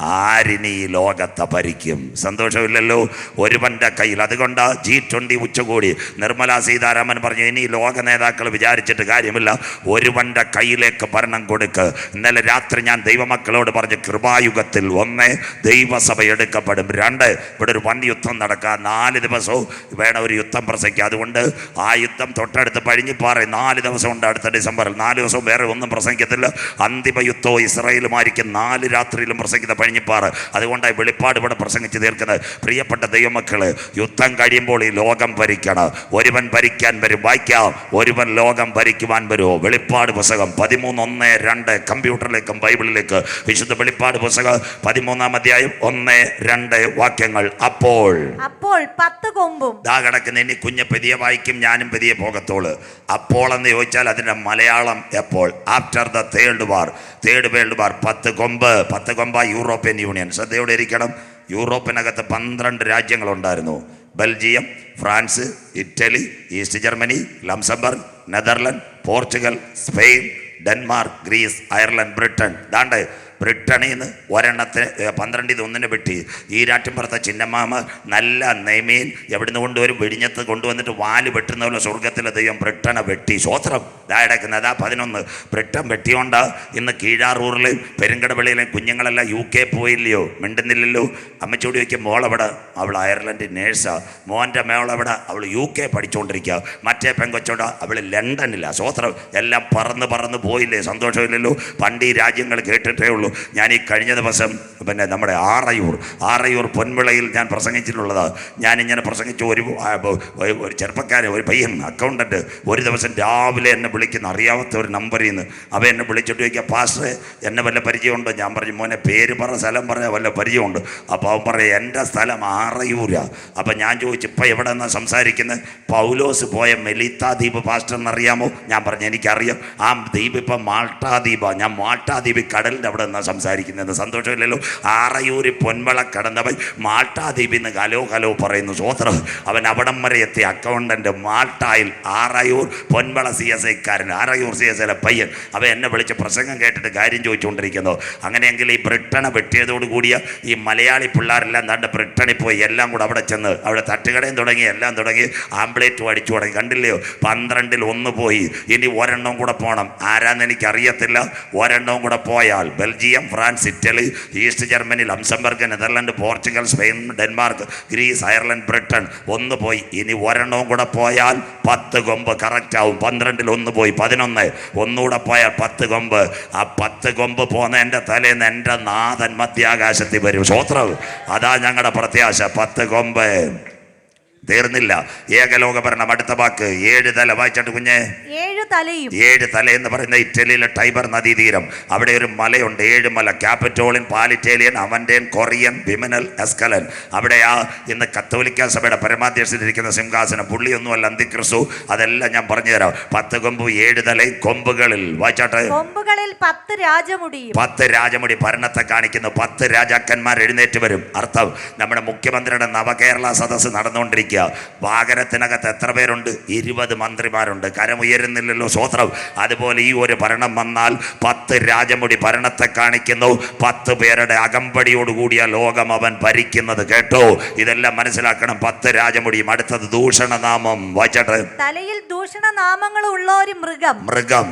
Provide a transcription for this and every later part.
ആരിനി ലോകത്തെ ഭരിക്കും? സന്തോഷമില്ലല്ലോ ഒരുവന്റെ കയ്യിൽ. അതുകൊണ്ട് G20 ഉച്ചകോടി നിർമ്മലാ സീതാരാമൻ പറഞ്ഞു, ഇനി ലോക നേതാക്കൾ വിചാരിച്ചിട്ട് കാര്യമില്ല, ഒരുവന്റെ കയ്യിലേക്ക് ഭരണം കൊടുക്ക്. ഇന്നലെ രാത്രി ഞാൻ ദൈവമക്കളോട് പറഞ്ഞു, കൃപായുഗത്തിൽ 1 ദൈവസഭ എടുക്കപ്പെടും, 2 ഇവിടെ ഒരു വൻ യുദ്ധം നടക്കുക, 4 ദിവസവും വേണം ഒരു യുദ്ധം പ്രസംഗിക്കുക. അതുകൊണ്ട് ആ യുദ്ധം തൊട്ടടുത്ത് പഴിഞ്ഞിപ്പാറ 4 ദിവസമുണ്ട്. അടുത്ത ഡിസംബറിൽ 4 ദിവസവും വേറെ ഒന്നും പ്രസംഗിക്കത്തില്ല. അന്തിമ യുദ്ധവും ഇസ്രായേലുമായിരിക്കും 4 രാത്രിയിലും പ്രസംഗിക്കുന്ന പഴിഞ്ഞിപ്പാറ്. അതുകൊണ്ടാണ് വെളിപ്പാട് ഇവിടെ പ്രസംഗിച്ച് തീർക്കുന്നത്. പ്രിയപ്പെട്ട ദൈവമക്കള്, യുദ്ധം കഴിയുമ്പോൾ ഈ ലോകം ഭരിക്കണം. ഒരുവൻ ഭരിക്കാൻ വരും. വായിക്കാം, ഒരുവൻ ലോകം ഭരിക്കുവാൻ വരുമോ? വെളിപ്പാട് പുസ്തകം 13:1-2 കമ്പ്യൂട്ടറിലേക്കും ബൈബിളിലേക്ക് വിശുദ്ധ വെളിപ്പാട് പുസ്തകം 13-ാം അധ്യായം 1-2 വാക്യങ്ങൾ. അപ്പോൾ 10 കൊമ്പും ദാ കിടക്കുന്ന ഇനി കുഞ്ഞ് പെതിയെ വായിക്കും, ഞാനും പെതിയെ പോകത്തോള്. അപ്പോൾ എന്ന് ചോദിച്ചാൽ അതിൻ്റെ മലയാളം എപ്പോൾ? After the third world war 10 കൊമ്പ് യൂറോപ്യൻ യൂണിയൻ. ശ്രദ്ധയോടെ ഇരിക്കണം. യൂറോപ്പിനകത്ത് 12 രാജ്യങ്ങളുണ്ടായിരുന്നു. Belgium, France, Italy, east Germany, Luxembourg, Netherland, Portugal, Spain, Denmark, Greece, Ireland, Britain. ദാണ്ട് ബ്രിട്ടണിൽ നിന്ന് 12-1 വെട്ടി. ഈ രാട്ടിൻപുറത്തെ ചിന്നമാമ നല്ല നെയ്മീൻ എവിടുന്ന് കൊണ്ടുവരും? വെടിഞ്ഞത്ത് കൊണ്ടുവന്നിട്ട് വാല് വെട്ടുന്ന പോലെ സ്വർഗത്തിലെ ദൈവം ബ്രിട്ടനെ വെട്ടി. സ്വോത്രം. ഇതാ കിടക്കുന്നത് 11 ബ്രിട്ടൻ വെട്ടിയോണ്ട് ഇന്ന് കീഴാറൂറിലെയും പെരുങ്കടവിളിയിലെയും കുഞ്ഞുങ്ങളെല്ലാം UK പോയില്ലയോ? മിണ്ടുന്നില്ലല്ലോ. അമ്മച്ചോടി വയ്ക്കും, മോളെവിടെ? അവൾ അയർലൻഡ് നേഴ്സാ. മോൻ്റെ മോളെവിടെ? അവൾ UK പഠിച്ചുകൊണ്ടിരിക്കുക. മറ്റേ പെങ്കൊച്ചോട അവൾ ലണ്ടനില്ല. സ്വോത്രം. എല്ലാം പറന്ന് പോയില്ലേ? സന്തോഷമില്ലല്ലോ. പണ്ട് ഈ രാജ്യങ്ങൾ കേട്ടിട്ടേ ഉള്ളൂ. ഞാൻ ഈ കഴിഞ്ഞ ദിവസം പിന്നെ നമ്മുടെ ആറയൂർ പൊൻവിളയിൽ ഞാൻ പ്രസംഗിച്ചിട്ടുള്ളതാണ്. ഞാനിങ്ങനെ പ്രസംഗിച്ചു. ഒരു ചെറുപ്പക്കാരൻ, ഒരു പയ്യൻ, അക്കൗണ്ടൻറ്റ്, ഒരു ദിവസം രാവിലെ എന്നെ വിളിക്കുന്ന അറിയാത്ത ഒരു നമ്പറിൽ നിന്ന്. അവൻ എന്നെ വിളിച്ചിട്ട് ചോദിക്കുക, പാസ്റ്ററെ എന്നെ വല്ല പരിചയമുണ്ടോ? ഞാൻ പറഞ്ഞു, മോനെ പേര് പറ, സ്ഥലം പറയാൻ വല്ല പരിചയമുണ്ട്. അപ്പോൾ അവൻ പറയും, എൻ്റെ സ്ഥലം ആറയൂരാണ്. അപ്പം ഞാൻ ചോദിച്ചു, ഇപ്പം എവിടെ നിന്നാണ് സംസാരിക്കുന്നത്? പൗലോസ് പോയ മെലിത്ത ദ്വീപ് പാസ്റ്റർ എന്നറിയാമോ? ഞാൻ പറഞ്ഞു, എനിക്കറിയാം. ആ ദ്വീപ് ഇപ്പം മാൾട്ടാ ദ്വീപാണ്. ഞാൻ മാൾട്ടാ ദ്വീപ് കടലിൻ്റെ അവിടെ നിന്നാണ് സംസാരിക്കുന്നത്. സന്തോഷമില്ലല്ലോ. ആറയൂര് പൊൻവള കടന്നവൻ മാൾട്ടാ ദ്വീപിൽ നിന്ന് ഹലോ പറയുന്നു. സ്വോത്രം. അവൻ അവിടം വരെ എത്തി. അക്കൗണ്ടന്റ് മാൾട്ടായിൽ ആറയൂർ പൊൻവള CSI-കാരൻ, ആറയൂർ CSI-ലെ പയ്യൻ. അവൻ എന്നെ വിളിച്ച് പ്രസംഗം കേട്ടിട്ട് കാര്യം ചോദിച്ചുകൊണ്ടിരിക്കുന്നു. അങ്ങനെയെങ്കിൽ ഈ ബ്രിട്ടനെ വെട്ടിയതോട് കൂടിയ ഈ മലയാളി പിള്ളേരെല്ലാം കണ്ട് ബ്രിട്ടണിൽ പോയി. എല്ലാം കൂടെ അവിടെ ചെന്ന് അവിടെ തട്ടുകടയും തുടങ്ങി, എല്ലാം തുടങ്ങി, ആംബ്ലേറ്റും അടിച്ചു തുടങ്ങി. കണ്ടില്ലയോ? 12-1 പോയി. ഇനി ഒരെണ്ണം കൂടെ പോകണം. ആരാന്ന് എനിക്കറിയത്തില്ല. ഒരെണ്ണവും കൂടെ പോയാൽ Belgium, France, Italy, east Germany, Luxembourg, Netherland, Portugal, Spain, Denmark, Greece, Ireland, Britain. 1 പോയി. ഇനി ഒരെണ്ണവും കൂടെ പോയാൽ 10 കൊമ്പ് കറക്റ്റ് ആവും. 12-1 പോയി 11. ഒന്നുകൂടെ പോയാൽ 10 കൊമ്പ്. ആ 10 കൊമ്പ് പോന്ന എൻ്റെ തലേന്ന് എൻ്റെ നാഥൻ മധ്യാകാശത്തിൽ വരും. സ്വോത്രം. അതാ ഞങ്ങളുടെ പ്രത്യാശ. 10 കൊമ്പ്. തീർന്നില്ല. ഏകലോക ഭരണം. അടുത്ത വാക്ക് 7 തല. വായിച്ചിട്ട് കുഞ്ഞെ. 7 തല എന്ന് പറയുന്ന ഇറ്റലിയിലെ ടൈബർ നദീതീരം. അവിടെ ഒരു മലയുണ്ട്, 7 മല. ക്യാപിറ്റോളിൻ, പാലിറ്റേലിയൻ, അവൻറ്റേൻ, കൊറിയൻ, വിമിനൽ, എസ്കലൻ. അവിടെയാ ഇന്ന് കത്തോലിക്ക സഭയുടെ പരമാധ്യക്ഷനിരിക്കുന്ന സിംഹാസനം. പുള്ളിയൊന്നുമല്ല അന്തിക്രിസ്തു. അതെല്ലാം ഞാൻ പറഞ്ഞു തരാം. 10 കൊമ്പ്, 7 തലയും. കൊമ്പുകളിൽ വായിച്ചാട്ടെ. കൊമ്പുകളിൽ 10 രാജമുടിയും. 10 രാജമുടി ഭരണത്തെ കാണിക്കുന്നു. 10 രാജാക്കന്മാർ എഴുന്നേറ്റ് വരും. അർത്ഥം, നമ്മുടെ മുഖ്യമന്ത്രിയുടെ നവകേരള സദസ്സ് നടന്നുകൊണ്ടിരിക്കുക. വാഹനത്തിനകത്ത് എത്ര പേരുണ്ട്? 20 മന്ത്രിമാരുണ്ട്. കരമുയരുന്നില്ലല്ലോ. സ്വോത്രം. അതുപോലെ ഈ ഒരു ഭരണം വന്നാൽ 10 രാജമുടി ഭരണത്തെ കാണിക്കുന്നു. 10 പേരുടെ അകമ്പടിയോടുകൂടിയ ലോകം അവൻ ഭരിക്കുന്നത്. കേട്ടോ? ഇതെല്ലാം മനസ്സിലാക്കണം. 10 രാജമുടിയും. അടുത്തത് ദൂഷണനാമം. വായിച്ചട്ടെ. തലയിൽ ദൂഷണനാമങ്ങൾ ഉള്ള ഒരു മൃഗം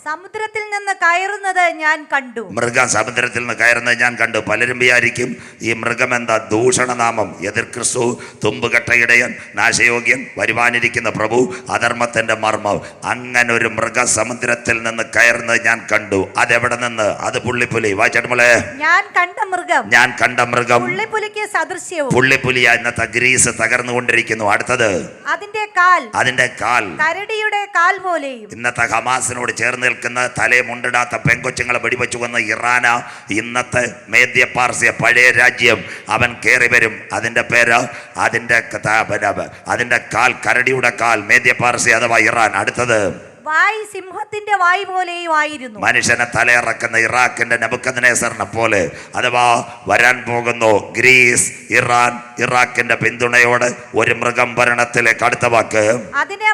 സമുദ്രത്തിൽ നിന്ന് കയറുന്നത് ഞാൻ കണ്ടു. മൃഗം സമുദ്രത്തിൽ നിന്ന് കയറുന്നത് ഞാൻ കണ്ടു. പലരും വിചാരിക്കും ഈ മൃഗം എന്താ? ദൂഷണനാമം. എതിർ ക്രിസ്തു, തുമ്പുകെട്ടയിടയൻ, നാശയോഗ്യൻ, വരുവാനിരിക്കുന്ന പ്രഭു, അധർമ്മത്തിന്റെ മർമ്മം. അങ്ങനെ ഒരു മൃഗ സമുദ്രത്തിൽ നിന്ന് കയറുന്നത് ഞാൻ കണ്ടു. അതെവിടെ നിന്ന്? അത് പുള്ളിപ്പുലി. വായിച്ചോളെ. ഞാൻ കണ്ട മൃഗം പുള്ളിപ്പുലിക്ക് സദൃശ്യവും. പുള്ളിപ്പുലിയ ഇന്നത്തെ ഗ്രീസ് തകർന്നുകൊണ്ടിരിക്കുന്നു. അടുത്തത് അതിന്റെ കാൽ കരടിയുടെ കാൽ പോലെയും. ഇന്നത്തെ ഹമാസിനോട് ചേർന്ന് നിൽക്കുന്ന തലയെ മുണ്ടിടാത്ത പെങ്കൊച്ചുങ്ങളെ വെടിവെച്ചു കൊന്ന ഇറാന, ഇന്നത്തെ മേദ്യ പാർസ്യ പഴയ രാജ്യം. അവൻ കയറി വരും. അതിന്റെ പേര്, അതിന്റെ കാൽ കരടിയുടെ കാൽ. മേദ്യ പാർസ്യ അഥവാ ഇറാൻ. അടുത്തത് വായ് സിംഹത്തിന്റെ വായ് പോലെയും ആയിരുന്നു. മനുഷ്യനെ തലയിറക്കുന്ന ഇറാഖിന്റെ നെബൂഖദ്നേസറിനെ പോലെ. അഥവാ വരാൻ പോകുന്നു ഗ്രീസ്, ഇറാൻ, ഇറാഖിന്റെ പിന്തുണയോടെ ഒരു മൃഗം ഭരണത്തിലേക്ക്. അടുത്ത വാക്ക് അതിന്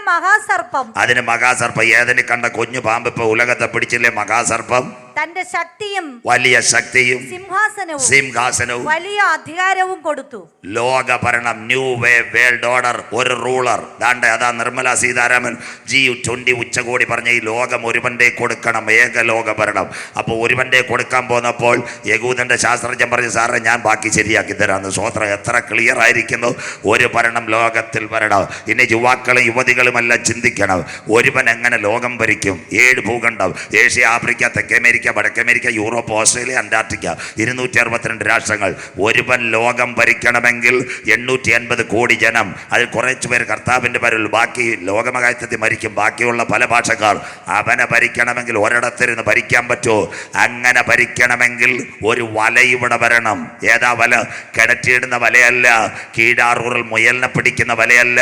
മഹാസർപ്പം. ഏതിന് കണ്ട കുഞ്ഞു പാമ്പ് ഇപ്പൊ ഉലകത്തെ പിടിച്ചില്ലേ? മഹാസർപ്പം. തന്റെ ശക്തിയും വലിയ ശക്തിയും സിംഹാസനവും വലിയ അധികാരവും കൊടുത്തു. ലോക ഭരണം, ന്യൂ വേ വേൾഡ് ഓർഡർ, ഒരു റൂളർ. ദാണ്ടെ അതാ നിർമ്മല സീതാരാമൻ G20 ഉച്ചകോടി പറഞ്ഞ ഈ ലോകം ഒരുവന്റെ കൊടുക്കണം, ഏക ലോക ഭരണം. അപ്പോൾ ഒരുവന്റെ കൊടുക്കാൻ പോന്നപ്പോൾ യഹൂദന്റെ ശാസ്ത്രജ്ഞൻ പറഞ്ഞു, സാറേ ഞാൻ ബാക്കി ശരിയാക്കി തരാമെന്ന്. സ്വോത്രം എത്ര ക്ലിയർ ആയിരിക്കുന്നു. ഒരു ഭരണം ലോകത്തിൽ വരണം. ഇനി യുവാക്കളും യുവതികളുമെല്ലാം ചിന്തിക്കണം, ഒരുവൻ എങ്ങനെ ലോകം ഭരിക്കും? 7 ഭൂഖണ്ഡം, ഏഷ്യ, ആഫ്രിക്ക, തെക്കേ അമേരിക്ക, വടക്കേ അമേരിക്ക, യൂറോപ്പ്, ഓസ്ട്രേലിയ, അന്റാർട്ടിക്ക, 262 രാഷ്ട്രങ്ങൾ. ഒരുവൻ ലോകം ഭരിക്കണമെങ്കിൽ 850 കോടി ജനം, അതിൽ കുറച്ചു പേര് കർത്താവിൻ്റെ പേരിൽ, ബാക്കി ലോകമഹായുദ്ധത്തിൽ മരിക്കും. ബാക്കിയുള്ള പല ഭാഷക്കാർ. അവനെ ഭരിക്കണമെങ്കിൽ ഒരിടത്തിരുന്ന് ഭരിക്കാൻ പറ്റുമോ? അങ്ങനെ ഭരിക്കണമെങ്കിൽ ഒരു വല ഇവിടെ വരണം. ഏതാ വല? കിടറ്റിയിടുന്ന വലയല്ല, കീഴാറൂറിൽ മുയലിനെ പിടിക്കുന്ന വലയല്ല.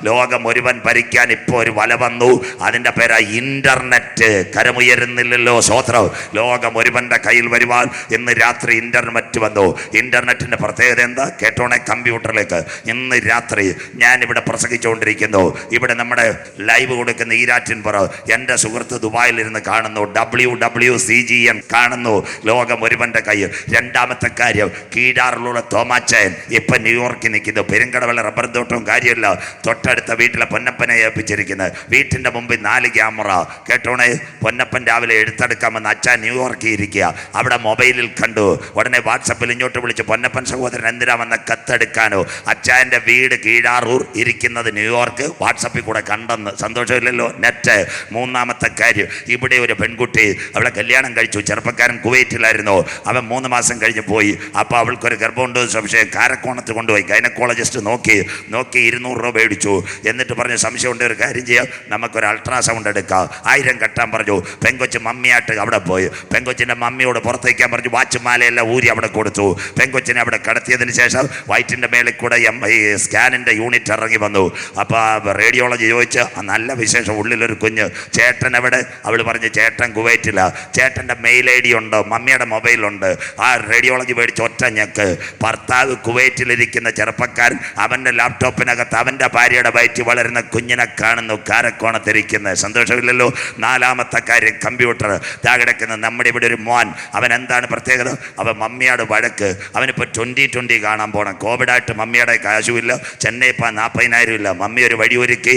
ലോകം ഒരുവൻ ഭരിക്കാൻ ഇപ്പോൾ ഒരു വല വന്നു. അതിൻ്റെ പേരാ ഇന്റർനെറ്റ്. കരമുയരുന്നില്ലല്ലോ, സ്വോത്രം. ലോകം ഒരുവന്റെ കയ്യിൽ വരുവാൻ ഇന്ന് രാത്രി ഇന്റർനെറ്റ് വന്നു. ഇന്റർനെറ്റിന്റെ പ്രത്യേകത എന്താ? കേട്ടോണെ, കമ്പ്യൂട്ടറിലേക്ക് ഇന്ന് രാത്രി ഞാൻ ഇവിടെ പ്രസംഗിച്ചുകൊണ്ടിരിക്കുന്നു. ഇവിടെ നമ്മുടെ ലൈവ് കൊടുക്കുന്ന ഈരാറ്റിൻപുറ എൻ്റെ സുഹൃത്ത് ദുബായിലിരുന്ന് കാണുന്നു. WWCGN കാണുന്നു. ലോകം ഒരുവന്റെ കയ്യിൽ. രണ്ടാമത്തെ കാര്യം, കീഴാറിലുള്ള തോമാച്ചൻ ഇപ്പൊ ന്യൂയോർക്കിൽ നിൽക്കുന്നു. പെരുങ്കടവള റബ്ബർ തോട്ടവും കാര്യമില്ല, തൊട്ടടുത്ത വീട്ടിലെ പൊന്നപ്പനെ ഏൽപ്പിച്ചിരിക്കുന്നത്. വീട്ടിന്റെ മുമ്പിൽ 4 ക്യാമറ. കേട്ടോണേ, പൊന്നപ്പൻ രാവിലെ എടുത്തെടുക്കാമെന്ന് അച്ഛൻ ന്യൂയോർക്കിൽ ഇരിക്കുക. അവിടെ മൊബൈലിൽ കണ്ടു. ഉടനെ വാട്സപ്പിൽ ഇങ്ങോട്ട് വിളിച്ച്, പൊന്നപ്പൻ സഹോദരൻ എന്തിനാ വന്ന കത്തെടുക്കാനോ? അച്ഛൻ്റെ വീട് കീഴാറൂർ, ഇരിക്കുന്നത് ന്യൂയോർക്ക്. വാട്സപ്പിൽ കൂടെ കണ്ടെന്ന്. സന്തോഷമില്ലല്ലോ, നെറ്റ്. മൂന്നാമത്തെ കാര്യം, ഇവിടെ ഒരു പെൺകുട്ടി, അവളെ കല്യാണം കഴിച്ചു. ചെറുപ്പക്കാരൻ കുവൈറ്റിലായിരുന്നു. അവൻ 3 മാസം കഴിഞ്ഞ് പോയി. അപ്പോൾ അവൾക്കൊരു ഗർഭമുണ്ടോ സംശയം. കാരക്കോണത്ത് കൊണ്ടുപോയി ഗൈനക്കോളജിസ്റ്റ് നോക്കി 200 രൂപ മേടിച്ചു. എന്നിട്ട് പറഞ്ഞു, സംശയമുണ്ട്, ഒരു കാര്യം ചെയ്യാം, നമുക്കൊരു അൾട്രാസൗണ്ട് എടുക്കാം, 1000 കെട്ടാൻ പറഞ്ഞു. പെങ്കൊച്ച് മമ്മിയായിട്ട് അവിടെ പോയി. പെങ്കൊച്ചിൻ്റെ മമ്മിയോട് പുറത്തേക്കാൻ പറഞ്ഞു. വാച്ചുമാലയെല്ലാം ഊരി അവിടെ കൊടുത്തു. പെങ്കൊച്ചിനെ അവിടെ കടത്തിയതിന് ശേഷം വയറ്റിൻ്റെ മേളിൽ കൂടെ ഈ സ്കാനിൻ്റെ യൂണിറ്റ് ഇറങ്ങി വന്നു. അപ്പോൾ റേഡിയോളജി ചോദിച്ച്, നല്ല വിശേഷം, ഉള്ളിലൊരു കുഞ്ഞ്. ചേട്ടൻ എവിടെ? അവൾ പറഞ്ഞു, ചേട്ടൻ കുവൈറ്റില്ല. ചേട്ടൻ്റെ മെയിൽ ID ഉണ്ട്, മമ്മിയുടെ മൊബൈലുണ്ട്. ആ റേഡിയോളജി മേടിച്ച് ഒറ്റ ഞെക്ക്. ഭർത്താവ് കുവൈറ്റിലിരിക്കുന്ന ചെറുപ്പക്കാരൻ അവൻ്റെ ലാപ്ടോപ്പിനകത്ത് അവൻ്റെ ഭാര്യയുടെ വയറ്റിൽ വളരുന്ന കുഞ്ഞിനെ കാണുന്നു, കാരക്കോണത്തിരിക്കുന്നത്. സന്തോഷമില്ലല്ലോ. നാലാമത്തെ കാര്യം, കമ്പ്യൂട്ടർ. ദാ കിടക്കുന്ന നമ്മുടെ ഇവിടെ ഒരു മോൻ. അവൻ എന്താണ് പ്രത്യേകത? അവൻ മമ്മിയുടെ വഴക്ക്. അവനിപ്പോൾ 2020 കാണാൻ പോകണം. കോവിഡായിട്ട് മമ്മിയുടെ കാശുമില്ല. ചെന്നൈ ഇപ്പം 40,000 ഇല്ല. മമ്മി ഒരു വഴി ഒരുക്കി.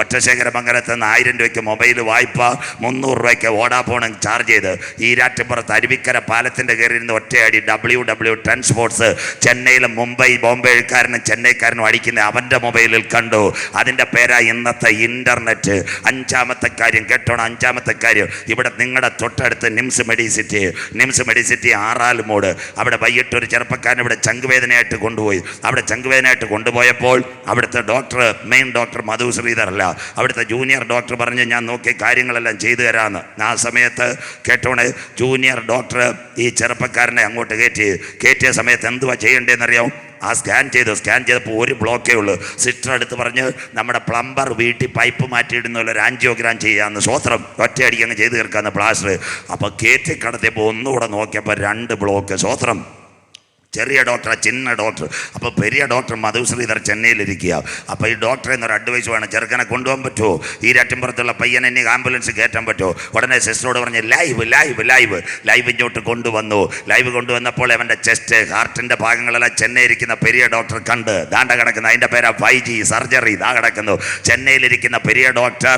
ഒറ്റശേഖരമംഗലത്ത് നിന്ന് 1000 രൂപയ്ക്ക് മൊബൈൽ വായ്പ, 300 രൂപയ്ക്ക് ഓടാഫോണും ചാർജ് ചെയ്ത് ഈരാറ്റുപുറത്ത് അരുവിക്കര പാലത്തിൻ്റെ കയറിയിരുന്ന് ഒറ്റയടി WW ട്രാൻസ്പോർട്സ് ചെന്നൈയിലും മുംബൈ ബോംബെക്കാരനും ചെന്നൈക്കാരനും അടിക്കുന്ന അവൻ്റെ മൊബൈലിൽ കണ്ടു. അതിൻ്റെ പേരാ ഇന്നത്തെ ഇന്റർനെറ്റ്. അഞ്ചാമത്തെ കാര്യം കേട്ടോണം. അഞ്ചാമത്തെ കാര്യം, ഇവിടെ നിങ്ങളുടെ തൊട്ടടുത്ത് നിംസ് മെഡിസിറ്റി ആറാലുമൂട്. അവിടെ വൈകിട്ട് ഒരു ചെറുപ്പക്കാരൻ ഇവിടെ ചങ്കുവേദനയായിട്ട് കൊണ്ടുപോയി. അവിടെ ചങ്കുവേദനയായിട്ട് കൊണ്ടുപോയപ്പോൾ അവിടുത്തെ ഡോക്ടർ, മെയിൻ ഡോക്ടർ മധു ശ്രീധരല്ല, അവിടുത്തെ ജൂനിയർ ഡോക്ടർ പറഞ്ഞ്, ഞാൻ നോക്കി കാര്യങ്ങളെല്ലാം ചെയ്തു തരാമെന്ന്. ആ സമയത്ത് കേട്ടോണേ, ജൂനിയർ ഡോക്ടർ ഈ ചെറുപ്പക്കാരനെ അങ്ങോട്ട് കയറ്റിയ സമയത്ത് എന്തുവാ ചെയ്യേണ്ടതെന്നറിയാം? ആ സ്കാൻ ചെയ്തപ്പോൾ ഒരു ബ്ലോക്കേ ഉള്ളൂ. സിസ്റ്റർ അടുത്ത് പറഞ്ഞ്, നമ്മുടെ പ്ലംബർ വീട്ടിൽ പൈപ്പ് മാറ്റിയിടുന്ന ഒരു ആൻജിയോഗ്രാം ചെയ്യാമെന്ന്. സ്വോത്രം, ഒറ്റയടിക്ക് അങ്ങ് ചെയ്ത് തീർക്കാമെന്ന് പ്ലാസ്റ്റർ. അപ്പോൾ കയറ്റി കടത്തിയപ്പോൾ ഒന്നുകൂടെ നോക്കിയപ്പോൾ 2 ബ്ലോക്ക്. സ്വോത്രം. ചെറിയ ഡോക്ടർ, ചിന്ന ഡോക്ടർ. അപ്പോൾ പെരിയ ഡോക്ടർ മധു ശ്രീധർ ചെന്നൈയിലിരിക്കുക. അപ്പോൾ ഈ ഡോക്ടറെ എന്നൊരു അഡ്വൈസ് വേണം, ചെറുക്കനെ കൊണ്ടുപോകാൻ പറ്റുമോ? ഈ രാറ്റിൻപുറത്തുള്ള പയ്യനെ ഇനി ആംബുലൻസ് കയറ്റാൻ പറ്റുമോ? ഉടനെ സിസ്റ്ററോട് പറഞ്ഞ്, ലൈവ് ഇങ്ങോട്ട് കൊണ്ടുവന്നു. ലൈവ് കൊണ്ടുവന്നപ്പോൾ അവൻ്റെ ചെസ്റ്റ്, ഹാർട്ടിൻ്റെ ഭാഗങ്ങളെല്ലാം ചെന്നൈ ഇരിക്കുന്ന പെരിയ ഡോക്ടർ കണ്ട്. ദാണ്ട കിടക്കുന്നു. അതിൻ്റെ പേരാ 5G സർജറി. ദാ കിടക്കുന്നു. ചെന്നൈയിലിരിക്കുന്ന പെരിയ ഡോക്ടർ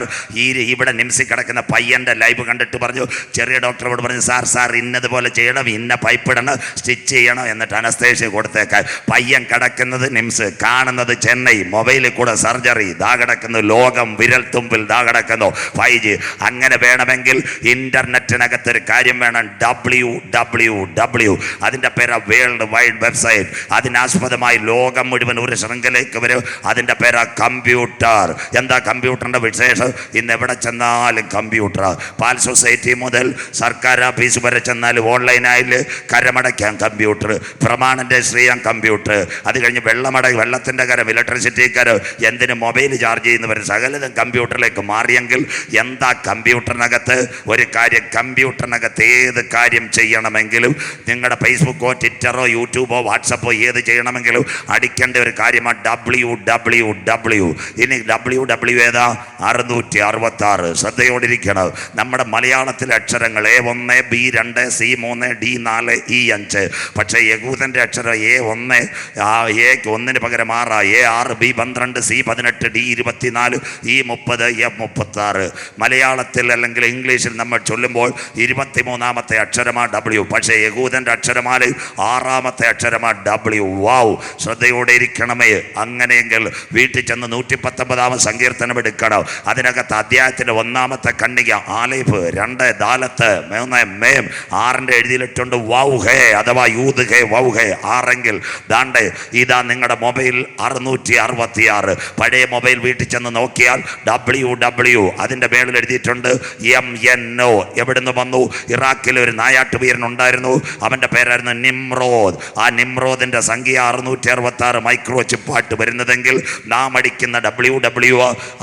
ഇവിടെ നിംസിൽ കിടക്കുന്ന പയ്യൻ്റെ ലൈവ് കണ്ടിട്ട് പറഞ്ഞു, ചെറിയ ഡോക്ടറോട് പറഞ്ഞു, സാർ ഇന്നതുപോലെ ചെയ്യണം, ഇന്ന പൈപ്പ് ഇടണം, സ്റ്റിച്ച് ചെയ്യണം, എന്നിട്ട് അനസ്തേഷ്യ കൊടുത്തേക്കാൻ. പയ്യൻ കിടക്കുന്നത് നിംസ്, കാണുന്നത് ചെന്നൈ. മൊബൈലിൽ കൂടെ സർജറി. ദാ കിടക്കുന്നു. ലോകം വിരൽ തുമ്പിൽ. ദാ കിടക്കുന്നു 5G. അങ്ങനെ വേണമെങ്കിൽ ഇന്റർനെറ്റിനകത്തൊരു കാര്യം വേണം, WWW. അതിൻ്റെ പേരാ വേൾഡ് വൈഡ് വെബ്സൈറ്റ്. അതിനാസ്പദമായി ലോകം മുഴുവൻ ഒരു ശൃംഖലയ്ക്ക് വരും. അതിൻ്റെ പേരാ കമ്പ്യൂട്ടർ. എന്താ കമ്പ്യൂട്ടറിൻ്റെ വിശേഷം? ഇന്ന് എവിടെ ചെന്നാലും കമ്പ്യൂട്ടർ. പാൽ സൊസൈറ്റി മുതൽ സർക്കാർ ഓഫീസ് വരെ ചെന്നാലും ഓൺലൈനായി കരമടയ്ക്കാൻ കമ്പ്യൂട്ടർ. പ്രമാണന്റെ ശ്രീയം കമ്പ്യൂട്ടർ, അത് കഴിഞ്ഞ് വെള്ളത്തിൻ്റെ കരം, ഇലക്ട്രിസിറ്റി കരം, എന്തിന് മൊബൈൽ ചാർജ് ചെയ്യുന്നവർ സകലതും കമ്പ്യൂട്ടറിലേക്ക് മാറിയെങ്കിൽ എന്താ കമ്പ്യൂട്ടറിനകത്ത് ഒരു കാര്യം, കമ്പ്യൂട്ടറിനകത്ത് ഏത് കാര്യം ചെയ്യണമെങ്കിലും നിങ്ങളുടെ ഫേസ്ബുക്കോ ട്വിറ്ററോ യൂട്യൂബോ വാട്സപ്പോ ഏത് ചെയ്യണമെങ്കിലും അടിക്കേണ്ട ഒരു കാര്യമാണ് www. ഇനി www ഏതാ? 666. ശ്രദ്ധയോടിരിക്കണം. നമ്മുടെ മലയാളത്തിലെ അക്ഷരങ്ങൾ A1 B2 C3 D4 E5. പക്ഷേ യഹൂദൻ്റെ അക്ഷരം A1 എക്ക് 1 പകരം 6, A6 B12 C18 D24 E30 F36. മലയാളത്തിൽ അല്ലെങ്കിൽ ഇംഗ്ലീഷിൽ നമ്മൾ ചൊല്ലുമ്പോൾ 23ാമത്തെ അക്ഷരമാണ് W. പക്ഷേ യഹൂദൻ്റെ അക്ഷരമാണ് 6ാമത്തെ അക്ഷരമാണ് W. വാവ്, ശ്രദ്ധയോടെ ഇരിക്കണമേ. അങ്ങനെയെങ്കിൽ വീട്ടിൽ ചെന്ന് 119ാമത് സങ്കീർത്തനം എടുക്കണം. അതിനകത്ത് അധ്യായത്തിൻ്റെ 1ാമത്തെ കണ്ണിക ആലേഫ്, 2 ദാലത്ത്, 3 മേം, 6ൻ്റെ എഴുതിയിട്ടുണ്ട് വൗ ഹേ അഥവാ യൂത് ഹേ വൗ ഹേ. 6എങ്കിൽ ദാണ്ട് ഇതാ നിങ്ങളുടെ മൊബൈൽ 666. പഴയ മൊബൈൽ വീട്ടിൽ ചെന്ന് നോക്കിയാൽ WW അതിൻ്റെ മേളിൽ എഴുതിയിട്ടുണ്ട് MNO. എവിടുന്ന് വന്നു? ഇറാഖിൽ ഒരു നായാട്ടുവീരനുണ്ടായിരുന്നു, അവൻ്റെ പേരായിരുന്നു നിമ്രോദ്. ആ നിമ്രോദിൻ്റെ സംഖ്യ 666 മൈക്രോ ചിപ്പായിട്ട് വരുന്നതെങ്കിൽ നാം അടിക്കുന്ന WW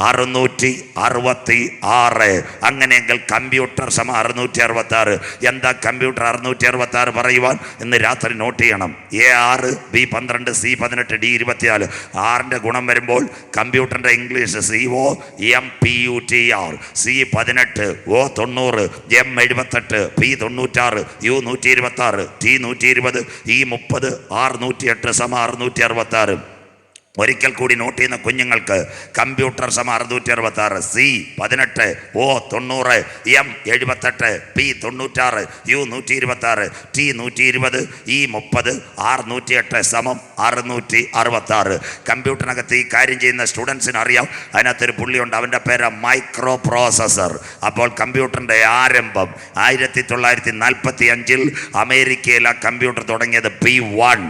666. അങ്ങനെയെങ്കിൽ കമ്പ്യൂട്ടർ 666. എന്താ കമ്പ്യൂട്ടർ 666 പറയുവാൻ? ഇന്ന് രാത്രി നോട്ട് ചെയ്യണം. A6 B12 C18 D24. 6ൻ്റെ ഗുണം വരുമ്പോൾ കമ്പ്യൂട്ടറിൻ്റെ English COMPUTR C18 O90 M78 P96 U126 T120 E30 R108 666. ഒരിക്കൽ കൂടി നോട്ട് ചെയ്യുന്ന കുഞ്ഞുങ്ങൾക്ക് computer 666 C18 O90 M78 P96 U126 T120 E30 R108 666. കമ്പ്യൂട്ടറിനകത്ത് ഈ കാര്യം ചെയ്യുന്ന സ്റ്റുഡൻസിന് അറിയാം. അതിനകത്തൊരു പുള്ളിയുണ്ട്, അവൻ്റെ പേര് മൈക്രോ പ്രോസസർ. അപ്പോൾ കമ്പ്യൂട്ടറിൻ്റെ ആരംഭം 1945 അമേരിക്കയിൽ ആ കമ്പ്യൂട്ടർ തുടങ്ങിയത് P1.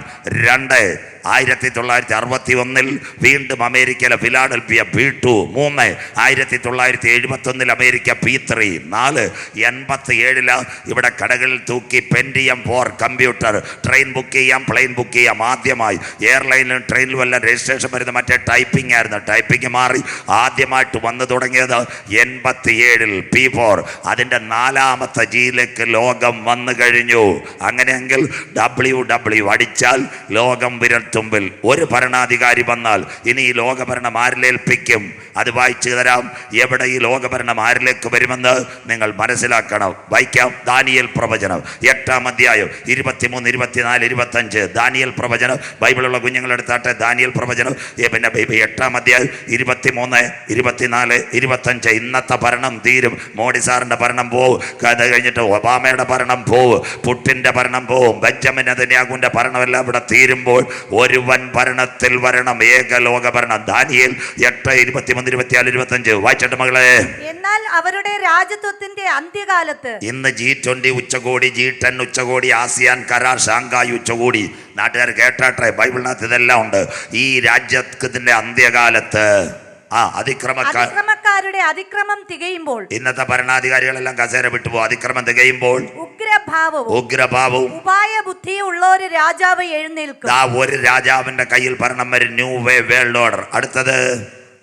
2 1961 വീണ്ടും അമേരിക്കയിലെ ഫിലാഡൽഫിയ P2. 3 1971 America P3. 4 87 ഇവിടെ കടകളിൽ തൂക്കി പെൻറ്റിയം 4 കമ്പ്യൂട്ടർ. ട്രെയിൻ ബുക്ക് ചെയ്യാം, പ്ലെയിൻ ബുക്ക് ചെയ്യാം. ആദ്യമായി എയർലൈനിലും ട്രെയിനിലും എല്ലാം രജിസ്ട്രേഷൻ വരുന്ന മറ്റേ ടൈപ്പിംഗ് ആയിരുന്നു. ടൈപ്പിംഗ് മാറി ആദ്യമായിട്ട് വന്നു തുടങ്ങിയത് 87 P4. അതിൻ്റെ 4ാമത്തെ ജിയിലേക്ക് ലോകം വന്നു കഴിഞ്ഞു. അങ്ങനെയെങ്കിൽ WW അടിച്ചാൽ ലോകം വിരൽ തുമ്പിൽ. ഒരു ഭരണാധികാരി വന്നാൽ ഇനി ഈ ലോകഭരണം ആരിലേൽപ്പിക്കും? അത് വായിച്ചു തരാം. എവിടെ ഈ ലോകഭരണം ആരിലേക്ക് വരുമെന്ന് നിങ്ങൾ മനസ്സിലാക്കണം. വായിക്കാം. ദാനിയേൽ പ്രവചനം 8ാം അധ്യായം 23, 24, 25. ദാനിയേൽ പ്രവചനം ബൈബിളുള്ള കുഞ്ഞുങ്ങളെടുത്താട്ടെ. ദാനിയേൽ പ്രവചനം പിന്നെ 8ാം അധ്യായം 23, 24, 25. ഇന്നത്തെ ഭരണം തീരും. മോഡി സാറിൻ്റെ ഭരണം പോവും. അത് കഴിഞ്ഞിട്ട് ഒബാമയുടെ ഭരണം പോവും, പുട്ടിൻ്റെ ഭരണം പോവും, ബെഞ്ചമിൻ നെതന്യാഹുവിൻ്റെ ഭരണമെല്ലാം ഇവിടെ തീരുമ്പോൾ ഒരുവൻ ഭരണത്തിൽ വരണം, ഏകലോക ഭരണം. ദാനിയേൽ 8, 23, 24, 25. വായിച്ചിട്ട് മകളെ. എന്നാൽ അവരുടെ രാജ്യത്വത്തിന്റെ അന്ത്യകാലത്ത് ഇന്ന് G20 ഉച്ചകോടി, G10 ഉച്ചകോടി, ആസിയാൻ കരാർ, ഷാങ്കായ് ഉച്ചകോടി. നാട്ടുകാർ കേട്ടാട്ടെ, ബൈബിളിനകത്ത് ഇതെല്ലാം ഉണ്ട്. ഈ രാജ്യത്തിന്റെ അന്ത്യകാലത്ത് അതിക്രമക്കാരുടെ അതിക്രമം തികയുമ്പോൾ, ഇന്നത്തെ ഭരണാധികാരികളെല്ലാം കസേര വിട്ടുപോ. അതിക്രമം തികയുമ്പോൾ ഉഗ്രഭാവവും ഉപായ ബുദ്ധിയുള്ള ഒരു രാജാവ് എഴുന്നേൽക്കും. ഒരു രാജാവിന്റെ കയ്യിൽ ഭരണം വരും. ന്യൂ വേ വേൾഡ് ഓർഡർ. അടുത്തത്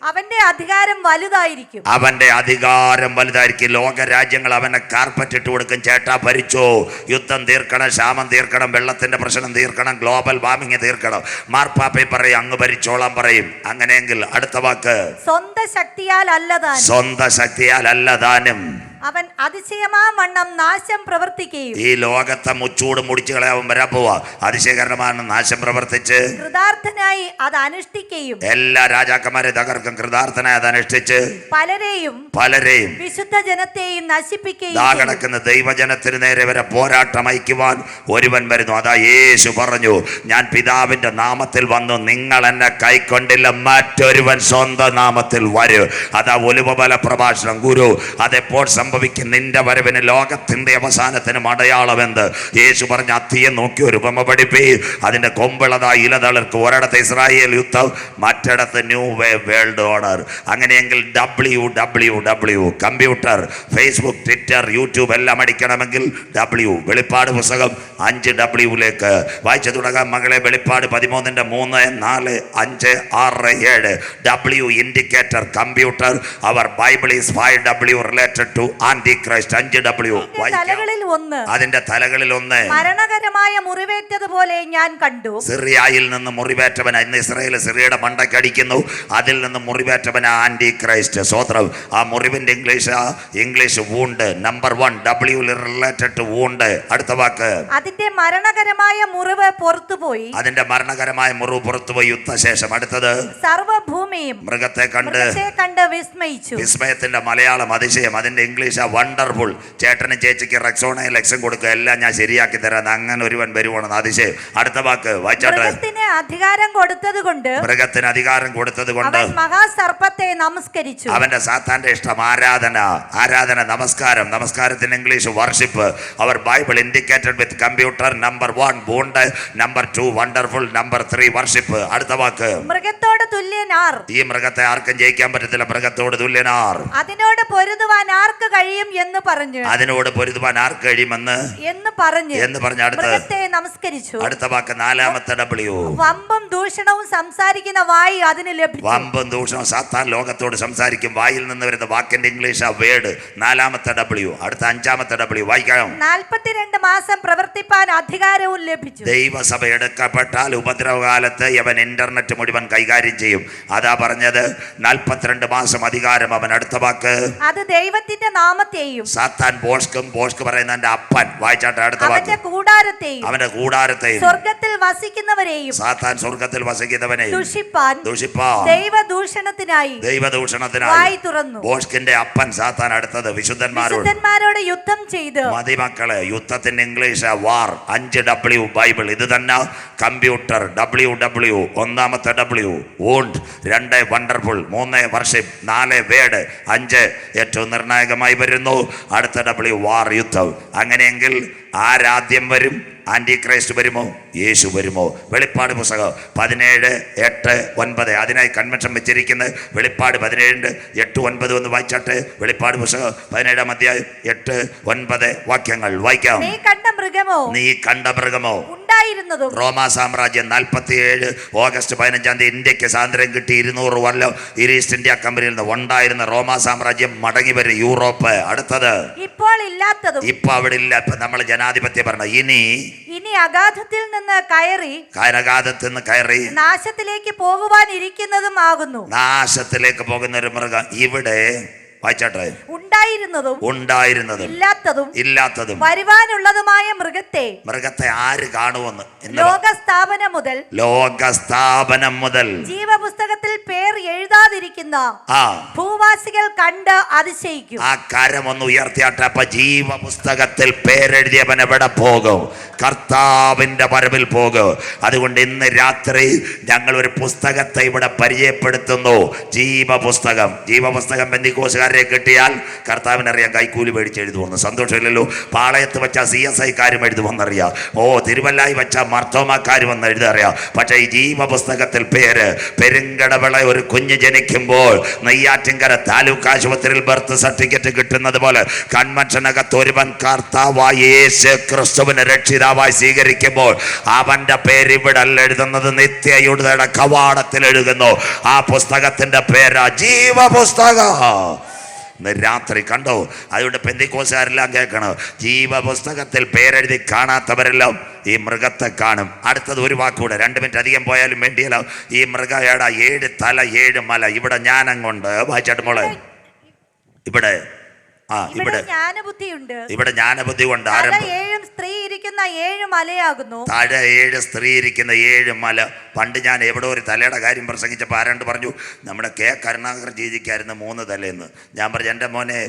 അവന്റെ അധികാരം വലുതായിരിക്കും. അവന്റെ അധികാരം വലുതായിരിക്കും. ലോക രാജ്യങ്ങൾ അവനെ കാർപ്പറ്റ് ഇട്ട് കൊടുക്കും. ചേട്ടാ ഭരിച്ചോ, യുദ്ധം തീർക്കണം, ക്ഷാമം തീർക്കണം, വെള്ളത്തിന്റെ പ്രശ്നം തീർക്കണം, ഗ്ലോബൽ വാർമിംഗ് തീർക്കണം. മാർപ്പാപ്പ പറയും, അങ്ങ് ഭരിച്ചോളാൻ പറയും. അങ്ങനെയെങ്കിൽ അടുത്ത വാക്ക് സ്വന്തം ശക്തിയാൽ അല്ലതാനും. സ്വന്തം ശക്തിയാൽ അല്ലതാനും അവൻ അതിശയമാവണ്ണം നാശം പ്രവർത്തിക്കുകയും. ഈ ലോകത്തെ മുച്ചൂട് മുടിച്ചു കളയാൻ വരാൻ പോവാ. അതിശയകരമാണ് നാശം പ്രവർത്തിച്ച് കൃതാർത്ഥനായി അത് അനുഷ്ഠിക്കുകയും. എല്ലാ രാജാക്കന്മാരെ തകർക്കും. കൃതാർത്ഥനായി അത് അനുഷ്ഠിച്ച് പലരെയും വിശുദ്ധ ജനത്തെയും നശിപ്പിക്കുകയും. കിടക്കുന്ന ദൈവജനത്തിന് നേരെ വരെ പോരാട്ടം അയക്കുവാൻ ഒരുവൻ വരുന്നു. അതാ യേശു പറഞ്ഞു, ഞാൻ പിതാവിന്റെ നാമത്തിൽ വന്നു, നിങ്ങൾ എന്നെ കൈക്കൊണ്ടില്ല, മറ്റൊരുവൻ സ്വന്തം നാമത്തിൽ വരും. അതാ ഒലിവബല പ്രഭാഷണം. ഗുരു അതെപ്പോൾ സംഭവിക്കും. നിന്റെ വരവിന് ലോകത്തിന്റെ അവസാനത്തിനും അടയാളമെന്ത്? യേശു പറഞ്ഞ അത്തിയെ നോക്കി ഒരു ഉപമ പഠിപ്പി. അതിന്റെ കൊമ്പിളതാ ഇലതളിർക്ക്. ഒരിടത്ത് ഇസ്രായേൽ യുദ്ധം, മറ്റിടത്ത് ന്യൂ വേൾഡ് ഓർഡർ. അങ്ങനെയെങ്കിൽ WWW computer, Facebook, Twitter, YouTube എല്ലാം അടിക്കണമെങ്കിൽ വെളിപ്പാട് പുസ്തകം 5W വായിച്ചു തുടങ്ങാം മകളെ. വെളിപ്പാട് 13:3, 4, 5, 6, 7. W indicator computer. Our Bible is 5W related to antichrist. 5W അതിന്റെ തലകളിൽ ഒന്ന് മരണകരമായ മുറിവേറ്റതുപോലെ ഞാൻ കണ്ടു. സിറിയയിൽ നിന്ന് മുറിവേറ്റവൻ. ഇന്ന് ഇസ്രായേൽ സിറിയയുടെ മണ്ടയ്ക്ക് അടിക്കുന്നു. അതിൽ നിന്ന് മുറിവേറ്റവൻ ആന്റി ക്രൈസ്റ്റ്. സ്വോത്രം. ആ മുറിവിന്റെ English wound. Number 1 W related to wound. അടുത്ത വാക്ക് അതിന്റെ മരണകരമായ മുറിവ് പുറത്തുപോയി. അതിന്റെ മരണകരമായ മുറിവ് പുറത്തുപോയി യുദ്ധശേഷം. അടുത്തത് സർവ്വഭൂമിയും മൃഗത്തെ കണ്ട് വിസ്മയിച്ചു. വിസ്മയത്തിന്റെ മലയാളം അതിശയം. അതിന്റെ ഇംഗ്ലീഷ് വണ്ടർഫുൾ. ചേട്ടനും ചേച്ചിക്ക് റെക്സോണയെ ലക്ഷം കൊടുക്കുക, എല്ലാം ഞാൻ ശരിയാക്കി തരാം. അങ്ങനെ ഒരുവൻ വരുവാണെന്ന് അതിശയം. അടുത്ത വാക്ക് വായിച്ചാട്ടെ. മൃഗത്തിന് അധികാരം കൊടുത്തതുകൊണ്ട് മൃഗത്തിന് അധികാരം കൊടുത്തതുകൊണ്ട് മഹാസർപ്പത്തെ നമസ്കരിച്ചു. അവന്റെ സാത്താന്റെ ഇഷ്ടം ആരാധന. നമസ്കാരം. നമസ്കാരത്തിന് English worship. Our Bible indicated with computer. Number 1 bond. Number 2 wonderful. Number 3 worship. അടുത്ത വാക്ക് മൃഗത്തോട് തുല്യനാർ. ഈ മൃഗത്തെ ആർക്കും ജയിക്കാൻ പറ്റത്തില്ല. മൃഗത്തോട് തുല്യനാർ. അതിനോട് പൊരുതുവാൻ ആർക്ക് കഴിയും എന്ന് പറഞ്ഞു. അതിനോട് പൊരുതുവാൻ ആർക്ക് കഴിയുമെന്ന് പറഞ്ഞ് മൃഗത്തെ നമസ്കരിച്ചു. അടുത്ത വാക്ക് 4ാമത്തെ W. വമ്പും ദൂഷണവും സംസാരിക്കുന്ന വായി അതിന് ലഭിച്ചു. വമ്പും ദൂഷണവും. സാത്താൻ ലോകത്തോട് സംസാരിക്കും. വായിൽ നിന്ന് വരുന്ന വാക്കിന്റെ ഇംഗ്ലീഷ് വേർഡ്. 4ാമത്തെ W. അടുത്ത 5ാമത്തെ W വായിക്കാം. 42 മാസം പ്രവർത്തിപ്പാൻ അധികാരവും ലഭിച്ചു. ദൈവസഭ എടുക്കപ്പെട്ടാൽ ഉപദ്രവകാലത്ത് അവൻ ഇന്റർനെറ്റ് മുഴുവൻ കൈകാര്യം ചെയ്യും. അതാ പറഞ്ഞത് 42 മാസം അധികാരം അവൻ. അടുത്ത വാക്ക് അത് ദൈവത്തിന്റെ നാമത്തെയും. സാത്താൻ ബോഷ്ക്ക് പറയുന്ന അപ്പൻ. വായിച്ചാട്ടെ. അടുത്ത വാക്ക് അവന്റെ കൂടാരത്തെയും സ്വർഗത്തിൽ വസിക്കുന്നവരെയും. സാത്താൻ സ്വർഗത്തിൽ വസിക്കുന്നവനെയും ദുഷിപ്പാൻ ദൈവദൂഷണത്തിനായി വായി തുറന്നു. ബോഷ്കിന്റെ അപ്പൻ സാത്താൻ. അടുത്തത് വിശുദ്ധന്മാരോട് യുദ്ധം ചെയ്ത്. മതിമക്കളെ, യുദ്ധത്തിന്റെ ഇംഗ്ലീഷ് വാർ. 5W Bible. ഇത് തന്നെ കമ്പ്യൂട്ടർ. WW 1ാമത്തെ W wound. 2 wonderful. 3 worship. 4 word. 5 ഏറ്റവും നിർണായകമായി വരുന്നു. അടുത്ത W വാർ, യുദ്ധം. അങ്ങനെയെങ്കിൽ ആരാദ്യം വരും? ആന്റി ക്രൈസ്റ്റ് വരുമോ? യേശു വരുമോ? വെളിപ്പാട് പുസ്തകം 17:8-9. അതിനായി കൺവെൻഷൻ വെച്ചിരിക്കുന്നത് വെളിപ്പാട് 17:8-9 ഒന്ന് വായിച്ചാട്ടെ. വെളിപ്പാട് പുസ്തകം 17-ാം അധ്യായം 8-9 വാക്യങ്ങൾ വായിക്കാം. നീ കണ്ട മൃഗമോ ഉണ്ടായിരുന്നതും. റോമാ സാമ്രാജ്യം 47 ഓഗസ്റ്റ് 15-ാം തീയതി ഇന്ത്യക്ക് സ്വാതന്ത്ര്യം കിട്ടി. 200 കൊല്ലം ഈസ്റ്റ് ഇന്ത്യ കമ്പനിയിൽ നിന്ന് ഉണ്ടായിരുന്ന റോമാ സാമ്രാജ്യം മടങ്ങി വരും. യൂറോപ്പ്. അടുത്തത് ഇപ്പോൾ ഇല്ലാത്തതും. ഇപ്പൊ അവിടെ ഇല്ല. ഇപ്പൊ നമ്മൾ ജനാധിപത്യം പറഞ്ഞ ഇനി അഗാധത്തിൽ നിന്ന് കയറി നാശത്തിലേക്ക് പോകുവാനിരിക്കുന്നതും ആകുന്നു. നാശത്തിലേക്ക് പോകുന്ന ഒരു മൃഗം. ഇവിടെ വായിച്ചാട്ടെ. ഉണ്ടായിരുന്നതും ഇല്ലാത്തതും വരുവാനുള്ളതുമായ മൃഗത്തെ ആര് കാണുമെന്ന്? ലോകസ്ഥാപനം മുതൽ ജീവപുസ്തകത്തിൽ പേർ എഴുതാതിരിക്കുന്ന ഭൂവാസികൾ കണ്ട് അതിശയിക്കും. ആ കരം ഒന്ന് ഉയർത്തിയാട്ടെ. അപ്പൊ ജീവപുസ്തകത്തിൽ പേരെഴുതിയവൻ എവിടെ പോകും? കർത്താവിന്റെ വരവിൽ പോകും. അതുകൊണ്ട് ഇന്ന് രാത്രി ഞങ്ങൾ ഒരു പുസ്തകത്തെ ഇവിടെ പരിചയപ്പെടുത്തുന്നു. ജീവപുസ്തകം പെന്തിക്കോസുകാരെ കിട്ടിയാൽ കർത്താവിനറിയാം കൈക്കൂലി മേടിച്ച് എഴുതുമെന്ന്. സന്തോഷമില്ലല്ലോ. പാളയത്ത് വെച്ച CSI കാരും എഴുതുമെന്നറിയാം. തിരുവല്ലായി വെച്ച മർത്തോമാക്കാരും വന്ന് എഴുതറിയാം. പക്ഷേ ഈ ജീവപുസ്തകത്തിൽ പേര് പെരുങ്കടവിള ഒരു കുഞ്ഞ് ജനിക്കുമ്പോൾ നെയ്യാറ്റിൻകര താലൂക്ക് ആശുപത്രിയിൽ ബർത്ത് സർട്ടിഫിക്കറ്റ് കിട്ടുന്നത് പോലെ കൺവെൻഷനകത്ത് ഒരുവൻ കർത്താവായ യേശു ക്രിസ്തുവിനെ രക്ഷിതാവായി സ്വീകരിക്കുമ്പോൾ അവന്റെ പേര് ഇവിടെ അല്ല എഴുതുന്നത്, നിത്യയുടെ കവാടത്തിൽ എഴുതുന്നു. ആ പുസ്തകത്തിന്റെ പേരാ ജീവപുസ്തകം. രാത്രി കണ്ടോ? അതുകൊണ്ട് പെന്തിക്കോസുകാരെല്ലാം കേൾക്കണം. ജീവപുസ്തകത്തിൽ പേരെഴുതി കാണാത്തവരെല്ലാം ഈ മൃഗത്തെ കാണും. അടുത്തത് ഒരു വാക്കൂടെ, 2 മിനിറ്റ് അധികം പോയാലും വേണ്ടിയല്ല. ഈ മൃഗയുടെ 7 തല 7 മല. ഇവിടെ ജ്ഞാനങ്ങളുണ്ട്. വായിച്ചാട്ട് മോളെ. ഇവിടെ ജ്ഞാനബുദ്ധി കൊണ്ട് താഴെ 7 സ്ത്രീ ഇരിക്കുന്ന 7 മലയാകുന്നു. താഴെ 7 സ്ത്രീ ഇരിക്കുന്ന 7 മല. പണ്ട് ഞാൻ എവിടെ ഒരു തലയുടെ കാര്യം പ്രസംഗിച്ചപ്പോൾ ആരാണ്ട് പറഞ്ഞു നമ്മുടെ കരുണാകർ ജിക്കായിരുന്നു 3 തലയെന്ന്. ഞാൻ പറഞ്ഞു എൻ്റെ മോനെ,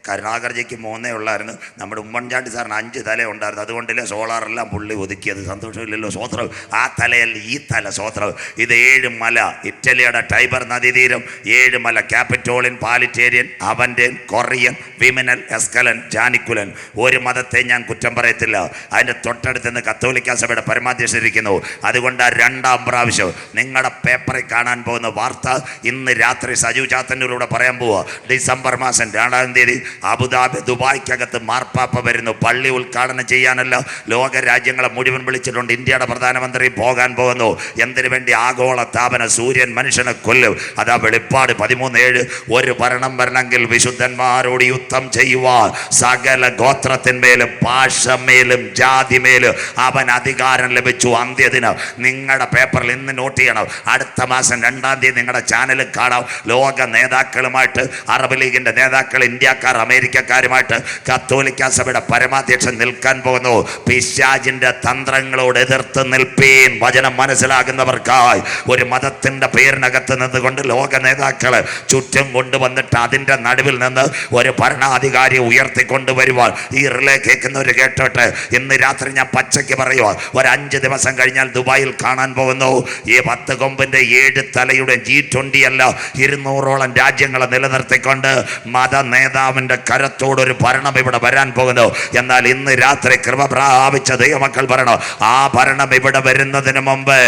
കരുണാകർജിക്ക് 3 ഉള്ളായിരുന്നു. നമ്മുടെ ഉമ്മൻചാണ്ടി സാറിന് 5 തല ഉണ്ടായിരുന്നു. അതുകൊണ്ടല്ലേ സോളാറെല്ലാം പുള്ളി ഒതുക്കിയത്. സന്തോഷമില്ലല്ലോ. സ്വോത്രം. ആ തലയല്ല ഈ തല. സ്വോത്രം. ഇത് 7 മല. ഇറ്റ് ഇറ്റലിയുടെ ടൈബർ നദീതീരം, 7 മല, ക്യാപിറ്റോളിൻ, പാലിറ്റേരിയൻ, അവന്റേൻ, കൊറിയൻ, വിമിനൽ, എസ്കലൻ, ജാനിക്കുലൻ. ഒരു മതത്തെ ഞാൻ കുറ്റം പറയത്തില്ല. അതിൻ്റെ തൊട്ടടുത്ത് നിന്ന് കത്തോലിക്ക സഭയുടെ പരമാധ്യക്ഷൻ ഇരിക്കുന്നു. അതുകൊണ്ട് 2ാം പ്രാവശ്യം നിങ്ങളുടെ പേപ്പറിൽ കാണാൻ പോകുന്ന വാർത്ത ഇന്ന് രാത്രി സജു ചാത്തന്നൂരിലൂടെ പറയാൻ പോവുക. ഡിസംബർ മാസം 2-ാം തീയതി അബുദാബി, ദുബായ്ക്കകത്ത് മാർപ്പാപ്പ വരുന്നു. പള്ളി ഉദ്ഘാടനം ചെയ്യാനല്ല, ലോക രാജ്യങ്ങളെ മുഴുവൻ വിളിച്ചിട്ടുണ്ട്. ഇന്ത്യയുടെ പ്രധാനമന്ത്രി പോകാൻ പോകുന്നു. എന്തിനു വേണ്ടി? ആഗോള താപന. സൂര്യൻ മനുഷ്യനെ കൊല്ലും. അതാ വെളിപ്പാട് 13:7. ഒരു ഭരണം വരണമെങ്കിൽ വിശുദ്ധന്മാരോട് യുദ്ധം ചെയ്യുവാൻ സകല ഗോത്രത്തിന്മേലും ഭാഷമേലും ജാതിമേലും അവൻ അധികാരം ലഭിച്ചു. അന്ത്യദിനം നിങ്ങളുടെ പേപ്പറിൽ ഇന്ന് നോട്ട് ചെയ്യണം. അടുത്ത മാസം 2-ാം തീയതി നിങ്ങളുടെ ചാനലിൽ കാണാം. ലോക നേതാക്കളുമായിട്ട്, അറബ് ലീഗിന്റെ നേതാക്കൾ, ഇന്ത്യക്കാർ, അമേരിക്കക്കാരുമായിട്ട് കത്തോലിക്ക സഭയുടെ പരമാധ്യക്ഷൻ നിൽക്കാൻ പോകുന്നു. പിശാചിന്റെ തന്ത്രങ്ങളോട് എതിർത്ത് നിൽപ്പീൻ. വചനം മനസ്സിലാകുന്നവർക്കായി ഒരു മതത്തിന്റെ പേരിനകത്ത് നിന്നുകൊണ്ട് ലോക നേതാക്കള് ചുറ്റും കൊണ്ടുവന്നിട്ട് അതിന്റെ നടുവിൽ നിന്ന് ഒരു ഭരണാധികാരി ഉയർത്തിക്കൊണ്ടുവരുവാൻ ഈ റിലേ കേൾക്കുന്നവർ കേട്ടോട്ട്. ഇന്ന് രാത്രി ഞാൻ പച്ചയ്ക്ക് പറയുക, ഒരു 5 ദിവസം കഴിഞ്ഞാൽ ദുബായിൽ കാണാൻ പോകുന്നു. ഈ 10 കൊമ്പിന്റെ 7 തലയുടെ G20 അല്ല, 200ഓളം രാജ്യങ്ങളെ നിലനിർത്തിക്കൊണ്ട് മത നേതാവിന്റെ കരത്തോടൊരു ഭരണം ഇവിടെ വരാൻ പോകുന്നു. എന്നാൽ ഇന്ന് രാത്രി കൃപ പ്രാപിച്ച ദൈവമക്കൾ പറയണം, ആ ഭരണം ഇവിടെ വരുന്നതിന് മുമ്പ്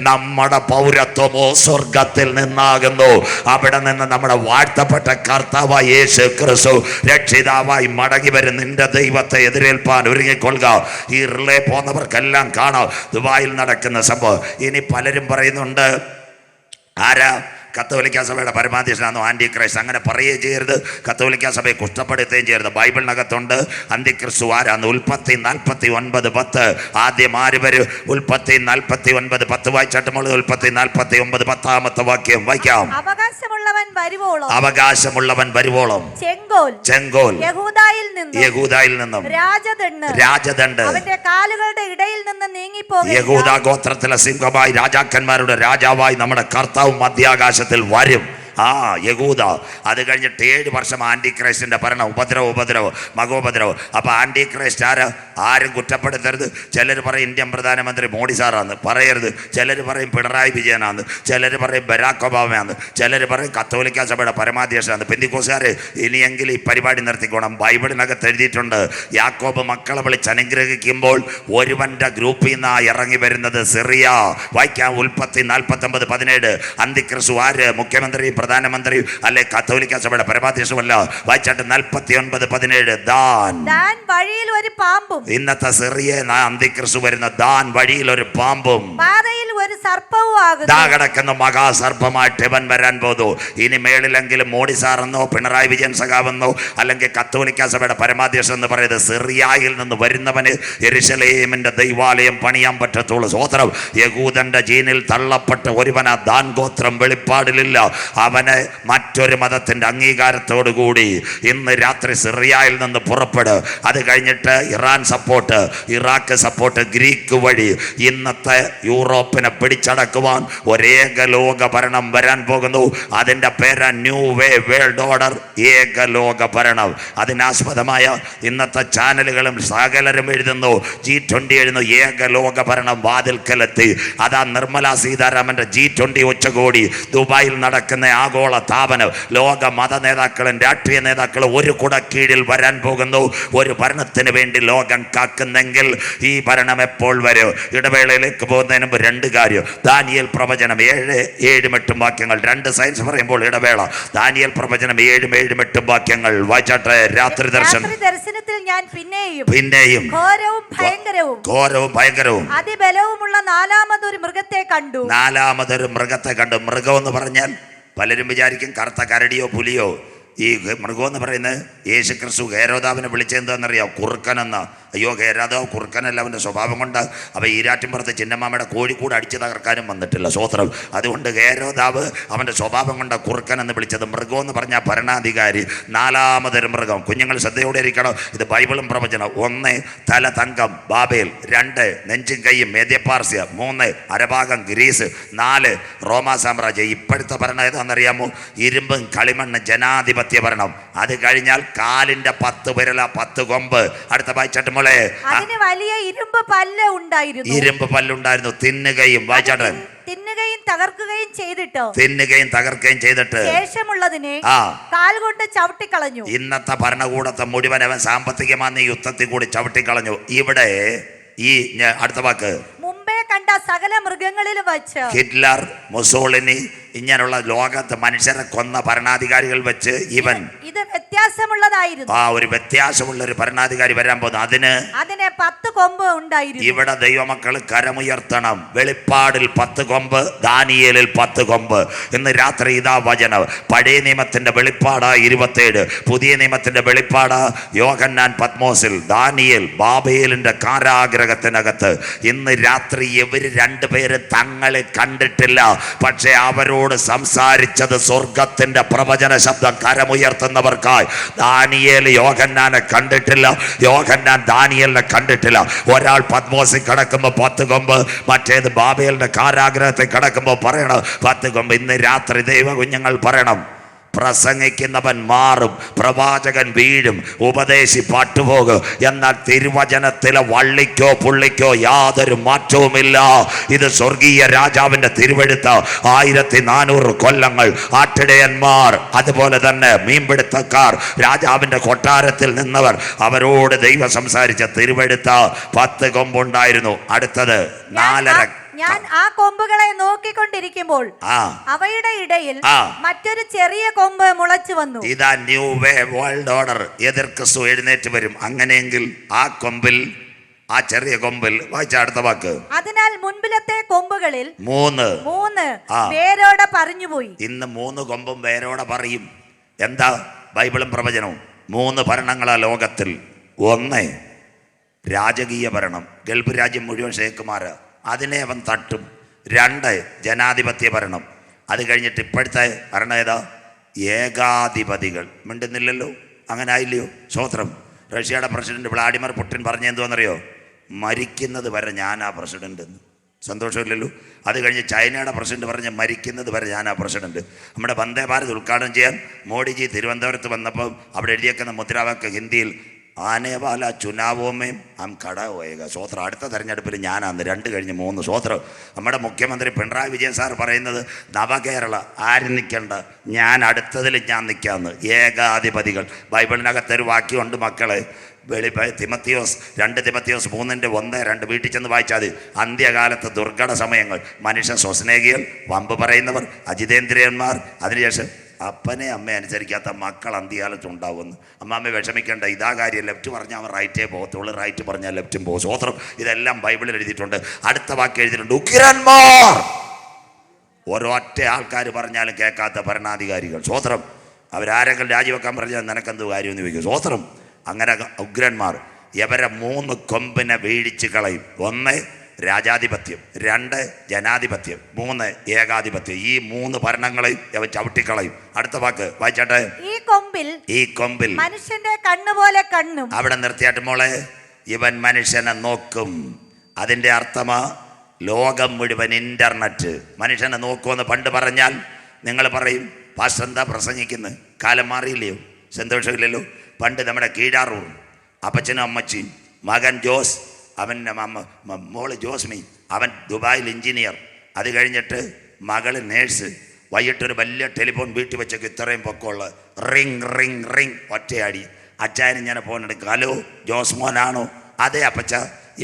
നമ്മുടെ പൗരത്വമോ സ്വർഗത്തിൽ നിന്നാകുന്നു. അവിടെ നിന്ന് നമ്മുടെ വാഴ്ത്തപ്പെട്ട കർത്താവായ യേശു ക്രിസ്തു രക്ഷിതാവായി മടങ്ങി വരും. നിന്റെ ദൈവത്തെ എതിരേൽപ്പാൻ ഒരുങ്ങിക്കൊള്ളുക. ഈ റിലേ പോകുന്നവർക്കെല്ലാം കാണാം ദുബായിൽ നടക്കുന്ന സംഭവം. ഇനി പലരും പറയുന്നുണ്ട്, ആരാ? കത്തോലിക്ക സഭയുടെ പരമാധ്യക്ഷനാണോ ആന്റി ക്രൈസ്റ്റ്? അങ്ങനെ പറയുകയും ചെയ്യരുത്, കത്തോലിക്ക സഭയെ കുറ്റപ്പെടുത്തുകയും ചെയ്യരുത്. ബൈബിളിനകത്തുണ്ട് അന്തിക്രിസ്തു ആരാന്ന്. ഉൽപ്പത്തി 49:10. ആദ്യം ആര് വരും? ഉൽപ്പത്തി 49:10 വായിച്ചിട്ടുമുള്ള ഉൽപ്പത്തി 49 10-ാമത്തെ വാക്യം വായിക്കാം. അവകാശമുള്ളവൻ വരുവോളം ചെങ്കോൽ യഹൂദായിൽ നിന്നും രാജദണ്ഡ് അവന്റെ കാലുകളുടെ ഇടയിൽ നിന്ന് നീങ്ങിപ്പോകും. യഹൂദാ ഗോത്രത്തിലെ സിംഹമായി, രാജാക്കന്മാരുടെ രാജാവായി നമ്മുടെ കർത്താവ് മധ്യാകാശത്തിൽ വരും. യഹൂദ. അത് കഴിഞ്ഞിട്ട് 7 വർഷം ആന്റി ക്രൈസ്റ്റിന്റെ ഭരണം. ഉപദ്രവം മകോപദ്രവം. അപ്പൊ ആന്റി ക്രൈസ്റ്റ് ആര്? ആരും കുറ്റപ്പെടുത്തരുത്. ചിലർ പറയും ഇന്ത്യൻ പ്രധാനമന്ത്രി മോഡി സാറാന്ന്, പറയരുത്. ചിലർ പറയും പിണറായി വിജയനാന്ന്, ചിലർ പറയും ബരാക് ഒബാമയാന്ന്, ചിലർ പറയും കത്തോലിക്ക സഭയുടെ പരമാധ്യക്ഷനാണ്. പെന്തിക്കോസുകാരെ ഇനിയെങ്കിലും ഈ പരിപാടി നിർത്തിക്കോണം. ബൈബിളിനകത്ത് എഴുതിയിട്ടുണ്ട്, യാക്കോബ് മക്കളെ വിളിച്ച് അനുഗ്രഹിക്കുമ്പോൾ ഒരുവന്റെ ഗ്രൂപ്പിൽ നിന്നാ ഇറങ്ങി വരുന്നത് സിറിയ. വായിക്കാം ഉൽപ്പത്തി 49:17. അന്തിക്രിസ്തു ആര്? മുഖ്യമന്ത്രി, പ്രധാനമന്ത്രി, അല്ലെ കത്തോലിക്ക സഭയുടെ പരമാധ്യക്ഷമല്ല. വായിച്ചാട്ട് 49:17. ദാൻ വഴിയിൽ ഒരു പാമ്പും. ഇന്നത്തെ സിറിയ അന്തിക്രിസ്തു വരുന്ന ദാൻ വഴിയിൽ ഒരു പാമ്പും പാതയിൽ ഒരു സർപ്പവും ആകുന്നു. ദാ കിടക്കുന്ന മഹാസർപ്പമായിട്ട് ഇവൻ വരാൻ പോകുന്നു. ഇനി മേളിലെങ്കിലും മോഡി സാറെന്നോ പിണറായി വിജയൻ സഖാവെന്നോ അല്ലെങ്കിൽ കത്തോലിക്ക സഭയുടെ പരമാധ്യക്ഷൻ എന്ന് പറയുന്നത് സിറിയയിൽ നിന്ന് വരുന്നവന് യെരുശലേമിന്റെ ദൈവാലയം പണിയാൻ പറ്റത്തുള്ളൂ. സ്വോത്രം. യഹൂദന്റെ ജീനിൽ തള്ളപ്പെട്ട ഒരുവന ദാൻ ഗോത്രം വെളിപ്പാടിലില്ല. അവന് മറ്റൊരു മതത്തിന്റെ അംഗീകാരത്തോടു കൂടി ഇന്ന് രാത്രി സിറിയയിൽ നിന്ന് പുറപ്പെടും. അത് കഴിഞ്ഞിട്ട് Iran support, Iraq support, Greek വഴി ഇന്നത്തെ യൂറോപ്പിനെ പിടിച്ചടക്കുവാൻ ഒരേക ലോക ഭരണം വരാൻ പോകുന്നു. അതിൻ്റെ പേര് ന്യൂ വേ വേൾഡ് ഓർഡർ, ഏകലോക ഭരണം. അതിനാസ്പദമായ ഇന്നത്തെ ചാനലുകളും സകലരും എഴുതുന്നു, G20 എഴുതുന്നു, ഏകലോക ഭരണം വാതിൽക്കലെത്തി. അതാ നിർമ്മല സീതാരാമന്റെ G20 ഉച്ചകോടി ദുബായിൽ നടക്കുന്ന ആഗോള താപനം. ലോക മത നേതാക്കളും രാഷ്ട്രീയ നേതാക്കളും ഒരു കുട കീഴിൽ വരാൻ പോകുന്നു. ഒരു ഭരണത്തിന് വേണ്ടി ലോകം കാക്കുന്നെങ്കിൽ ഈ ഭരണം എപ്പോൾ വരും? ഇടവേളയിലേക്ക് പോകുന്നതിന് മുമ്പ് 2 കാര്യം. ദാനിയേൽ പ്രവചനം 7-8 വാക്യങ്ങൾ. 2 സയൻസ് പറയുമ്പോൾ ഇടവേള. ദാനിയേൽ പ്രവചനം 7-8 വാക്യങ്ങൾ വായിച്ചാട്ടെ. രാത്രി ദർശനത്തിൽ ഞാൻ പിന്നെയും ഘോരവും ഭയങ്കരവും അതിബലവുമുള്ള 4മതൊരു മൃഗത്തെ കണ്ടു. മൃഗം എന്ന് പറഞ്ഞാൽ പലരും വിചാരിക്കും കറുത്ത കരടിയോ പുലിയോ. ഈ മൃഗം എന്ന് പറയുന്നത് യേശു ക്രിസ്തു ഹേരോദാവിനെ വിളിച്ചെന്താണെന്നറിയാം? കുറുക്കനെന്ന. അയ്യോ, ഹേരോദാവ് കുറുക്കനല്ല, അവൻ്റെ സ്വഭാവം കൊണ്ട് അവ ഈരാറ്റുംപുറത്ത് ചിന്നമ്മാമയുടെ കോഴിക്കൂട് അടിച്ചു തകർക്കാനും വന്നിട്ടില്ല. സ്വോത്രം. അതുകൊണ്ട് ഹേരോദാവ് അവൻ്റെ സ്വഭാവം കൊണ്ട് കുറുക്കൻ എന്ന് വിളിച്ചത്. മൃഗം എന്ന് പറഞ്ഞാൽ ഭരണാധികാരി. 4മതൊരു മൃഗം. കുഞ്ഞുങ്ങൾ ശ്രദ്ധയോടെ ഇരിക്കണം. ഇത് ബൈബിളും പ്രവചനം. 1 തല തങ്കം ബാബേൽ, 2 നെഞ്ചും കൈയും മേദ്യപാർസ്യ, 3 അരഭാഗം ഗ്രീസ്, 4 റോമാ സാമ്രാജ്യം. ഇപ്പോഴത്തെ ഭരണം ഏതാണെന്നറിയാമോ? ഇരുമ്പും കളിമണ്ണ് ജനാധിപത്യം. ജനാധിപത്യ ഭരണം. അത് കഴിഞ്ഞാൽ കാലിന്റെ 10 വിരല 10 കൊമ്പ്. അടുത്ത വായിച്ചാട്ട് മോളെ. അതിന് വലിയ ഇരുമ്പ് പല്ല് ഉണ്ടായിരുന്നു. ഇരുമ്പ് പല്ലുണ്ടായിരുന്നു. തിന്നുകയും വായിച്ചാട്ടെ. തിന്നുകയും തകർക്കുകയും ചെയ്തിട്ട് ശേഷമുള്ളതിനെ കാൽ കൊണ്ട് ചവിട്ടിക്കളഞ്ഞു. ഇന്നത്തെ ഭരണകൂടത്തെ മുഴുവൻ അവൻ സാമ്പത്തികമായി യുദ്ധത്തിൽ കൂടി ചവിട്ടിക്കളഞ്ഞു. ഇവിടെ ഈ അടുത്ത വാക്ക് മുമ്പേ കണ്ട സകല മൃഗങ്ങളിലും വച്ച് ഹിറ്റ്ലർ, മുസോളിനി ഇങ്ങനെയുള്ള ലോകത്ത് മനുഷ്യരെ കൊന്ന ഭരണാധികാരികൾ വെച്ച് ഇവൻ ഇത് വ്യത്യാസമുള്ളതായിരുന്നു. ഒരു വ്യത്യാസമുള്ള ഒരു ഭരണാധികാരി വരാൻ പോകുന്നു. അതിന് 10 കൊമ്പ് ഉണ്ടായിരുന്നു. ഇവിടെ ദൈവമക്കൾ കരമുയർത്തണം. വെളിപ്പാടിൽ 10 കൊമ്പ്, ദാനിയേലിൽ 10 കൊമ്പ്. ഇന്ന് രാത്രി ഇതാ വചനം. പഴയ നിയമത്തിന്റെ വെളിപ്പാട് 27, പുതിയ നിയമത്തിന്റെ വെളിപ്പാട് യോഹന്നാൻ പത്മോസിൽ, ദാനിയേൽ ബാബേലിന്റെ കാരാഗ്രഹത്തിനകത്ത്. ഇന്ന് രാത്രി ഇവര് രണ്ടുപേരും തങ്ങളെ കണ്ടിട്ടില്ല, പക്ഷെ അവരോട് സംസാരിച്ചത് സ്വർഗത്തിന്റെ പ്രവചന ശബ്ദം. കരമുയർത്തുന്നവർക്കായി. ദാനിയേൽ യോഹന്നാനെ കണ്ടിട്ടില്ല, യോഹന്നാൻ ദാനിയേലിനെ കണ്ടിട്ടില്ല. ഒരാൾ പത്മോസിൽ കിടക്കുമ്പോൾ 10 കൊമ്പ്, മറ്റേത് ബാബേലിന്റെ കാരാഗ്രഹത്തിൽ കിടക്കുമ്പോൾ പറയണം 10 കൊമ്പ്. ഇന്ന് രാത്രി ദൈവ കുഞ്ഞുങ്ങൾ പറയണം, പ്രസംഗിക്കുന്നവൻ മാറും, പ്രവാചകൻ വീഴും, ഉപദേശി പാട്ടുപോകും. എന്നാൽ തിരുവചനത്തിലെ വള്ളിക്കോ പുള്ളിക്കോ യാതൊരു മാറ്റവുമില്ല. ഇത് സ്വർഗീയ രാജാവിന്റെ തിരുവെഴുത്ത്. 1400 കൊല്ലങ്ങൾ ആട്ടിടയന്മാർ, അതുപോലെ തന്നെ മീൻപിടുത്തക്കാർ, രാജാവിന്റെ കൊട്ടാരത്തിൽ നിന്നവർ, അവരോട് ദൈവം സംസാരിച്ച തിരുവെഴുത്ത് 10 കൊമ്പുണ്ടായിരുന്നു. അടുത്തത് 4 ഞാൻ ആ കൊമ്പുകളെ നോക്കിക്കൊണ്ടിരിക്കുമ്പോൾ അവയുടെ ഇടയിൽ മറ്റൊരു ചെറിയ കൊമ്പ് മുളച്ചു വന്നു. ഇതാ ന്യൂ വേൾഡ് ഓർഡർ. എതിർ ക്രിസ്തു എഴുന്നേറ്റ് വരും. അങ്ങനെയെങ്കിൽ ആ കൊമ്പിൽ, ആ ചെറിയ കൊമ്പിൽ വായിച്ച അടുത്ത വാക്ക്, അതിനാൽ മുൻപിലത്തെ കൊമ്പുകളിൽ 3 വേരോടെ പറഞ്ഞുപോയി. ഇന്ന് 3 കൊമ്പും വേരോടെ പറയും. എന്താ ബൈബിളും പ്രവചനവും? 3 ഭരണങ്ങളാ ലോകത്തിൽ. 1 രാജകീയ ഭരണം, ഗൾഫ് രാജ്യം മുഴുവൻ ഷേഖുമാര്, അതിനെ അവൻ തട്ടും. 2 ജനാധിപത്യ ഭരണം. അത് കഴിഞ്ഞിട്ട് ഇപ്പോഴത്തെ ഭരണം ഏതാ? ഏകാധിപതികൾ. മിണ്ടുന്നില്ലല്ലോ, അങ്ങനെ ആയില്ലയോ? സ്വോത്രം. റഷ്യയുടെ പ്രസിഡന്റ് വ്ളാഡിമിർ പുടിൻ പറഞ്ഞ എന്തുവെന്നറിയോ? മരിക്കുന്നത് വരെ ഞാനാ പ്രസിഡന്റ് എന്ന്. സന്തോഷമില്ലല്ലോ. അത് കഴിഞ്ഞ് ചൈനയുടെ പ്രസിഡന്റ് പറഞ്ഞ് മരിക്കുന്നത് വരെ ഞാനാ പ്രസിഡന്റ്. നമ്മുടെ വന്ദേ ഭാരത് ഉദ്ഘാടനം ചെയ്യാൻ മോഡിജി തിരുവനന്തപുരത്ത് വന്നപ്പോൾ അവിടെ എഴുതിയേക്കുന്ന മുദ്രാവാക്യം ഹിന്ദിയിൽ, ആനേവാല ചുനാവോമേം ഹം ഖടാ ഹോയേഗ. സ്വോത്രം. അടുത്ത തെരഞ്ഞെടുപ്പിൽ ഞാനാന്ന് 2 കഴിഞ്ഞ് 3. സ്വോത്രം. നമ്മുടെ മുഖ്യമന്ത്രി പിണറായി വിജയൻ സാർ പറയുന്നത് നവകേരള, ആരും നിൽക്കണ്ട, ഞാൻ അടുത്തതിൽ ഞാൻ നിൽക്കാമെന്ന്. ഏകാധിപതികൾ. ബൈബിളിനകത്തൊരു വാക്യമുണ്ട് മക്കളെ, 2 തിമത്തിയോസ് 3:1-2 വീട്ടിൽ ചെന്ന് വായിച്ചാൽ മതി. അന്ത്യകാലത്ത് ദുർഘട സമയങ്ങൾ, മനുഷ്യ സ്വസ്നേഹികൾ, വമ്പ് പറയുന്നവർ, അജിതേന്ദ്രിയന്മാർ, അതിനുശേഷം അപ്പനെ അമ്മ അനുസരിക്കാത്ത മക്കൾ അന്ത്യകാലത്ത് ഉണ്ടാവുമെന്ന്. അമ്മാമ്മ വിഷമിക്കേണ്ട, ഇതാ കാര്യം. ലെഫ്റ്റ് പറഞ്ഞാൽ അവൻ റൈറ്റേ പോകത്തുള്ളൂ, റൈറ്റ് പറഞ്ഞാൽ ലെഫ്റ്റും പോകും. സ്വോത്രം. ഇതെല്ലാം ബൈബിളിൽ എഴുതിയിട്ടുണ്ട്. അടുത്ത വാക്ക് എഴുതിയിട്ടുണ്ട്, ഉഗ്രന്മാർ. ഒരൊറ്റ ആൾക്കാർ പറഞ്ഞാലും കേൾക്കാത്ത ഭരണാധികാരികൾ. സ്വോത്രം. അവരാരെങ്കിലും രാജിവെക്കാൻ പറഞ്ഞാൽ നിനക്കെന്ത് കാര്യമെന്ന് ചോദിക്കും. സ്വോത്രം. അങ്ങനെ ഉഗ്രന്മാർ. ഇവരെ 3 കൊമ്പിനെ വീഴിച്ച് കളയും. 1 രാജാധിപത്യം, 2 ജനാധിപത്യം, 3 ഏകാധിപത്യം. ഈ 3 ഭരണങ്ങളെയും അവ ചവിട്ടിക്കളയും. അടുത്ത വാക്ക് വായിച്ചാട്ടെ. ഈ കൊമ്പിൽ മനുഷ്യന്റെ കണ്ണുപോലെ കണ്ണും. അവിടെ നിർത്തിയാട്ട് മോളെ. ഇവൻ മനുഷ്യനെ നോക്കും. അതിൻ്റെ അർത്ഥമാ ലോകം മുഴുവൻ ഇന്റർനെറ്റ്. മനുഷ്യനെ നോക്കുമെന്ന് പണ്ട് പറഞ്ഞാൽ നിങ്ങൾ പറയും, പാസ്റ്റർ എന്താ പ്രസംഗിക്കുന്നത്? കാലം മാറിയില്ലയോ? സന്തോഷമില്ലല്ലോ. പണ്ട് നമ്മുടെ കീഴാറൂർ അപ്പച്ചനും അമ്മച്ചിയും, മകൻ ജോസ്, അവൻ്റെ മോള് ജോസ്മി, അവൻ ദുബായിൽ എഞ്ചിനീയർ. അത് കഴിഞ്ഞിട്ട് മകള് നേഴ്സ്. വൈകിട്ടൊരു വലിയ ടെലിഫോൺ വീട്ടിൽ വെച്ചൊക്കെ ഇത്രയും പൊക്കമുള്ള റിങ് റിങ് റിങ് ഒറ്റയാടി. അച്ചായനും ഞാൻ ഫോൺ എടുക്കും, ഹലോ ജോസ് മോനാണോ? അതെ അപ്പച്ച.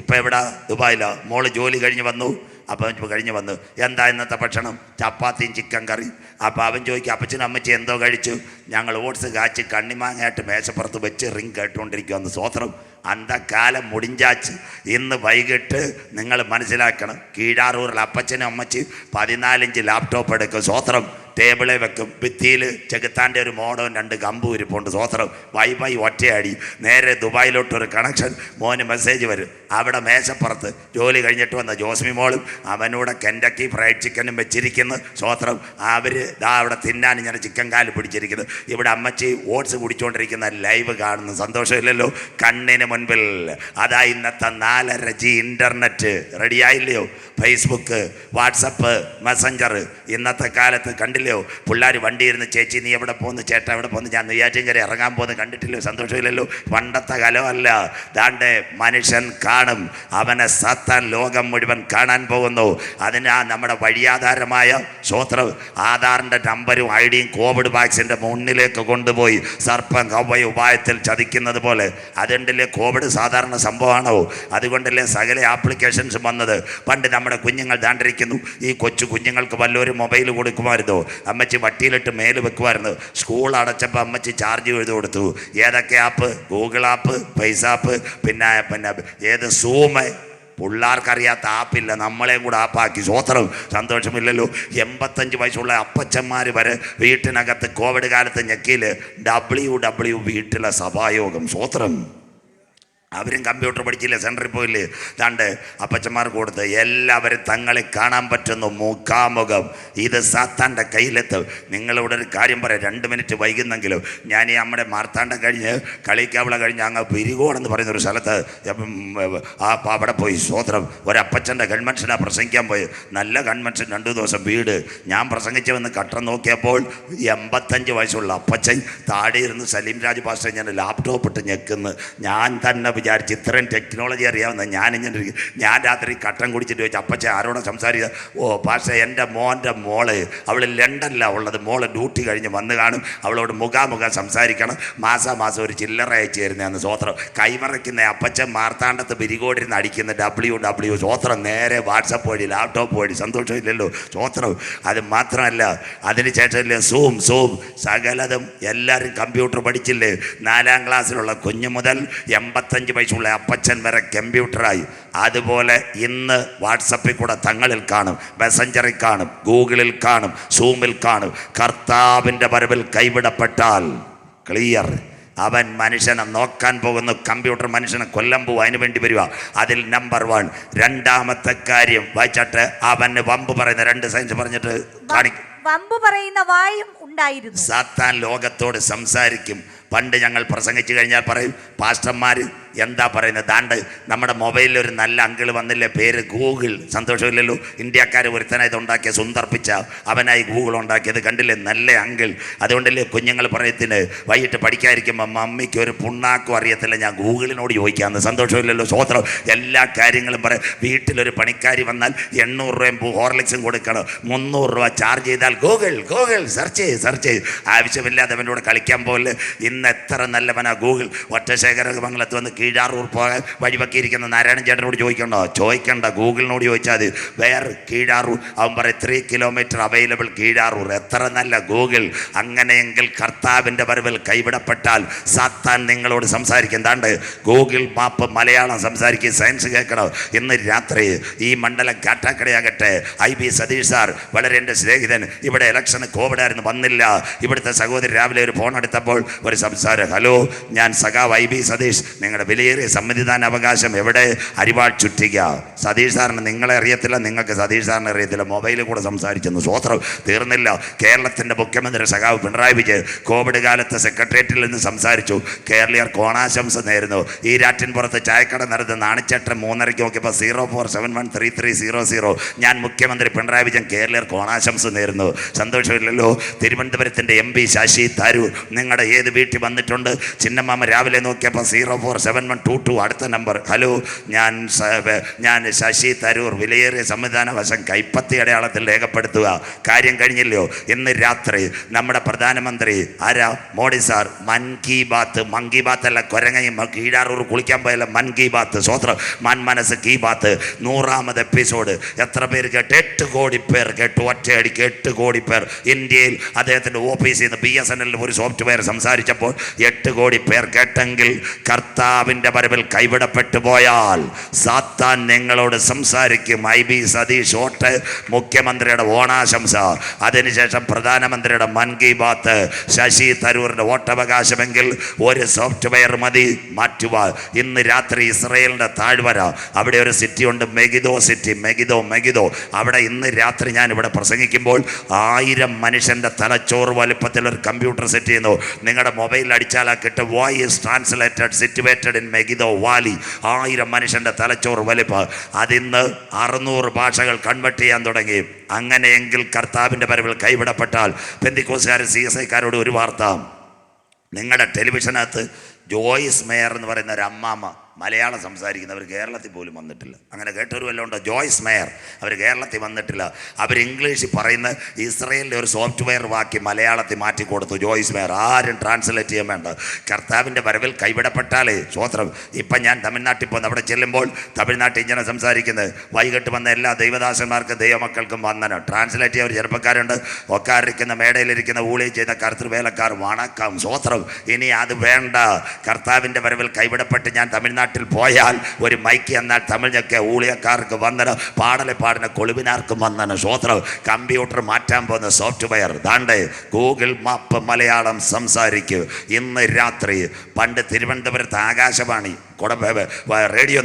ഇപ്പം എവിടെ? ദുബായിലോ? മോള് ജോലി കഴിഞ്ഞ് വന്നു. അപ്പം കഴിഞ്ഞ് വന്നു. എന്താ ഇന്നത്തെ ഭക്ഷണം? ചപ്പാത്തിയും ചിക്കൻ കറി. അപ്പം അവൻ ചോദിക്കും, അപ്പച്ചനും അമ്മച്ചി എന്തോ കഴിച്ചു? ഞങ്ങൾ ഓട്സ് കാച്ചി കണ്ണിമാങ്ങയായിട്ട് മേശപ്പുറത്ത് വെച്ച് റിങ് കേട്ടുകൊണ്ടിരിക്കുമെന്ന്. സ്വോത്രം. അന്തക്കാലം മുടിഞ്ചാച്ച്. ഇന്ന് വൈകിട്ട് നിങ്ങൾ മനസ്സിലാക്കണം, കീഴാറൂരിൽ അപ്പച്ചനും അമ്മച്ചി 14 ഇഞ്ച് ലാപ്ടോപ്പ് എടുക്കും. സ്വോത്രം. ടേബിളെ വെക്കും. ഭിത്തിയിൽ ചെകുത്താൻ്റെ ഒരു മോഡവും 2 കമ്പും ഇരിപ്പുണ്ട്. സ്വോത്രം. വൈഫൈ ഒറ്റയടി. നേരെ ദുബായിലോട്ടൊരു കണക്ഷൻ. മോന് മെസ്സേജ് വരും. അവിടെ മേശപ്പുറത്ത് ജോലി കഴിഞ്ഞിട്ട് വന്ന ജോസ്മി മോളും അവനൂടെ കെൻഡക്കി ഫ്രൈഡ് ചിക്കനും വെച്ചിരിക്കുന്നു. സ്വോത്രം. അവർ അവിടെ തിന്നാൻ ഇങ്ങനെ ചിക്കൻ കാല് പിടിച്ചിരിക്കുന്നു. ഇവിടെ അമ്മച്ചി ഓട്സ് കുടിച്ചുകൊണ്ടിരിക്കുന്ന ലൈവ് കാണുന്നു. സന്തോഷമില്ലല്ലോ. കണ്ണിന് മുൻപിൽ അതാ ഇന്നത്തെ 4.5G ഇന്റർനെറ്റ്. റെഡിയായില്ലയോ? Facebook, WhatsApp, Messenger. ഇന്നത്തെ കാലത്ത് കണ്ടില്ല കണ്ടില്ലയോ? പിള്ളേർ വണ്ടി ഇരുന്ന് ചേച്ചി നീ എവിടെ പോകുന്നു, ചേട്ടാ എവിടെ പോകുന്നു, ഞാൻ നെയ്യാറ്റിൻകര ഇറങ്ങാൻ പോകുന്നു കണ്ടിട്ടില്ലയോ? സന്തോഷമില്ലല്ലോ. പണ്ടത്തെ കാലമല്ല. ദാണ്ടെ മനുഷ്യൻ കാണും, അവനെ സാത്താൻ ലോകം മുഴുവൻ കാണാൻ പോകുന്നു. അതിന് നമ്മുടെ വഴിയാധാരമായ സ്വോത്രം ആധാറിൻ്റെ നമ്പരും ഐഡിയും കോവിഡ് വാക്സിൻ്റെ മുന്നിലേക്ക് കൊണ്ടുപോയി സർപ്പം കവ്വ ഉപായത്തിൽ ചതിക്കുന്നത് പോലെ. അതുകൊണ്ടല്ലേ കോവിഡ് സാധാരണ സംഭവമാണോ? അതുകൊണ്ടല്ലേ സകല ആപ്ലിക്കേഷൻസും വന്നത്. പണ്ട് നമ്മുടെ കുഞ്ഞുങ്ങൾ ദാണ്ടിരിക്കുന്നു, ഈ കൊച്ചു കുഞ്ഞുങ്ങൾക്ക് വല്ലവരും മൊബൈൽ കൊടുക്കുമായിരുന്നു. അമ്മച്ചി വട്ടിയിലിട്ട് മേല് വെക്കുമായിരുന്നു. സ്കൂൾ അടച്ചപ്പോൾ അമ്മച്ചി ചാർജ് ചെയ്ത് കൊടുത്തു. ഏതൊക്കെ app? Google app, face app, പിന്നെ ഏത് സൂമ്. പിള്ളേർക്കറിയാത്ത ആപ്പില്ല, നമ്മളെയും കൂടെ ആപ്പാക്കി. സ്വോത്രം സന്തോഷമില്ലല്ലോ. 85 വയസ്സുള്ള അപ്പച്ചന്മാർ വരെ വീട്ടിനകത്ത് കോവിഡ് കാലത്ത് ഞെക്കിയിൽ WW വീട്ടിലെ സഭായോഗം. സ്വോത്രം. അവരും കമ്പ്യൂട്ടർ പഠിച്ചില്ലേ, സെൻറ്ററിൽ പോയില്ലേ? ദാണ്ട് അപ്പച്ചന്മാർ കൊടുത്ത് എല്ലാവരും തങ്ങളെ കാണാൻ പറ്റുന്നു മുഖാമുഖം. ഇത് സാത്താൻ്റെ കയ്യിലെത്തും. നിങ്ങളിവിടെ ഒരു കാര്യം പറയാം, 2 മിനിറ്റ് വൈകുന്നെങ്കിലും ഞാൻ ഈ നമ്മുടെ മാർത്താണ്ഡം കഴിഞ്ഞ് കളിക്കാവിള കഴിഞ്ഞ് അങ്ങ് പിരികോടെന്ന് പറയുന്നൊരു സ്ഥലത്ത് അവിടെ പോയി. സ്വോത്രം. ഒരപ്പച്ചൻ്റെ കൺവെൻഷനാണ് പ്രസംഗിക്കാൻ പോയി. നല്ല കൺവെൻഷൻ, 2 ദിവസം വീട്. ഞാൻ പ്രസംഗിച്ച് വന്ന് കട്ടം നോക്കിയപ്പോൾ 85 വയസ്സുള്ള അപ്പച്ചൻ താഴെ ഇരുന്ന് സലീം രാജ് പാസ്റ്റർ ഞാൻ ലാപ്ടോപ്പ് ഇട്ട് ഞെക്കുന്നു. ഞാൻ തന്നെ വിചാരിച്ച് ഇത്രയും ടെക്നോളജി അറിയാവുന്ന ഞാൻ രാത്രി കട്ടൻ കുടിച്ചിട്ട് ചോദിച്ചു, അപ്പച്ച ആരോടെ സംസാരിക്കുക? ഓ പക്ഷേ എൻ്റെ മോൻ്റെ മോള്, അവൾ ലണ്ടനിലാണ് ഉള്ളത്, മോള് ഡ്യൂട്ടി കഴിഞ്ഞ് വന്ന് കാണും, അവളോട് മുഖാമുഖം സംസാരിക്കണം, മാസം ഒരു ചില്ലറ അയച്ചു തരുന്നതെന്ന്. സ്വോത്രം. കൈമറയ്ക്കുന്ന അപ്പച്ചൻ മാർത്താണ്ഡത്ത് പിരികോടിരുന്ന് അടിക്കുന്ന WW. സ്വോത്രം. നേരെ വാട്സപ്പ് വഴി, ലാപ്ടോപ്പ് വഴി. സന്തോഷമില്ലല്ലോ. സ്വോത്രം. അത് മാത്രമല്ല, അതിനുശേഷമല്ലേ സൂം സകലതും. എല്ലാവരും കമ്പ്യൂട്ടർ പഠിച്ചില്ലേ? 4ാം ക്ലാസ്സിലുള്ള കുഞ്ഞു മുതൽ 85 വയസ്സുള്ള അപ്പച്ചൻ വരെ കമ്പ്യൂട്ടറായി. അതുപോലെ ഇന്ന് വാട്സപ്പിൽ കൂടെ തങ്ങളിൽ കാണും, മെസ്സഞ്ചറിൽ കാണും, ഗൂഗിളിൽ കാണും, സൂമിൽ കാണും. കർത്താവിൻ്റെ വരവിൽ കൈവിടപ്പെട്ടാൽ ക്ലിയർ. അവൻ മനുഷ്യനെ നോക്കാൻ പോകുന്നു. കമ്പ്യൂട്ടർ മനുഷ്യനെ കൊല്ലാൻ പോകും, അതിന് വേണ്ടി വരിക. അതിൽ നമ്പർ 1. രണ്ടാമത്തെ കാര്യം വായിച്ചിട്ട് അവന് വമ്പ് പറയുന്ന 2 സയൻസ് പറഞ്ഞിട്ട് കാണിക്കും. വമ്പ് പറയുന്ന വായും ഉണ്ടായിരുന്നു. സാത്താൻ ലോകത്തോട് സംസാരിക്കും. പണ്ട് ഞങ്ങൾ പ്രസംഗിച്ചു കഴിഞ്ഞാൽ പറയും, പാസ്റ്റർമാർ എന്താ പറയുന്നത്? ദാണ്ട് നമ്മുടെ മൊബൈലിൽ ഒരു നല്ല അങ്കിൾ വന്നില്ലേ, പേര് ഗൂഗിൾ. സന്തോഷമില്ലല്ലോ. ഇന്ത്യക്കാർ ഒരുത്തനായത് ഉണ്ടാക്കിയ സുന്ദർപ്പിച്ച അവനായി ഗൂഗിൾ ഉണ്ടാക്കിയത് കണ്ടില്ലേ? നല്ല അങ്കിൾ. അതുകൊണ്ടല്ലേ കുഞ്ഞുങ്ങൾ പറയത്തിന് വൈകിട്ട് പഠിക്കാതിരിക്കുമ്പോൾ മമ്മിക്ക് ഒരു പുണ്ണാക്കും അറിയത്തില്ല, ഞാൻ ഗൂഗിളിനോട് ചോദിക്കാമെന്ന്. സന്തോഷമില്ലല്ലോ. സ്വോത്രം. എല്ലാ കാര്യങ്ങളും പറയും. വീട്ടിലൊരു പണിക്കാരി വന്നാൽ 800 രൂപയും ഹോർലിക്സും കൊടുക്കണം, 300 രൂപ ചാർജ് ചെയ്താൽ ഗൂഗിൾ സെർച്ച് ചെയ്ത് ആവശ്യമില്ലാതെ അവനോട് കളിക്കാൻ പോലെ. ഇന്ന് എത്ര നല്ലവനാ ഗൂഗിൾ. ഒറ്റശേഖരമംഗലത്ത് വന്ന് കീഴാറൂർ പോകാൻ വഴിവെക്കിയിരിക്കുന്ന നാരായണൻ ചേട്ടനോട് ചോദിക്കണ്ട, ഗൂഗിളിനോട് ചോദിച്ചാൽ മതി. വേറെ കീഴാറൂർ, അവൻ പറയും 3 കിലോമീറ്റർ അവൈലബിൾ കീഴാറൂർ. എത്ര നല്ല ഗൂഗിൾ. അങ്ങനെയെങ്കിൽ കർത്താവിൻ്റെ വരവിൽ കൈവിടപ്പെട്ടാൽ സാത്താൻ നിങ്ങളോട് സംസാരിക്കും. എന്താണ്ട് ഗൂഗിൾ മാപ്പ് മലയാളം സംസാരിക്കും, സയൻസ് കേൾക്കണം. ഇന്ന് രാത്രി ഈ മണ്ഡലം കാട്ടാക്കടയാകട്ടെ. IB സതീഷ് സാർ, വളരെ എൻ്റെ സ്നേഹിതൻ, ഇവിടെ ഇലക്ഷന് കോവിഡായിരുന്നു, വന്നില്ല. ഇവിടുത്തെ സഹോദരി രാവിലെ ഒരു ഫോൺ എടുത്തപ്പോൾ ഒരു സംസാരം, ഹലോ ഞാൻ സഖാവ് IB സതീഷ്, നിങ്ങളുടെ വിലയേറിയ സമ്മതിദാന അവകാശം എവിടെ? അരിവാൾ ചുറ്റിക. സതീഷ് സാറിന് നിങ്ങളെ അറിയത്തില്ല, നിങ്ങൾക്ക് സതീഷ് സാറിനെ അറിയത്തില്ല, മൊബൈലിൽ കൂടെ സംസാരിച്ചെന്ന്. സ്വോത്രം. തീർന്നില്ല. കേരളത്തിൻ്റെ മുഖ്യമന്ത്രി സഖാവ് പിണറായി വിജയൻ കോവിഡ് കാലത്ത് സെക്രട്ടേറിയറ്റിൽ നിന്ന് സംസാരിച്ചു. കേരളീയർക്ക് ഓണാശംസ നേരുന്നു. ഈ രാറ്റിൻപുറത്ത് ചായക്കട നടന്ന് നാണിച്ചേട്ടൻ 3:30 നോക്കിയപ്പോൾ 04713300. ഞാൻ മുഖ്യമന്ത്രി പിണറായി വിജയൻ കേരളീയർക്ക് ഓണാശംസ നേരുന്നു. സന്തോഷമില്ലല്ലോ. തിരുവനന്തപുരത്തിൻ്റെ MP ശശി തരൂർ നിങ്ങളുടെ ഏത് വീട്ടിൽ വന്നിട്ടുണ്ട്? ചിന്നമാമ രാവിലെ നോക്കിയപ്പോൾ 047122 അടുത്ത നമ്പർ. ഹലോ ഞാൻ ശശി തരൂർ, വിലയേറിയ സംവിധാന വശം കൈപ്പത്തി അടയാളത്തിൽ രേഖപ്പെടുത്തുക. കാര്യം കഴിഞ്ഞില്ലയോ? ഇന്ന് രാത്രി നമ്മുടെ പ്രധാനമന്ത്രി ആരാ? മോഡി സാർ. മൻ കി ബാത്ത്, മങ്കി ബാത്ത് അല്ല, കൊരങ്ങയും കീഴാറൂർ കുളിക്കാൻ പോയല്ല, മൻ കി ബാത്ത്. സ്വോത്രം. മൻമനസ് കി ബാത്ത് 100ാമത് എപ്പിസോഡ്. എത്ര പേര് കേട്ട്? 8 കോടി പേർ കേട്ടു. ഒറ്റയടിക്ക് 8 കോടി പേർ. ഇന്ത്യയിൽ അദ്ദേഹത്തിൻ്റെ ഓഫീസിൽ നിന്ന് BSNL ഒരു സോഫ്റ്റ്വെയർ സംസാരിച്ചപ്പോൾ 8 കോടി പേർ കേട്ടെങ്കിൽ കർത്താവിൻ്റെ വരവിൽ കൈവിടപ്പെട്ടു പോയാൽ സാത്താൻ നിങ്ങളോട് സംസാരിക്കും. IB സതീഷ് ഓട്ട് മുഖ്യമന്ത്രിയുടെ ഓണാശംസ, അതിനുശേഷം പ്രധാനമന്ത്രിയുടെ മൻ കി ബാത്ത്, ശശി തരൂരിൻ്റെ വോട്ടവകാശമെങ്കിൽ ഒരു സോഫ്റ്റ്വെയർ മതി മാറ്റുക. ഇന്ന് രാത്രി ഇസ്രയേലിൻ്റെ താഴ്വര, അവിടെ ഒരു സിറ്റി ഉണ്ട്, മെഗിദോ സിറ്റി. മെഗിദോ അവിടെ ഇന്ന് രാത്രി ഞാൻ ഇവിടെ പ്രസംഗിക്കുമ്പോൾ 1000 മനുഷ്യൻ്റെ തലച്ചോറ് വലുപ്പത്തിൽ ഒരു കമ്പ്യൂട്ടർ സെറ്റ് ചെയ്യുന്നു. നിങ്ങളുടെ മൊബൈലിൽ അടിച്ചാൽ കിട്ടും voice translated situated in Megiddo Valley 1000 മനുഷ്യൻ്റെ തലച്ചോറ് വലിപ്പ്. അതിന്ന് 600 ഭാഷകൾ കൺവെർട്ട് ചെയ്യാൻ തുടങ്ങി. അങ്ങനെയെങ്കിൽ കർത്താവിൻ്റെ വരവിൽ കൈവിടപ്പെട്ടാൽ പെന്തിക്കോസ്തുകാർ CSIക്കാരോട് ഒരു വാർത്ത, നിങ്ങളുടെ ടെലിവിഷനകത്ത് ജോയ്സ് മേയർ എന്ന് പറയുന്ന ഒരു അമ്മാമ്മ മലയാളം സംസാരിക്കുന്നവർ കേരളത്തിൽ പോലും വന്നിട്ടില്ല. അങ്ങനെ കേട്ടൊരു വല്ലതും ഉണ്ടോ? ജോയ്സ് മേയർ അവർ കേരളത്തിൽ വന്നിട്ടില്ല. അവർ ഇംഗ്ലീഷിൽ പറയുന്ന ഇസ്രയേലിൻ്റെ ഒരു സോഫ്റ്റ്വെയർ വാക്കി മലയാളത്തിൽ മാറ്റി കൊടുത്തു ജോയ്സ് മേയർ. ആരും ട്രാൻസ്ലേറ്റ് ചെയ്യാൻ വേണ്ട. കർത്താവിൻ്റെ വരവിൽ കൈവിടപ്പെട്ടാലേ സ്വോത്രം. ഇപ്പം ഞാൻ തമിഴ്നാട്ടിൽ പോകുന്നു. അവിടെ ചെല്ലുമ്പോൾ തമിഴ്നാട്ടിൽ ഇങ്ങനെ സംസാരിക്കുന്നത് വൈകിട്ട് വന്ന എല്ലാ ദൈവദാസന്മാർക്കും ദൈവമക്കൾക്കും വന്ദനം. ട്രാൻസ്ലേറ്റ് ചെയ്യാൻ ഒരു ചെറുപ്പക്കാരുണ്ട്. ഒക്കാരിക്കുന്ന മേടയിലിരിക്കുന്ന ഊളിയും ചെയ്യുന്ന കർത്തൃവേലക്കാർ വണക്കം സ്വോത്രം. ഇനി അത് വേണ്ട. കർത്താവിൻ്റെ വരവിൽ കൈവിടപ്പെട്ട് ഞാൻ തമിഴ്നാട്ടിൽ പോയാൽ ഒരു മൈക്ക് എന്നാൽ തമിഴൊക്കെ ഊളിയക്കാർക്ക് വന്നനം, പാടലെ പാടുന്ന കൊളുവിനാർക്കും വന്നനം സ്വോത്രം. കമ്പ്യൂട്ടർ മാറ്റാൻ പോകുന്ന സോഫ്റ്റ്വെയർ ദാണ്ട് ഗൂഗിൾ മാപ്പ് മലയാളം സംസാരിക്കൂ. ഇന്ന് രാത്രി പണ്ട് തിരുവനന്തപുരത്ത് ആകാശവാണി റേഡിയോ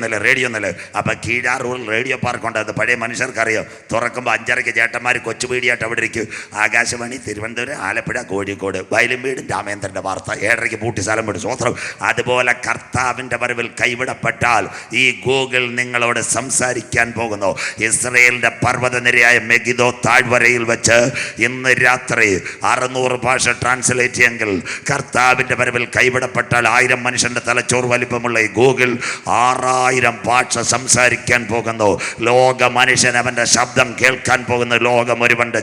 നില അപ്പം കീഴാറൂരിൽ റേഡിയോ പാർക്കുണ്ട്. അത് പഴയ മനുഷ്യർക്കറിയാം. തുറക്കുമ്പോൾ 5:30 ചേട്ടന്മാർ കൊച്ചു വീടിയായിട്ട് അവിടെ ഇരിക്കും. ആകാശവാണി തിരുവനന്തപുരം, ആലപ്പുഴ, കോഴിക്കോട്, വയലും വീടും രാമേന്ദ്രൻ്റെ വാർത്ത 7:30 പൂട്ടി സ്ഥലം വിടും സ്വോത്രം. അതുപോലെ കർത്താവിൻ്റെ വരവിൽ കൈവിടപ്പെട്ടാൽ ഈ ഗൂഗിൾ നിങ്ങളോട് സംസാരിക്കാൻ പോകുന്നു. ഇസ്രയേലിൻ്റെ പർവ്വതനിരയായ മെഗിദോ താഴ്വരയിൽ വെച്ച് ഇന്ന് രാത്രി 600 ഭാഷ ട്രാൻസ്ലേറ്റ് ചെയ്യെങ്കിൽ കർത്താവിൻ്റെ വരവിൽ കൈവിടപ്പെട്ടാൽ 1000 മനുഷ്യൻ്റെ തലച്ചോറ് വലിപ്പമുള്ള ഈ ഗൂഗിൾ 6000 ഭാഷ സംസാരിക്കാൻ പോകുന്നു. ലോക മനുഷ്യൻ അവൻ്റെ ശബ്ദം കേൾക്കാൻ പോകുന്നു. ലോകം ഒരുവൻ്റെ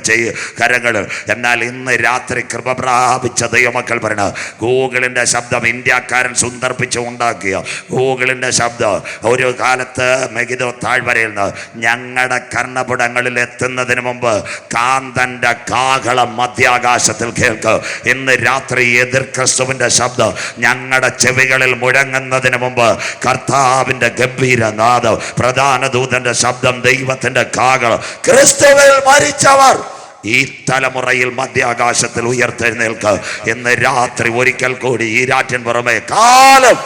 കരങ്ങൾ. എന്നാൽ ഇന്ന് രാത്രി കൃപ പ്രാപിച്ച ദൈവമക്കൾ പറയണ ഗൂഗിളിൻ്റെ ശബ്ദം ഇന്ത്യക്കാരൻ സുന്ദർപ്പിച്ച് ഉണ്ടാക്കിയ ഗൂഗിളിൻ്റെ ശബ്ദം ഒരു കാലത്ത് മെഗിദോ താഴ്വരയിൽ നിന്ന് ഞങ്ങളുടെ കർണപുടങ്ങളിൽ എത്തുന്നതിന് മുമ്പ് കാന്തൻ്റെ കാഹളം മധ്യാകാശത്തിൽ കേൾക്ക്. ഇന്ന് രാത്രി എതിർ ക്രിസ്തുവിൻ്റെ ശബ്ദം ഞങ്ങളുടെ ചെവികളിൽ മുഴങ്ങുന്നതിന് മുമ്പ് കർത്താവിൻ്റെ ഗംഭീരനാദം, പ്രധാന ദൂതന്റെ ശബ്ദം, ദൈവത്തിന്റെ കാഹളം, ക്രിസ്തുവിൽ മരിച്ചവർ ഈ തലമുറയിൽ മധ്യാകാശത്തിൽ ഉയർത്തെഴുന്നേൽക്ക്. ഇന്ന് രാത്രി ഒരിക്കൽ കൂടി ഈ രാറ്റിൻ പുറമെ കാലം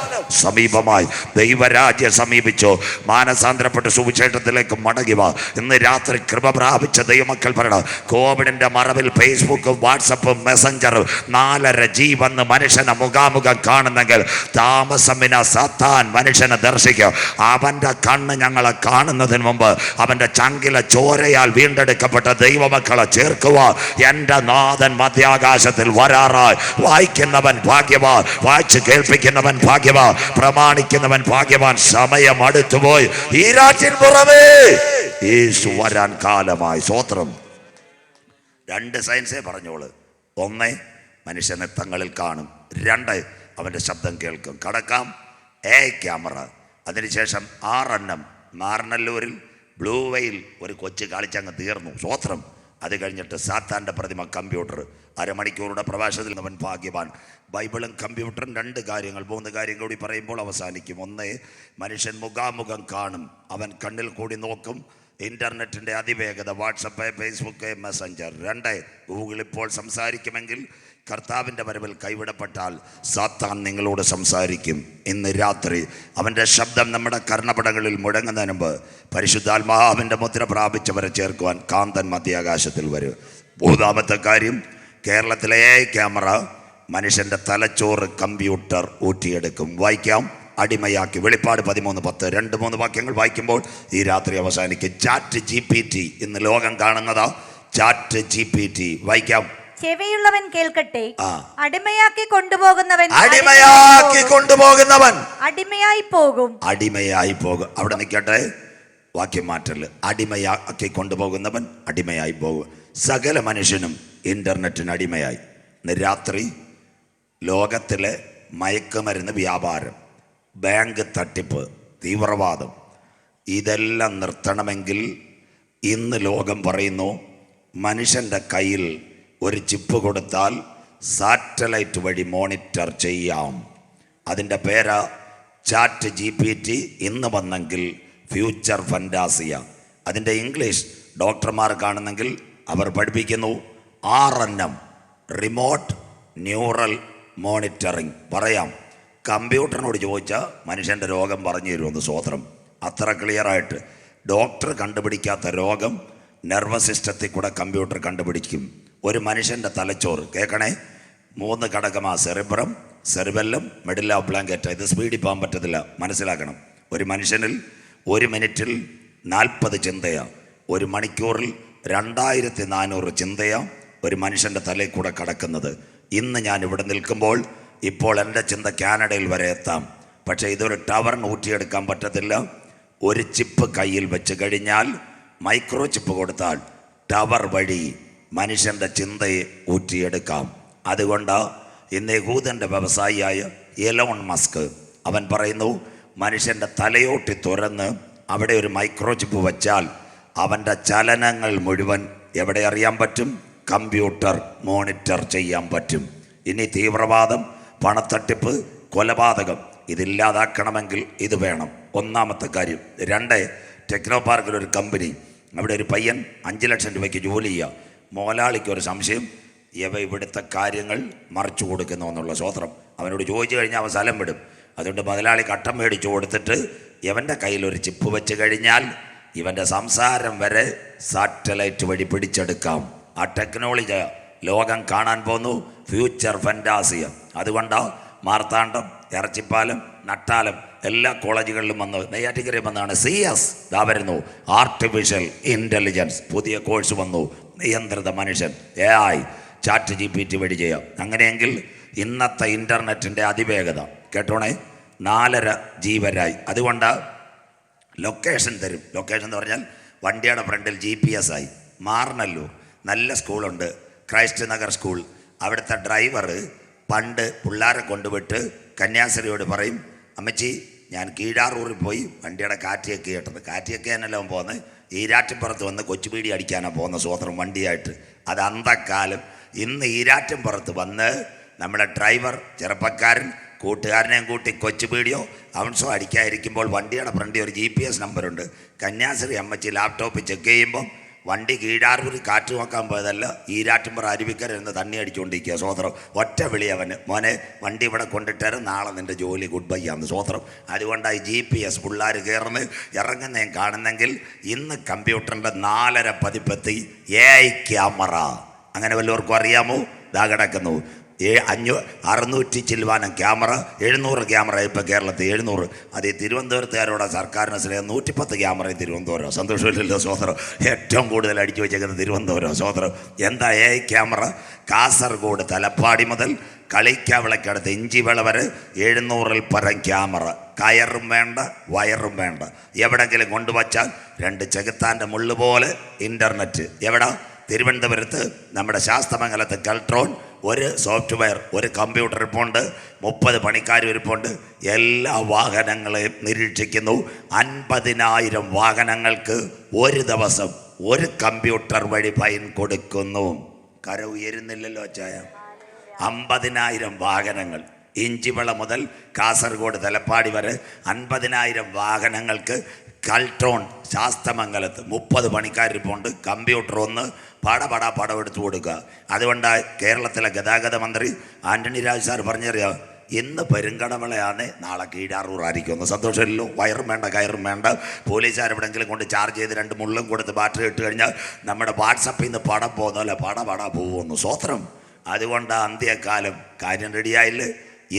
സമീപമായി, ദൈവരാജ്യം സമീപിച്ചു. മാനസാന്തരപ്പെട്ട് സുവിശേഷത്തിലേക്ക് മടങ്ങുക. ഇന്ന് രാത്രി കൃപ പ്രാപിച്ച ദൈവമക്കൾ പറയണം, കോവിഡിന്റെ മറവിൽ ഫേസ്ബുക്കും വാട്സപ്പും മെസ്സഞ്ചറും 4.5G വന്ന് മനുഷ്യനെ മുഖാമുഖം കാണുന്നെങ്കിൽ താമസമിന സാത്താൻ മനുഷ്യനെ ദർശിക്കും. അവന്റെ കണ്ണ് ഞങ്ങളെ കാണുന്നതിന് മുമ്പ് അവന്റെ ചങ്കിലെ ചോരയാൽ വീണ്ടെടുക്കപ്പെട്ട ദൈവമക്കളെ ചേർക്കുക. എന്റെ നാഥൻ മധ്യാകാശത്തിൽ വരാറായി. വായിക്കുന്നവൻ ഭാഗ്യവാൻ, വായിച്ച് കേൾപ്പിക്കുന്നവൻ ഭാഗ്യവാൻ, പ്രമാണിക്കുന്നവൻ ഭാഗ്യവാൻ. സമയം അടുത്തുപോയി. ഈ രാജ്യൻ പുറമേ യേശു വരാൻ കാലമായി. സ്വോത്രം. 2 സയൻസേ പറഞ്ഞോളൂ. 1 മനുഷ്യനെ തങ്ങളിൽ കാണും. 2 അവൻ്റെ ശബ്ദം കേൾക്കും. കടക്കാം. ക്യാമറ. അതിനുശേഷം 6 നാർനല്ലൂരിൽ ബ്ലൂ വെയിൽ ഒരു കൊച്ചു കളിച്ചങ്ങ് തീർന്നു. സ്വോത്രം. അത് കഴിഞ്ഞിട്ട് സാത്താൻ്റെ പ്രതിമ കമ്പ്യൂട്ടർ. അരമണിക്കൂറുടെ പ്രഭാഷണത്തിൽ അവൻ ഭാഗ്യവാൻ. ബൈബിളും കമ്പ്യൂട്ടറും 2 കാര്യങ്ങൾ 3 കാര്യം കൂടി പറയുമ്പോൾ അവസാനിക്കും. 1 മനുഷ്യൻ മുഖാമുഖം കാണും. അവൻ കണ്ണിൽ കൂടി നോക്കും. ഇൻ്റർനെറ്റിൻ്റെ അതിവേഗത, വാട്സപ്പ്, ഫേസ്ബുക്ക്, മെസ്സഞ്ചർ. 2 ഗൂഗിൾ ഇപ്പോൾ സംസാരിക്കുമെങ്കിൽ കർത്താവിൻ്റെ വരവിൽ കൈവിടപ്പെട്ടാൽ സാത്താൻ നിങ്ങളോട് സംസാരിക്കും. ഇന്ന് രാത്രി അവൻ്റെ ശബ്ദം നമ്മുടെ കർണപടങ്ങളിൽ മുഴങ്ങുന്നതിന് മുമ്പ് പരിശുദ്ധാത്മാവിൻ്റെ മുദ്ര പ്രാപിച്ചവരെ ചേർക്കുവാൻ കാന്തൻ മധ്യാകാശത്തിൽ വരും. 3ാമത്തെ കാര്യം, കേരളത്തിലെ ക്യാമറ മനുഷ്യൻ്റെ തലച്ചോറ് കമ്പ്യൂട്ടർ ഊറ്റിയെടുക്കും. വായിക്കാം. അടിമയാക്കി. വെളിപ്പാട് 13:10. 2-3 വാക്യങ്ങൾ വായിക്കുമ്പോൾ ഈ രാത്രി അവസാനിക്കും. ചാറ്റ് GPT ഇന്ന് ലോകം കാണുന്നതാ. ചാറ്റ് GPT വായിക്കാം. ചെവിയുള്ളവൻ കേൾക്കട്ടെ. അടിമയാക്കി കൊണ്ടുപോകുന്നവൻ അടിമയായി പോകും. അവിടെ നിൽക്കട്ടെ. വാക്യം മാറ്റല്. അടിമയാക്കി കൊണ്ടുപോകുന്നവൻ അടിമയായി പോകും. സകല മനുഷ്യനും ഇന്റർനെറ്റിന് അടിമയായി. ഇന്ന് രാത്രി ലോകത്തിലെ മയക്കുമരുന്ന് വ്യാപാരം, ബാങ്ക് തട്ടിപ്പ്, തീവ്രവാദം ഇതെല്ലാം നിർത്തണമെങ്കിൽ ഇന്ന് ലോകം പറയുന്നു മനുഷ്യൻ്റെ കയ്യിൽ ഒരു ചിപ്പ് കൊടുത്താൽ സാറ്റലൈറ്റ് വഴി മോണിറ്റർ ചെയ്യാം. അതിൻ്റെ പേര് ചാറ്റ് GPT. ഇന്ന് വന്നെങ്കിൽ ഫ്യൂച്ചർ ഫന്റാസിയ. അതിൻ്റെ ഇംഗ്ലീഷ് ഡോക്ടർമാർ കാണുന്നെങ്കിൽ അവർ പഠിപ്പിക്കുന്നു RNM, റിമോട്ട് ന്യൂറൽ മോണിറ്ററിങ്. പറയാം. കമ്പ്യൂട്ടറിനോട് ചോദിച്ചാൽ മനുഷ്യൻ്റെ രോഗം പറഞ്ഞു തരുമെന്ന്. സ്വോത്രം. അത്ര ക്ലിയറായിട്ട്. ഡോക്ടർ കണ്ടുപിടിക്കാത്ത രോഗം നെർവസ് സിസ്റ്റത്തിൽ കൂടെ കമ്പ്യൂട്ടർ കണ്ടുപിടിക്കും. ഒരു മനുഷ്യൻ്റെ തലച്ചോറ് കേൾക്കണേ. 3 ഘടകമാ. Cerebrum, cerebellum, മെഡില്ല ഓബ്ലാങ്കേറ്റ. ഇത് സ്പീഡിൽ പോകാൻ പറ്റത്തില്ല, മനസ്സിലാക്കണം. ഒരു മനുഷ്യനിൽ 1 മിനിറ്റിൽ 40 ചിന്തയാണ്. 1 മണിക്കൂറിൽ 2400 ചിന്തയാണ് ഒരു മനുഷ്യൻ്റെ തലയിൽ കൂടെ കടക്കുന്നത്. ഇന്ന് ഞാൻ ഇവിടെ നിൽക്കുമ്പോൾ ഇപ്പോൾ എൻ്റെ ചിന്ത കാനഡയിൽ വരെ എത്താം. പക്ഷേ ഇതൊരു ടവറിന് ഊറ്റിയെടുക്കാൻ പറ്റത്തില്ല. ഒരു ചിപ്പ് കയ്യിൽ വെച്ച് കഴിഞ്ഞാൽ, മൈക്രോ ചിപ്പ് കൊടുത്താൽ ടവർ വഴി മനുഷ്യൻ്റെ ചിന്തയെ ഊറ്റിയെടുക്കാം. അതുകൊണ്ട് ഇന്ന് യഹൂദൻ്റെ വ്യവസായിയായ എലോൺ മസ്ക് അവൻ പറയുന്നു, മനുഷ്യൻ്റെ തലയോട്ടി തുറന്ന് അവിടെ ഒരു മൈക്രോ ചിപ്പ് വച്ചാൽ അവൻ്റെ ചലനങ്ങൾ മുഴുവൻ എവിടെ അറിയാൻ പറ്റും? കമ്പ്യൂട്ടർ മോണിറ്റർ ചെയ്യാൻ പറ്റും. ഇനി തീവ്രവാദം, പണത്തട്ടിപ്പ്, കൊലപാതകം ഇതില്ലാതാക്കണമെങ്കിൽ ഇത് വേണം. ഒന്നാമത്തെ കാര്യം. 2, ടെക്നോ പാർക്കിലൊരു കമ്പനി, അവിടെ ഒരു പയ്യൻ 5 ലക്ഷം രൂപയ്ക്ക് ജോലി ചെയ്യുക. മോലാളിക്ക് ഒരു സംശയം, ഇവിടുത്തെ കാര്യങ്ങൾ മറിച്ചു കൊടുക്കുന്നു എന്നുള്ള സ്വത്രം. അവനോട് ചോദിച്ചു കഴിഞ്ഞാൽ അവൻ സ്ഥലം വിടും. അതുകൊണ്ട് മുതലാളി കട്ടം മേടിച്ചു കൊടുത്തിട്ട് ഇവൻ്റെ കയ്യിലൊരു ചിപ്പ് വെച്ച് കഴിഞ്ഞാൽ ഇവൻ്റെ സംസാരം വരെ സാറ്റലൈറ്റ് വഴി പിടിച്ചെടുക്കാം. ആ ടെക്നോളജി ലോകം കാണാൻ പോന്നു. ഫ്യൂച്ചർ ഫെൻറ്റാസിയ. അതുകൊണ്ടാണ് മാർത്താണ്ഡം, ഇറച്ചിപ്പാലം, നട്ടാലം എല്ലാ കോളേജുകളിലും വന്ന്, നെയ്യാറ്റിക്കരയിൽ വന്നാണ് CS ഇതാ വരുന്നു. ആർട്ടിഫിഷ്യൽ ഇൻ്റലിജൻസ് പുതിയ കോഴ്സ് വന്നു. നിയന്ത്രിത മനുഷ്യൻ, AI, ChatGPT വഴി ചെയ്യാം. അങ്ങനെയെങ്കിൽ ഇന്നത്തെ ഇൻ്റർനെറ്റിൻ്റെ അതിവേഗത കേട്ടോണേ, 4.5 ജീവരായി. അതുകൊണ്ട് ലൊക്കേഷൻ തരും. ലൊക്കേഷൻ എന്ന് പറഞ്ഞാൽ വണ്ടിയുടെ ഫ്രണ്ടിൽ GPS ആയി. മാറണല്ലോ, നല്ല സ്കൂളുണ്ട്, ക്രൈസ്റ്റ് നഗർ സ്കൂൾ. അവിടുത്തെ ഡ്രൈവർ പണ്ട് പിള്ളേരെ കൊണ്ടുവിട്ട് കന്യാസ്ത്രീയോട് പറയും, അമ്മച്ചി ഞാൻ കീഴാറൂരിൽ പോയി വണ്ടിയുടെ കാറ്റിയൊക്കെ കേട്ടത്. കാറ്റിയൊക്കെ തന്നെയല്ലോ പോകുന്നത്, ഈരാറ്റുംപുറത്ത് വന്ന് കൊച്ചുപീടി അടിക്കാനാണ് പോകുന്ന സ്വതന്ത്രം വണ്ടിയായിട്ട്. അത് അന്തക്കാലം. ഇന്ന് ഈരാറ്റുംപുറത്ത് വന്ന് നമ്മുടെ ഡ്രൈവർ ചെറുപ്പക്കാരൻ കൂട്ടുകാരനെയും കൂട്ടി കൊച്ചുപീടിയോ അവൻസോ അടിക്കാതിരിക്കുമ്പോൾ വണ്ടിയുടെ ഫ്രണ്ടിൽ ഒരു GPS നമ്പറുണ്ട്. കന്യാസ്ത്രീ അമ്മച്ചി ലാപ്ടോപ്പ് ചെക്ക് ചെയ്യുമ്പം വണ്ടി കീഴാറൂരിൽ കാറ്റ് നോക്കാൻ പോയതല്ല, ഈരാറ്റുംപുറ അരുവിക്കര എന്ന് തണ്ണി അടിച്ചുകൊണ്ടിരിക്കുക. സ്വോത്രം. ഒറ്റ വിളി അവന്, മോനെ വണ്ടി ഇവിടെ കൊണ്ടിട്ടാരും, നാളെ നിൻ്റെ ജോലി ഗുഡ് ബൈ ആണെന്ന്. സ്വോത്രം. അതുകൊണ്ടായി GPS പിള്ളേർ കയറുന്ന ഇറങ്ങുന്നതും കാണുന്നെങ്കിൽ ഇന്ന് കമ്പ്യൂട്ടറിൻ്റെ 4.5 പതിപ്പെത്തി AI ക്യാമറ. അങ്ങനെ വല്ലവർക്കും അറിയാമോ? ഇതാ കിടക്കുന്നു 600 ചില്ലുവാനം ക്യാമറ, 700 ക്യാമറ ഇപ്പോൾ കേരളത്തിൽ 700. അത് തിരുവനന്തപുരത്തുകാരോടെ സർക്കാരിന് സ്നേഹം. 110 ക്യാമറ തിരുവനന്തപുരം. സന്തോഷമില്ലല്ലോ സോദരം? ഏറ്റവും കൂടുതൽ അടിച്ചു വെച്ചേക്കുന്നത് തിരുവനന്തപുരം സോദരം. എന്താ AI ക്യാമറ? കാസർഗോഡ് തലപ്പാടി മുതൽ കളിക്കാവിളക്കടുത്ത് ഇഞ്ചിവിള വരെ 700-ൽ പരം ക്യാമറ. കയറും വേണ്ട, വയറും വേണ്ട. എവിടെങ്കിലും കൊണ്ടുവച്ചാൽ 2 ചെകുത്താൻ്റെ മുള്ളു പോലെ ഇൻ്റർനെറ്റ്. എവിടെ? തിരുവനന്തപുരത്ത് നമ്മുടെ ശാസ്തമംഗലത്ത് കൾട്രോൺ. ഒരു സോഫ്റ്റ്വെയർ, ഒരു കമ്പ്യൂട്ടർ ഇരിപ്പുണ്ട്, 30 പണിക്കാർ ഇരിപ്പുണ്ട്. എല്ലാ വാഹനങ്ങളെയും നിരീക്ഷിക്കുന്നു. 50,000 വാഹനങ്ങൾക്ക് ഒരു ദിവസം ഒരു കമ്പ്യൂട്ടർ വഴി ഫൈൻ കൊടുക്കുന്നു. കര ഉയരുന്നില്ലല്ലോ ചായ. 50,000 വാഹനങ്ങൾ. ഇഞ്ചിവിള മുതൽ കാസർഗോഡ് തലപ്പാടി വരെ 50,000 വാഹനങ്ങൾക്ക് കൾട്രോൺ ശാസ്തമംഗലത്ത് 30 പണിക്കാരിപ്പുണ്ട്. കമ്പ്യൂട്ടർ ഒന്ന് പടം എടുത്തു കൊടുക്കുക. അതുകൊണ്ട് കേരളത്തിലെ ഗതാഗത മന്ത്രി ആൻ്റണി രാജ് സാർ പറഞ്ഞറിയാം, ഇന്ന് പെരുങ്കടമളയാണ്, നാളെ കീഴാറൂറായിരിക്കും. ഒന്ന് സന്തോഷമില്ലല്ലോ? വയറും വേണ്ട, കയറും വേണ്ട. പോലീസുകാർ എവിടെയെങ്കിലും കൊണ്ട് ചാർജ് ചെയ്ത് 2 മുള്ളും കൊടുത്ത് ബാറ്ററി ഇട്ട് കഴിഞ്ഞാൽ നമ്മുടെ വാട്സപ്പിൽ നിന്ന് പടം പോകുന്നല്ലേ, പട പോകുന്നു. സ്വത്രം. അതുകൊണ്ട് അന്ത്യകാലം കാര്യം റെഡിയായില്ലേ?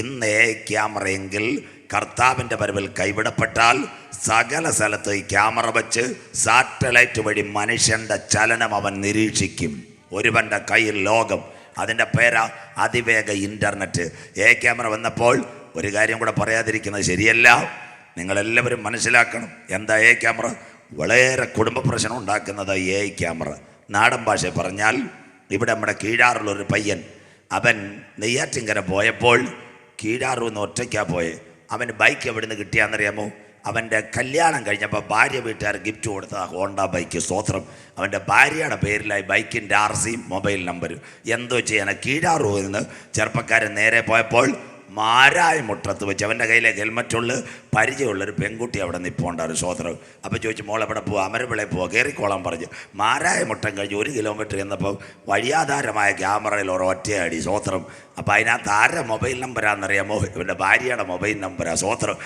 ഇന്ന് ക്യാമറയെങ്കിൽ കർത്താവിൻ്റെ വരവിൽ കൈവിടപ്പെട്ടാൽ സകല സ്ഥലത്ത് ഈ ക്യാമറ വെച്ച് സാറ്റലൈറ്റ് വഴി മനുഷ്യൻ്റെ ചലനം അവൻ നിരീക്ഷിക്കും. ഒരുവൻ്റെ കയ്യിൽ ലോകം. അതിൻ്റെ പേരാ അതിവേഗ ഇൻ്റർനെറ്റ്. ക്യാമറ വന്നപ്പോൾ ഒരു കാര്യം കൂടെ പറയാതിരിക്കുന്നത് ശരിയല്ല. നിങ്ങളെല്ലാവരും മനസ്സിലാക്കണം. എന്താ ക്യാമറ? വളരെ കുടുംബ പ്രശ്നം ഉണ്ടാക്കുന്നത് ക്യാമറ. നാടൻ ഭാഷ പറഞ്ഞാൽ, ഇവിടെ നമ്മുടെ കീഴാറുള്ളൊരു പയ്യൻ, അവൻ നെയ്യാറ്റിൻകര പോയപ്പോൾ കീഴാറൂന്ന് ഒറ്റയ്ക്കാണ് പോയെ. അവന് ബൈക്ക് എവിടെ നിന്ന് കിട്ടിയാണെന്നറിയാമോ? അവൻ്റെ കല്യാണം കഴിഞ്ഞപ്പോൾ ഭാര്യ വീട്ടുകാർ ഗിഫ്റ്റ് കൊടുത്ത ഹോണ്ട ബൈക്ക്. സ്തോത്രം. അവൻ്റെ ഭാര്യയുടെ പേരിലായി ബൈക്കിൻ്റെ RC മൊബൈൽ നമ്പർ. എന്തോ ചെയ്യാൻ കീഴാറൂരിൽ നിന്ന് ചെറുപ്പക്കാരൻ നേരെ പോയപ്പോൾ മാരായ മുട്ടത്ത് വെച്ച് അവൻ്റെ കയ്യിലെ ഹെൽമറ്റുള്ള പരിചയമുള്ളൊരു പെൺകുട്ടി അവിടെ നിൽപ്പുണ്ടായിരുന്നു. സ്വോത്രം. അപ്പോൾ ചോദിച്ചു, മോളെവിടെ പോവുക? അമരവിളെ പോവുക, കയറിക്കോളാൻ പറഞ്ഞു. മാരായ മുട്ടം കഴിഞ്ഞ് 1 കിലോമീറ്റർ എന്നപ്പോൾ വഴിയാധാരമായ ക്യാമറയിൽ ഒറ്റയടി. സ്വോത്രം. അപ്പോൾ അതിനകത്ത് ആരുടെ മൊബൈൽ നമ്പരാണെന്നറിയാമോ? ഇവൻ്റെ ഭാര്യയുടെ മൊബൈൽ നമ്പരാണ്. സ്വോത്രം.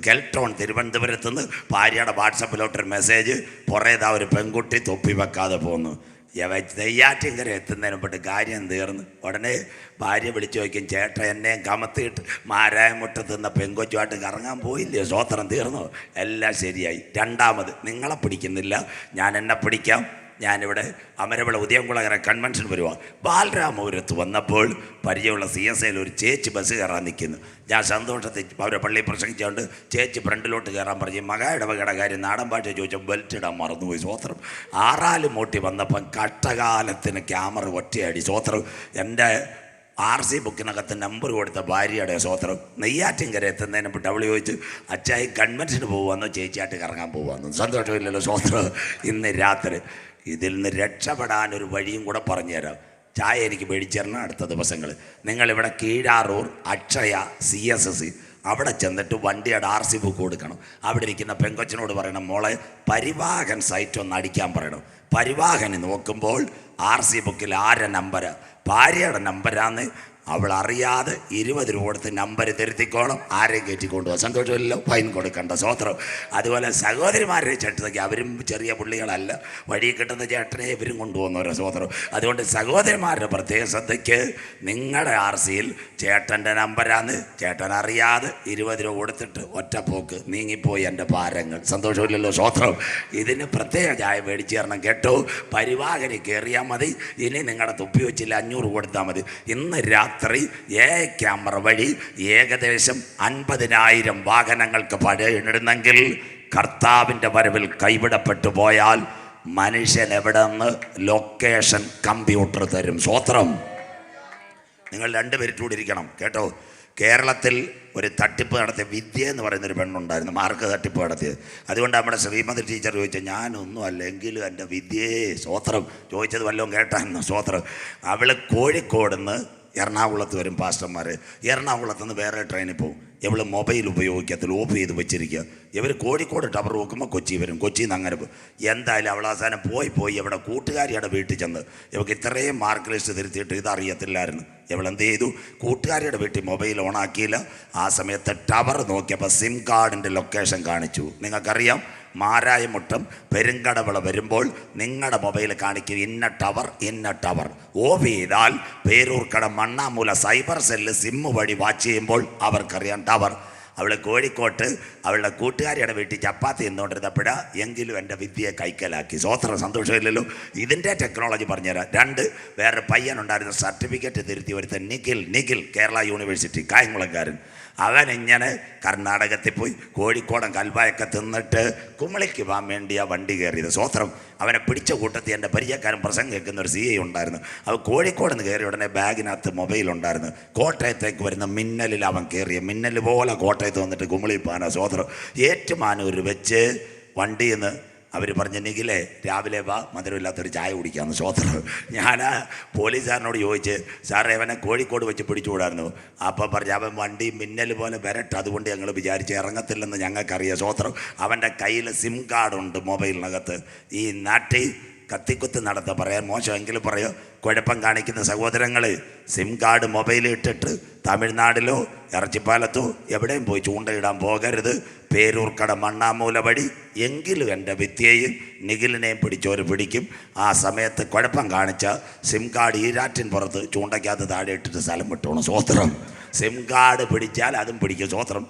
കെൽട്രോൺ തിരുവനന്തപുരത്ത് നിന്ന് ഭാര്യയുടെ വാട്സപ്പിലോട്ടൊരു മെസ്സേജ്, പുറേതാ ഒരു പെൺകുട്ടി തൊപ്പി വെക്കാതെ പോകുന്നു. നെയ്യാറ്റിൻകര എത്തുന്നതിന് മുമ്പിട്ട് കാര്യം തീർന്നു. ഉടനെ ഭാര്യ വിളിച്ചു ചോദിക്കും, ചേട്ടൻ എന്നെ കമത്തിയിട്ട് മാരായമുട്ട തിന്ന പെങ്കൊച്ചുമായിട്ട് കറങ്ങാൻ പോയില്ലേ? സ്വോത്രം തീർന്നു, എല്ലാം ശരിയായി. രണ്ടാമത്, നിങ്ങളെ പിടിക്കുന്നില്ല, ഞാൻ എന്നെ പിടിക്കാം. ഞാനിവിടെ അമരവിള ഉദയംകുളകര കൺവെൻഷൻ വരുവാ. ബാലരാമപുരത്ത് വന്നപ്പോൾ പരിചയമുള്ള CSIയിൽ ഒരു ചേച്ചി ബസ് കയറാൻ നിൽക്കുന്നു. ഞാൻ സന്തോഷത്തിൽ അവരെ പള്ളിയിൽ പ്രസംഗിച്ചുകൊണ്ട് ചേച്ചി ഫ്രണ്ടിലോട്ട് കയറാൻ പറഞ്ഞു. മകയുടെ കാര്യം നാടൻ ഭാഷ ചോദിച്ചാൽ ബെൽറ്റ് ഇടാൻ മറന്നുപോയി. സ്വോത്രം. ആറാലും മൂട്ടി വന്നപ്പം കഷ്ടകാലത്തിന് ക്യാമറ ഒറ്റയടി. സ്വോത്രം. എൻ്റെ RC ബുക്കിനകത്ത് നമ്പർ കൊടുത്ത ഭാര്യയുടെ സ്വോത്രം. നെയ്യാറ്റിൻകര എത്തുന്നതിനെ പറ്റി അവൾ ചോദിച്ചു, അച്ചായി കൺവെൻഷന് പോകുവാന്നോ ചേച്ചിയായിട്ട് കറങ്ങാൻ പോകുവാന്നോ? സന്തോഷമില്ലല്ലോ സ്വോത്രം. ഇന്ന് രാത്രി ഇതിൽ നിന്ന് രക്ഷപ്പെടാനൊരു വഴിയും കൂടെ പറഞ്ഞുതരാം. ചായ എനിക്ക് മേടിച്ചേരണം അടുത്ത ദിവസങ്ങൾ. നിങ്ങളിവിടെ കീഴാറൂർ അക്ഷയ CSC അവിടെ ചെന്നിട്ട് വണ്ടിയുടെ RC ബുക്ക് കൊടുക്കണം. അവിടെ ഇരിക്കുന്ന പെങ്കൊച്ചിനോട് പറയണം, മോളെ പരിവാഹൻ സൈറ്റ് ഒന്ന് അടിക്കാൻ പറയണം. പരിവാഹന് നോക്കുമ്പോൾ RC ബുക്കിൽ ആരുടെ നമ്പര്? ഭാര്യയുടെ നമ്പരാന്ന്. അവൾ അറിയാതെ 20 രൂപ കൊടുത്ത് നമ്പർ തിരുത്തിക്കോണം. ആരെയും കയറ്റിക്കൊണ്ടുപോകാം. സന്തോഷമില്ലല്ലോ, ഫൈൻ കൊടുക്കണ്ട. സ്വോത്രം. അതുപോലെ സഹോദരിമാരുടെ ചേട്ടത്തേക്ക് അവരും ചെറിയ പുള്ളികളല്ല, വഴി കിട്ടുന്ന ചേട്ടനെ ഇവരും കൊണ്ടുപോകുന്നവരോ. സ്വോത്രം. അതുകൊണ്ട് സഹോദരിമാരുടെ പ്രത്യേക ശ്രദ്ധയ്ക്ക്, നിങ്ങളുടെ RCയിൽ ചേട്ടൻ്റെ നമ്പരാന്ന്. ചേട്ടൻ അറിയാതെ 20 രൂപ കൊടുത്തിട്ട് ഒറ്റപ്പോക്ക് നീങ്ങിപ്പോയി എൻ്റെ ഭാരങ്ങൾ. സന്തോഷമില്ലല്ലോ. സ്വോത്രം. ഇതിന് പ്രത്യേക ചായ മേടിച്ച് തരണം കേട്ടോ. പരിവാഹന് കയറിയാൽ മതി. ഇനി നിങ്ങളുടെ തൊപ്പി വെച്ചില്ല 500 കൊടുത്താൽ മതി. ഇന്ന് രാത്രി ക്യാമറ വഴി ഏകദേശം 50,000 വാഹനങ്ങൾക്ക് പഴയിടുന്നെങ്കിൽ കർത്താവിൻ്റെ വരവിൽ കൈവിടപ്പെട്ടു പോയാൽ മനുഷ്യൻ എവിടെ നിന്ന് ലൊക്കേഷൻ കമ്പ്യൂട്ടർ തരും. സ്വോത്രം. നിങ്ങൾ 2 പേര് കൂടി ഇരിക്കണം കേട്ടോ. കേരളത്തിൽ ഒരു തട്ടിപ്പ് നടത്തിയ വിദ്യ എന്ന് പറയുന്നൊരു പെണ്ണുണ്ടായിരുന്നു, മാർക്ക് തട്ടിപ്പ് നടത്തിയത്. അതുകൊണ്ട് നമ്മുടെ ശ്രീമതി ടീച്ചർ ചോദിച്ചു, ഞാനൊന്നും അല്ലെങ്കിലും എൻ്റെ വിദ്യയെ. സ്വോത്രം. ചോദിച്ചത് വല്ലതും കേട്ടായിരുന്നു. സ്വോത്രം. അവൾ കോഴിക്കോട് നിന്ന് എറണാകുളത്ത് വരും പാസ്റ്റർമാർ. എറണാകുളത്ത് നിന്ന് വേറെ ട്രെയിനിൽ പോകും. ഇവൾ മൊബൈൽ ഉപയോഗിക്കത്തില്ല, ഓഫ് ചെയ്ത് വെച്ചിരിക്കുക. ഇവർ കോഴിക്കോട് ടവർ നോക്കുമ്പോൾ കൊച്ചി വരും, കൊച്ചിയിൽ നിന്ന് അങ്ങനെ പോകും. എന്തായാലും അവൾ അവസാനം പോയി ഇവിടെ കൂട്ടുകാരിയുടെ വീട്ടിൽ ചെന്ന് ഇവൾക്ക് ഇത്രയും മാർക്ക് ലിസ്റ്റ് തിരുത്തിയിട്ട് ഇതറിയത്തില്ലായിരുന്നു. ഇവളെന്ത് ചെയ്തു? കൂട്ടുകാരിയുടെ വീട്ടിൽ മൊബൈൽ ഓണാക്കിയില്ല. ആ സമയത്ത് ടവർ നോക്കിയപ്പോൾ സിം കാർഡിൻ്റെ ലൊക്കേഷൻ കാണിച്ചു. നിങ്ങൾക്കറിയാം, മാരായമുട്ടം പെരുങ്കടവിള വരുമ്പോൾ നിങ്ങളുടെ മൊബൈൽ കാണിക്കും ഇന്ന ടവർ. ഓഫ് ചെയ്താൽ Peroorkada Mannamoola cyber cell SIM വഴി വാച്ച് ചെയ്യുമ്പോൾ അവർക്കറിയാം ടവർ. അവൾ കോഴിക്കോട്ട് അവളുടെ കൂട്ടുകാരിയുടെ വീട്ടിൽ ചപ്പാത്തി എന്നുകൊണ്ടിരുന്നപ്പോഴാ എങ്കിലും എൻ്റെ വിദ്യയെ കൈക്കലാക്കി. സ്വോത്രം. സന്തോഷമില്ലല്ലോ. ഇതിൻ്റെ ടെക്നോളജി പറഞ്ഞുതരാം. 2 വേറെ പയ്യനുണ്ടായിരുന്ന സർട്ടിഫിക്കറ്റ് തിരുത്തി വരുത്ത നിഖിൽ കേരള യൂണിവേഴ്സിറ്റി കായംകുളംകാരൻ. അവൻ ഇങ്ങനെ കർണാടകത്തിൽ പോയി കോഴിക്കോടൻ കൽവായൊക്കെ തിന്നിട്ട് കുമളിക്ക് പോകാൻ വേണ്ടിയാ വണ്ടി കയറിയത്. സ്വോത്രം. അവനെ പിടിച്ച കൂട്ടത്തിൽ എൻ്റെ പരിചയക്കാരൻ പ്രസംഗം കേൾക്കുന്ന ഒരു CI ഉണ്ടായിരുന്നു. അവൻ കോഴിക്കോട് നിന്ന് കയറി ഉടനെ ബാഗിനകത്ത് മൊബൈൽ ഉണ്ടായിരുന്നു. കോട്ടയത്തേക്ക് വരുന്ന മിന്നലിൽ അവൻ കയറിയ മിന്നൽ പോലെ കോട്ടയത്ത് വന്നിട്ട് കുമളി പോകാനാ. സ്വോത്രം. ഏറ്റുമാനൂർ വെച്ച് വണ്ടിയിൽ നിന്ന് അവർ പറഞ്ഞ, നിഖിലേ രാവിലെ വാ, മധുരമില്ലാത്തൊരു ചായ കുടിക്കാമെന്ന്. സ്വോത്രം. ഞാൻ പോലീസുകാരനോട് ചോദിച്ച്, സാറേ അവനെ കോഴിക്കോട് വെച്ച് പിടിച്ചുകൂടായിരുന്നു. അപ്പം പറഞ്ഞ്, അവൻ വണ്ടി മിന്നൽ പോലെ വരട്ടെ, അതുകൊണ്ട് ഞങ്ങൾ വിചാരിച്ച് ഇറങ്ങത്തില്ലെന്ന് ഞങ്ങൾക്കറിയാം. സ്വോത്രം. അവൻ്റെ കയ്യിൽ സിം കാർഡുണ്ട് മൊബൈലിനകത്ത്. ഈ നാട്ടിൽ കത്തിക്കുത്ത് നടത്താൻ പറയാൻ മോശമെങ്കിലും പറയോ, കുഴപ്പം കാണിക്കുന്ന സഹോദരങ്ങൾ സിം കാർഡ് മൊബൈലിൽ ഇട്ടിട്ട് തമിഴ്നാട്ടിലോ ഇറച്ചിപ്പാലത്തോ എവിടെയും പോയി ചൂണ്ടയിടാൻ പോകരുത്. പേരൂർക്കട മണ്ണാമൂല വഴി എങ്കിലും എൻ്റെ വിദ്യയെയും നിഖിലിനെയും പിടിച്ചോര് പിടിക്കും. ആ സമയത്ത് കുഴപ്പം കാണിച്ച സിം കാർഡ് ഈരാറ്റിൻ പുറത്ത് ചൂണ്ടയ്ക്കകത്ത് താഴെ ഇട്ടിട്ട് സ്ഥലം വിട്ടോണം. സ്വോത്രം. സിം കാർഡ് പിടിച്ചാൽ അതും പിടിക്കും. സ്വോത്രം.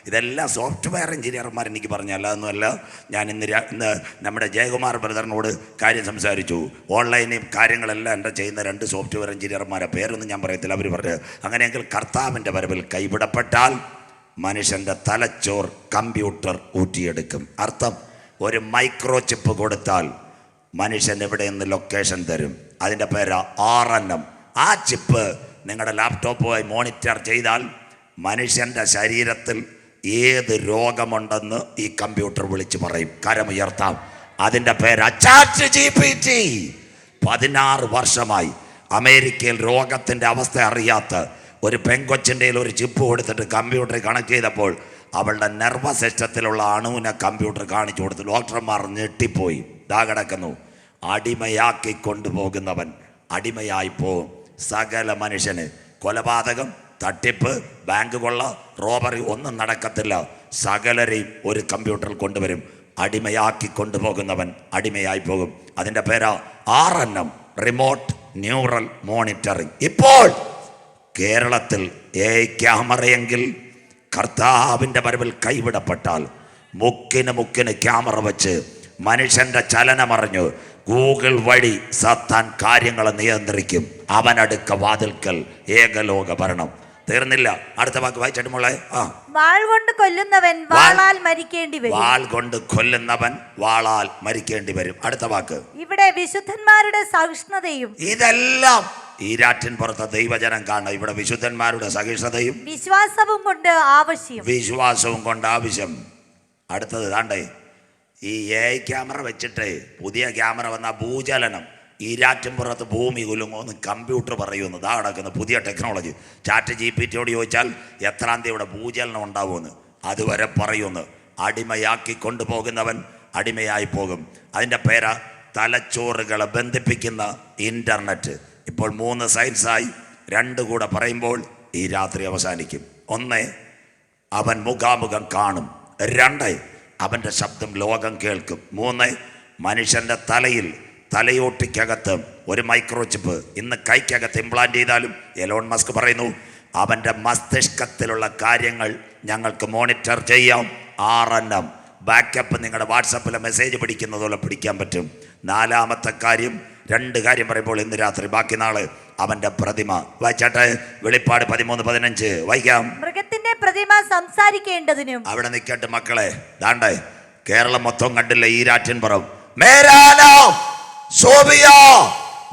ഇതെല്ലാം സോഫ്റ്റ്വെയർ എഞ്ചിനീയർമാർ എനിക്ക് പറഞ്ഞല്ല, അതൊന്നുമല്ല. ഞാൻ ഇന്ന് നമ്മുടെ ജയകുമാർ ബ്രദറിനോട് കാര്യം സംസാരിച്ചു. ഓൺലൈനിൽ കാര്യങ്ങളെല്ലാം എൻ്റെ ചെയ്യുന്ന 2 സോഫ്റ്റ്വെയർ എഞ്ചിനീയർമാരെ പേരൊന്നും ഞാൻ പറയത്തില്ല. അവർ പറഞ്ഞു, അങ്ങനെയെങ്കിൽ കർത്താവിൻ്റെ വരവിൽ കൈവിടപ്പെട്ടാൽ മനുഷ്യൻ്റെ തലച്ചോർ കമ്പ്യൂട്ടർ ഊറ്റിയെടുക്കും. അർത്ഥം, ഒരു മൈക്രോ ചിപ്പ് കൊടുത്താൽ മനുഷ്യൻ എവിടെ നിന്ന് ലൊക്കേഷൻ തരും. അതിൻ്റെ പേര് RNM. ആ ചിപ്പ് നിങ്ങളുടെ ലാപ്ടോപ്പുമായി മോണിറ്റർ ചെയ്താൽ മനുഷ്യൻ്റെ ശരീരത്തിൽ ഏത് രോഗമുണ്ടെന്ന് ഈ കമ്പ്യൂട്ടർ വിളിച്ച് പറയും. കരമുയർത്താം. അതിൻ്റെ പേര് ChatGPT. 16 വർഷമായി അമേരിക്കയിൽ രോഗത്തിൻ്റെ അവസ്ഥ അറിയാത്ത ഒരു പെങ്കൊച്ചിൻ്റെ ഒരു ചിപ്പ് കൊടുത്തിട്ട് കമ്പ്യൂട്ടറിൽ കണക്ട് ചെയ്തപ്പോൾ അവളുടെ നെർവസ് സിസ്റ്റത്തിലുള്ള അണുവിനെ കമ്പ്യൂട്ടർ കാണിച്ചു കൊടുത്തു. ഡോക്ടർമാർ ഞെട്ടിപ്പോയി. ദാ കിടക്കുന്നു. അടിമയാക്കി കൊണ്ടുപോകുന്നവൻ അടിമയായി പോവും. സകല മനുഷ്യന് കൊലപാതകം, തട്ടിപ്പ്, ബാങ്ക് കൊള്ള, റോബറി ഒന്നും നടക്കത്തില്ല. സകലരെയും ഒരു കമ്പ്യൂട്ടറിൽ കൊണ്ടുവരും. അടിമയാക്കി കൊണ്ടുപോകുന്നവൻ അടിമയായി പോകും. അതിൻ്റെ പേരാ RNM, റിമോട്ട് ന്യൂറൽ മോണിറ്ററിംഗ്. ഇപ്പോൾ കേരളത്തിൽ ക്യാമറയെങ്കിൽ കർത്താവിൻ്റെ വരവിൽ കൈവിടപ്പെട്ടാൽ മുക്കിന് ക്യാമറ വെച്ച് മനുഷ്യൻ്റെ ചലനമറിഞ്ഞു ഗൂഗിൾ വഴി സത്താൻ കാര്യങ്ങൾ നിയന്ത്രിക്കും. അവനടുക്ക വാതിൽക്കൽ ഏകലോക ഭരണം. തീർന്നില്ല, അടുത്ത വാക്ക് വായിച്ചിട്ട് മോളെ. വാൾ കൊണ്ട് കൊല്ലുന്നവൻ വാളാൽ മരിക്കേണ്ടി വരും. വാൾ കൊണ്ട് കൊല്ലുന്നവൻ വാളാൽ മരിക്കേണ്ടി വരും. അടുത്ത വാക്ക്. ഇവിടെ വിശുദ്ധന്മാരുടെ സഹിഷ്ണുതയും. ഇതെല്ലാം ഈരാറ്റിൻ പുറത്തെ ദൈവജനം കാണണം. ഇവിടെ വിശുദ്ധന്മാരുടെ സഹിഷ്ണുതയും വിശ്വാസവും കൊണ്ട് ആവശ്യം. അടുത്തത് താണ്ടേ, ഈ ക്യാമറ വെച്ചിട്ട് പുതിയ ക്യാമറ വന്ന ഭൂചലനം ഈരാറ്റുംപുറത്ത് ഭൂമി കുലുങ്ങോന്ന് കമ്പ്യൂട്ടർ പറയുമെന്ന്. ഇതാ നടക്കുന്ന പുതിയ ടെക്നോളജി. ChatGPT-യോട് ചോദിച്ചാൽ എത്രാം തീയതി ഇവിടെ ഭൂചലനം ഉണ്ടാവുമെന്ന് അതുവരെ പറയുമെന്ന്. അടിമയാക്കി കൊണ്ടുപോകുന്നവൻ അടിമയായി പോകും. അതിൻ്റെ പേരാ തലച്ചോറുകളെ ബന്ധിപ്പിക്കുന്ന ഇൻ്റർനെറ്റ്. ഇപ്പോൾ 3 സയൻസായി, 2 കൂടെ പറയുമ്പോൾ ഈ രാത്രി അവസാനിക്കും. 1, അവൻ മുഖാമുഖം കാണും. 2, അവൻ്റെ ശബ്ദം ലോകം കേൾക്കും. 3, മനുഷ്യൻ്റെ തലയോട്ടിക്കകത്ത് ഒരു മൈക്രോചിപ്പ് ഇന്ന് കൈക്കകത്ത് ഇംപ്ലാന്റ് ചെയ്താലും എലോൺ മസ്ക് പറയുന്നു അവൻ്റെ മസ്തിഷ്കത്തിലുള്ള കാര്യങ്ങൾ ഞങ്ങൾക്ക് മോണിറ്റർ ചെയ്യാം. RNM ബാക്കപ്പ് നിങ്ങളുടെ വാട്സപ്പിലെ മെസ്സേജ് പിടിക്കുന്നത് പോലെ പിടിക്കാൻ പറ്റും. 4-മത്തെ കാര്യം, 2 കാര്യം പറയുമ്പോൾ ഇന്ന് രാത്രി, ബാക്കി നാളെ അവൻ്റെ പ്രതിമ. വായിച്ചാട്ടെ, വെളിപ്പാട് 13:15 വായിക്കാം. മൃഗത്തിന്റെ പ്രതിമ സംസാരിക്കേണ്ടതിനും. അവിടെ നിൽക്കട്ടെ മക്കളെ. ദാണ്ടേ കേരളം മൊത്തം കണ്ടില്ല ഈരാറ്റിൻപുറം. മേരാലോ സോബിയ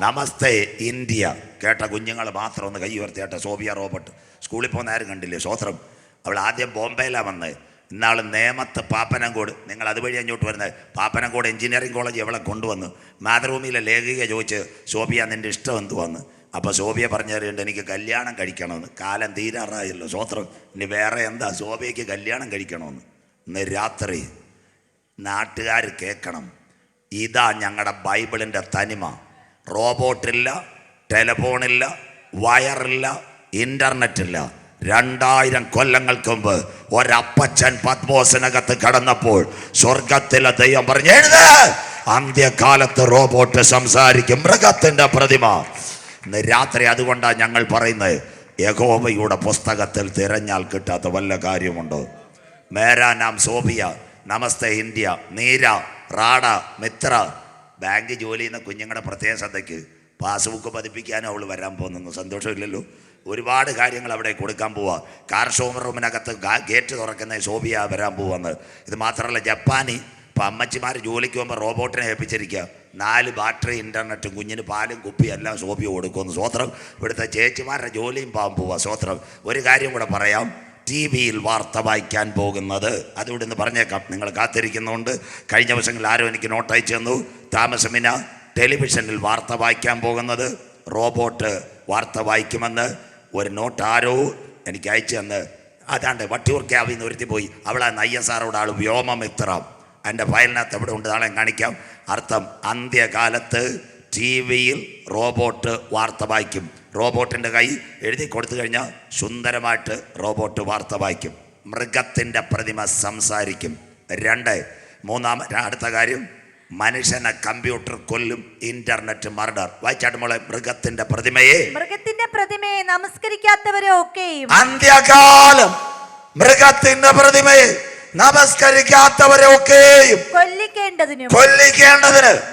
നമസ്തേ ഇന്ത്യ കേട്ട കുഞ്ഞുങ്ങൾ മാത്രം ഒന്ന് കൈ ഉയർത്തിയാട്ടെ. സോബിയ റോബർട്ട് സ്കൂളിൽ പോകുന്ന ആരും കണ്ടില്ലേ? സ്വോത്രം. അവൾ ആദ്യം ബോംബെയിലാണ് വന്നത്. ഇന്നാൾ നേമത്ത് പാപ്പനംകോട്, നിങ്ങൾ അതുവഴി അങ്ങോട്ട് വരുന്നത്, പാപ്പനംകോട് എഞ്ചിനീയറിംഗ് കോളേജ് അവളെ കൊണ്ടുവന്നു. മാതൃഭൂമിയിലെ ലേഖിക ചോദിച്ച് സോബിയ നിൻ്റെ ഇഷ്ടം എന്തുവന്ന്. അപ്പോൾ സോബിയ പറഞ്ഞു തരുന്നുണ്ട് എനിക്ക് കല്യാണം കഴിക്കണമെന്ന്. കാലം തീരാറായല്ലോ. സ്വോത്രം. ഇനി വേറെ എന്താ, സോബിയയ്ക്ക് കല്യാണം കഴിക്കണമെന്ന്. ഇന്ന് രാത്രി നാട്ടുകാർ കേൾക്കണം, ഇതാ ഞങ്ങളുടെ ബൈബിളിൻ്റെ തനിമ. റോബോട്ടില്ല, ടെലിഫോണില്ല, വയറില്ല, ഇൻ്റർനെറ്റില്ല. 2000 കൊല്ലങ്ങൾക്ക് മുമ്പ് ഒരപ്പച്ചൻ പത്മോസിനകത്ത് കടന്നപ്പോൾ സ്വർഗത്തിലെ ദൈവം പറഞ്ഞു എഴുത്, അന്ത്യകാലത്ത് റോബോട്ട് സംസാരിക്കും. മൃഗത്തിൻ്റെ പ്രതിമ. ഇന്ന് രാത്രി അതുകൊണ്ടാണ് ഞങ്ങൾ പറയുന്നത്, യഹോവയുടെ പുസ്തകത്തിൽ തിരഞ്ഞാൽ കിട്ടാത്ത വല്ല കാര്യമുണ്ടോ? മേരാ നാം സോബിയ, നമസ്തേ ഇന്ത്യ, നീര, റാഡ, മിത്ര. ബാങ്ക് ജോലി ചെയ്യുന്ന കുഞ്ഞുങ്ങളുടെ പ്രത്യേക ശ്രദ്ധയ്ക്ക് പാസ്ബുക്ക് പതിപ്പിക്കാനും അവൾ വരാൻ പോകുന്നു. സന്തോഷമില്ലല്ലോ. ഒരുപാട് കാര്യങ്ങൾ അവിടെ കൊടുക്കാൻ പോവാ. കാർ ഷോറൂമിനകത്ത് ഗേറ്റ് തുറക്കുന്ന സോബിയ വരാൻ പോവാന്ന്. ഇത് മാത്രമല്ല, ജപ്പാനി ഇപ്പം അമ്മച്ചിമാർ ജോലിക്ക് പോകുമ്പോൾ റോബോട്ടിനെ ഏൽപ്പിച്ചിരിക്കുക. 4 ബാറ്ററി, ഇൻ്റർനെറ്റും, കുഞ്ഞിന് പാലും കുപ്പിയും എല്ലാം സോബിയ കൊടുക്കുന്നു. സ്വോത്രം. ഇവിടുത്തെ ചേച്ചിമാരുടെ ജോലിയും പോകാൻ പോവാ. സ്വോത്രം. ഒരു കാര്യം കൂടെ പറയാം, TV-യിൽ വാർത്ത വായിക്കാൻ പോകുന്നത് അതുകൊണ്ട് ഇന്ന് പറഞ്ഞേക്കാം. നിങ്ങൾ കാത്തിരിക്കുന്നുണ്ട്. കഴിഞ്ഞ ദിവസങ്ങളിൽ ആരോ എനിക്ക് നോട്ട് അയച്ചു തന്നു. താമസമിന ടെലിവിഷനിൽ വാർത്ത വായിക്കാൻ പോകുന്നത് റോബോട്ട് വാർത്ത വായിക്കുമെന്ന് ഒരു നോട്ട് ആരോ എനിക്ക് അയച്ചു തന്ന്. അതാണ്ട് വട്ടിയൂർ ക്യാബിൽ നിന്ന് ഒരുത്തി പോയി. അവളെ ISROയുടെ ആൾ വ്യോമമിത്രം. എൻ്റെ ഫയലിനകത്ത് എവിടെ ഉണ്ട്, നാളെ കാണിക്കാം. അർത്ഥം, അന്ത്യകാലത്ത് TV-യിൽ റോബോട്ട് വാർത്ത വായിക്കും. റോബോട്ടിൻ്റെ കൈ എഴുതി കൊടുത്തു കഴിഞ്ഞാൽ സുന്ദരമായിട്ട് റോബോട്ട് വാർത്ത വായിക്കും. മൃഗത്തിൻ്റെ പ്രതിമ സംസാരിക്കും. 2, അടുത്ത കാര്യം, മനുഷ്യനെ കമ്പ്യൂട്ടർ കൊല്ലും. Internet murder. വായിച്ചാട്ട് മോളെ. മൃഗത്തിൻ്റെ പ്രതിമയെ നമസ്കരിക്കാത്തവരെ ഒക്കെയും. അന്ത്യകാലം മൃഗത്തിൻ്റെ പ്രതിമയെ നമസ്കരിക്കാത്തവരെ ഒക്കെയും കൊല്ലിക്കേണ്ടതിന്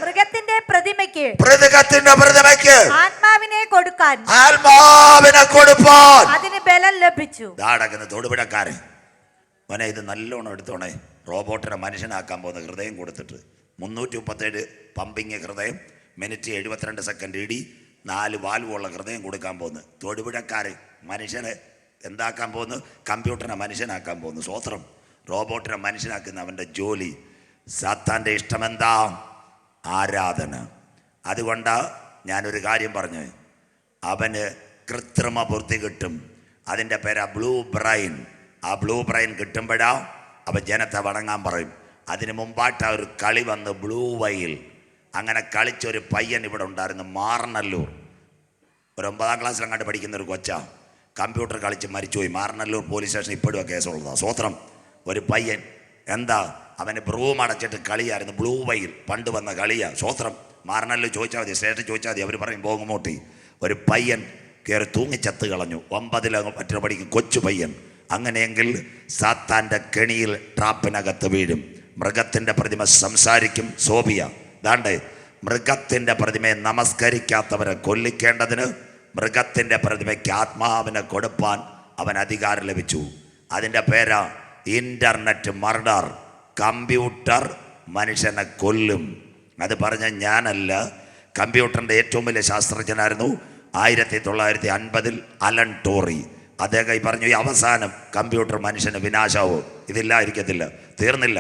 മൃഗത്തിന്റെ പ്രതിമയ്ക്ക് ആത്മാവിനെ കൊടുക്കാൻ അതിന് ബലം ലഭിച്ചു. തൊടുപിടക്കാരൻ മോനെ, ഇത് നല്ലോണം എടുത്തോണേ. റോബോട്ടിനെ മനുഷ്യനാക്കാൻ പോകുന്ന ഹൃദയം കൊടുത്തിട്ട് 337 പമ്പിങ് ഹൃദയം, മിനിറ്റ് 72 സെക്കൻഡ് ഇടി, 4 വാൽവുള്ള ഹൃദയം കൊടുക്കാൻ പോകുന്നു. തൊടുപിടക്കാരൻ മനുഷ്യനെ എന്താക്കാൻ പോകുന്നു? കമ്പ്യൂട്ടറിനെ മനുഷ്യനാക്കാൻ പോകുന്നു. സ്വോത്രം. റോബോട്ടിനെ മനുഷ്യനാക്കുന്ന അവൻ്റെ ജോലി. സാത്താൻ്റെ ഇഷ്ടമെന്താ? ആരാധന. അതുകൊണ്ടാണ് ഞാനൊരു കാര്യം പറഞ്ഞു, അവന് കൃത്രിമ ബുദ്ധി കിട്ടും. അതിൻ്റെ പേരാ ബ്ലൂ ബ്രെയിൻ. ആ ബ്ലൂ ബ്രെയിൻ കിട്ടുമ്പോഴാ അവൻ ജനത്തെ വണങ്ങാൻ പറയും. അതിന് മുമ്പായിട്ട് ഒരു കളി വന്ന് ബ്ലൂ വൈൽ. അങ്ങനെ കളിച്ചൊരു പയ്യൻ ഇവിടെ ഉണ്ടായിരുന്നു, മാർനല്ലൂർ. ഒരു 9ാം ക്ലാസ്സിലങ്ങാണ്ട് പഠിക്കുന്ന ഒരു കൊച്ചാ. കമ്പ്യൂട്ടർ കളിച്ച് മരിച്ചുപോയി. മാർനല്ലൂർ പോലീസ് സ്റ്റേഷൻ ഇപ്പോഴും കേസുള്ളതാണ്. സ്വോത്രം. ഒരു പയ്യൻ എന്താ അവന് ബ്രൂം അടച്ചിട്ട് കളിയായിരുന്നു. ബ്ലൂ വൈൽ പണ്ട് വന്ന കളിയാ. സ്വോത്രം മാറണല്ലോ ചോദിച്ചാൽ മതി, സ്റ്റേഷൻ ചോദിച്ചാൽ മതി. അവർ പറയും പോകുമോട്ടി. ഒരു പയ്യൻ കയറി തൂങ്ങിച്ചത്ത് കളഞ്ഞു. 9 മറ്റൊരു പഠിക്കും കൊച്ചു പയ്യൻ. അങ്ങനെയെങ്കിൽ സാത്താൻ്റെ കെണിയിൽ ട്രാപ്പിനകത്ത് വീഴും. മൃഗത്തിൻ്റെ പ്രതിമ സംസാരിക്കും. സോബിയ ദാണ്ടേ, മൃഗത്തിൻ്റെ പ്രതിമയെ നമസ്കരിക്കാത്തവരെ കൊല്ലിക്കേണ്ടതിന് മൃഗത്തിൻ്റെ പ്രതിമയ്ക്ക് ആത്മാവിനെ കൊടുപ്പാൻ അവൻ അധികാരം ലഭിച്ചു. അതിൻ്റെ പേരാ ഇൻ്റർനെറ്റ് മർഡർ. കമ്പ്യൂട്ടർ മനുഷ്യനെ കൊല്ലും. അത് പറഞ്ഞ ഞാനല്ല, കമ്പ്യൂട്ടറിൻ്റെ ഏറ്റവും വലിയ ശാസ്ത്രജ്ഞനായിരുന്നു 1950 അലൻ ടോറി. അദ്ദേഹം ഈ പറഞ്ഞു, ഈ അവസാനം കമ്പ്യൂട്ടർ മനുഷ്യന് വിനാശാവോ? ഇതില്ലായിരിക്കത്തില്ല. തീർന്നില്ല.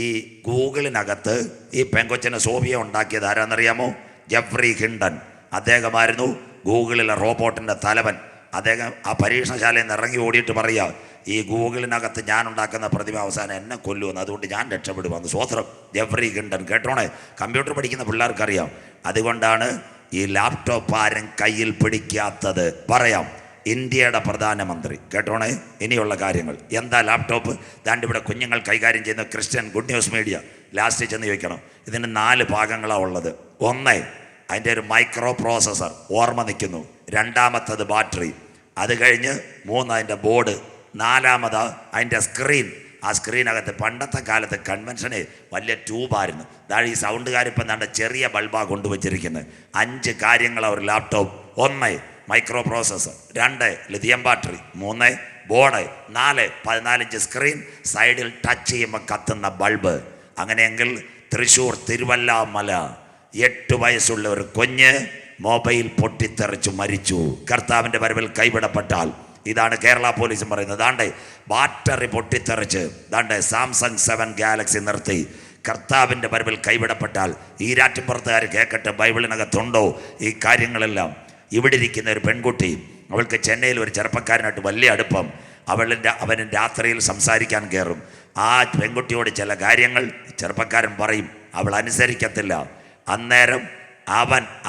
ഈ ഗൂഗിളിനകത്ത് ഈ പെങ്കൊച്ചിനെ സോഫിയ ഉണ്ടാക്കിയത് ആരാന്നറിയാമോ? ജെഫ്രി ഹിൻഡൻ. അദ്ദേഹമായിരുന്നു ഗൂഗിളിലെ റോബോട്ടിൻ്റെ തലവൻ. അദ്ദേഹം ആ പരീക്ഷണശാലയിൽ നിന്ന് ഇറങ്ങി ഓടിയിട്ട് പറയുക, ഈ ഗൂഗിളിനകത്ത് ഞാൻ ഉണ്ടാക്കുന്ന പ്രതിമ അവസാനം എന്നെ കൊല്ലുമെന്ന്, അതുകൊണ്ട് ഞാൻ രക്ഷപ്പെടുമെന്ന്. സ്വോത്രം. ജെഫ്രി ഹിൻഡൻ. കേട്ടോണേ, കമ്പ്യൂട്ടർ പഠിക്കുന്ന പിള്ളേർക്കറിയാം. അതുകൊണ്ടാണ് ഈ ലാപ്ടോപ്പ് ആരും കയ്യിൽ പിടിക്കാത്തത്. പറയാം, ഇന്ത്യയുടെ പ്രധാനമന്ത്രി. കേട്ടോണേ ഇനിയുള്ള കാര്യങ്ങൾ. എന്താ ലാപ്ടോപ്പ്? ദാണ്ട് ഇവിടെ കുഞ്ഞുങ്ങൾ കൈകാര്യം ചെയ്യുന്ന Christian good news media last ചെന്ന് ചോദിക്കണം. ഇതിന് 4 ഭാഗങ്ങളാണ് ഉള്ളത്. 1, അതിൻ്റെ ഒരു മൈക്രോ പ്രോസസ്സർ, ഓർമ്മ നിൽക്കുന്നു. 2ാമത്തത് ബാറ്ററി. അത് കഴിഞ്ഞ് 3 അതിൻ്റെ ബോർഡ്. 4ാമത് അതിൻ്റെ സ്ക്രീൻ. ആ സ്ക്രീനകത്ത് പണ്ടത്തെ കാലത്ത് കൺവെൻഷന് വലിയ ട്യൂബായിരുന്നു. അതായത് ഈ സൗണ്ടുകാരിപ്പം എന്താണ്ട് ചെറിയ ബൾബാണ് കൊണ്ടുവച്ചിരിക്കുന്നത്. 5 കാര്യങ്ങളാണ് ഒരു laptop. 1 micro processor, 2 lithium battery, 3 board, 4 14 inch screen, സൈഡിൽ ടച്ച് ചെയ്യുമ്പോൾ കത്തുന്ന ബൾബ്. അങ്ങനെയെങ്കിൽ തൃശ്ശൂർ തിരുവല്ലാമല 8 വയസ്സുള്ള ഒരു കുഞ്ഞ് മൊബൈൽ പൊട്ടിത്തെറിച്ചു മരിച്ചു. കർത്താവിൻ്റെ വരവിൽ കൈവിടപ്പെട്ടാൽ ഇതാണ് കേരള പോലീസും പറയുന്നത്. ദാണ്ടേ ബാറ്ററി പൊട്ടിത്തെറിച്ച് ദാണ്ടേ സാംസങ് 7 ഗാലക്സി നിർത്തി. കർത്താവിൻ്റെ വരവിൽ കൈവിടപ്പെട്ടാൽ ഈരാറ്റുപുറത്തുകാർ കേൾക്കട്ടെ, ബൈബിളിനകത്തുണ്ടോ ഈ കാര്യങ്ങളെല്ലാം? ഇവിടെ ഇരിക്കുന്ന ഒരു പെൺകുട്ടി, അവൾക്ക് ചെന്നൈയിൽ ഒരു ചെറുപ്പക്കാരനായിട്ട് വലിയ അടുപ്പം. അവന് രാത്രിയിൽ സംസാരിക്കാൻ കയറും. ആ പെൺകുട്ടിയോട് ചില കാര്യങ്ങൾ ചെറുപ്പക്കാരൻ പറയും, അവൾ അനുസരിക്കത്തില്ല. അന്നേരം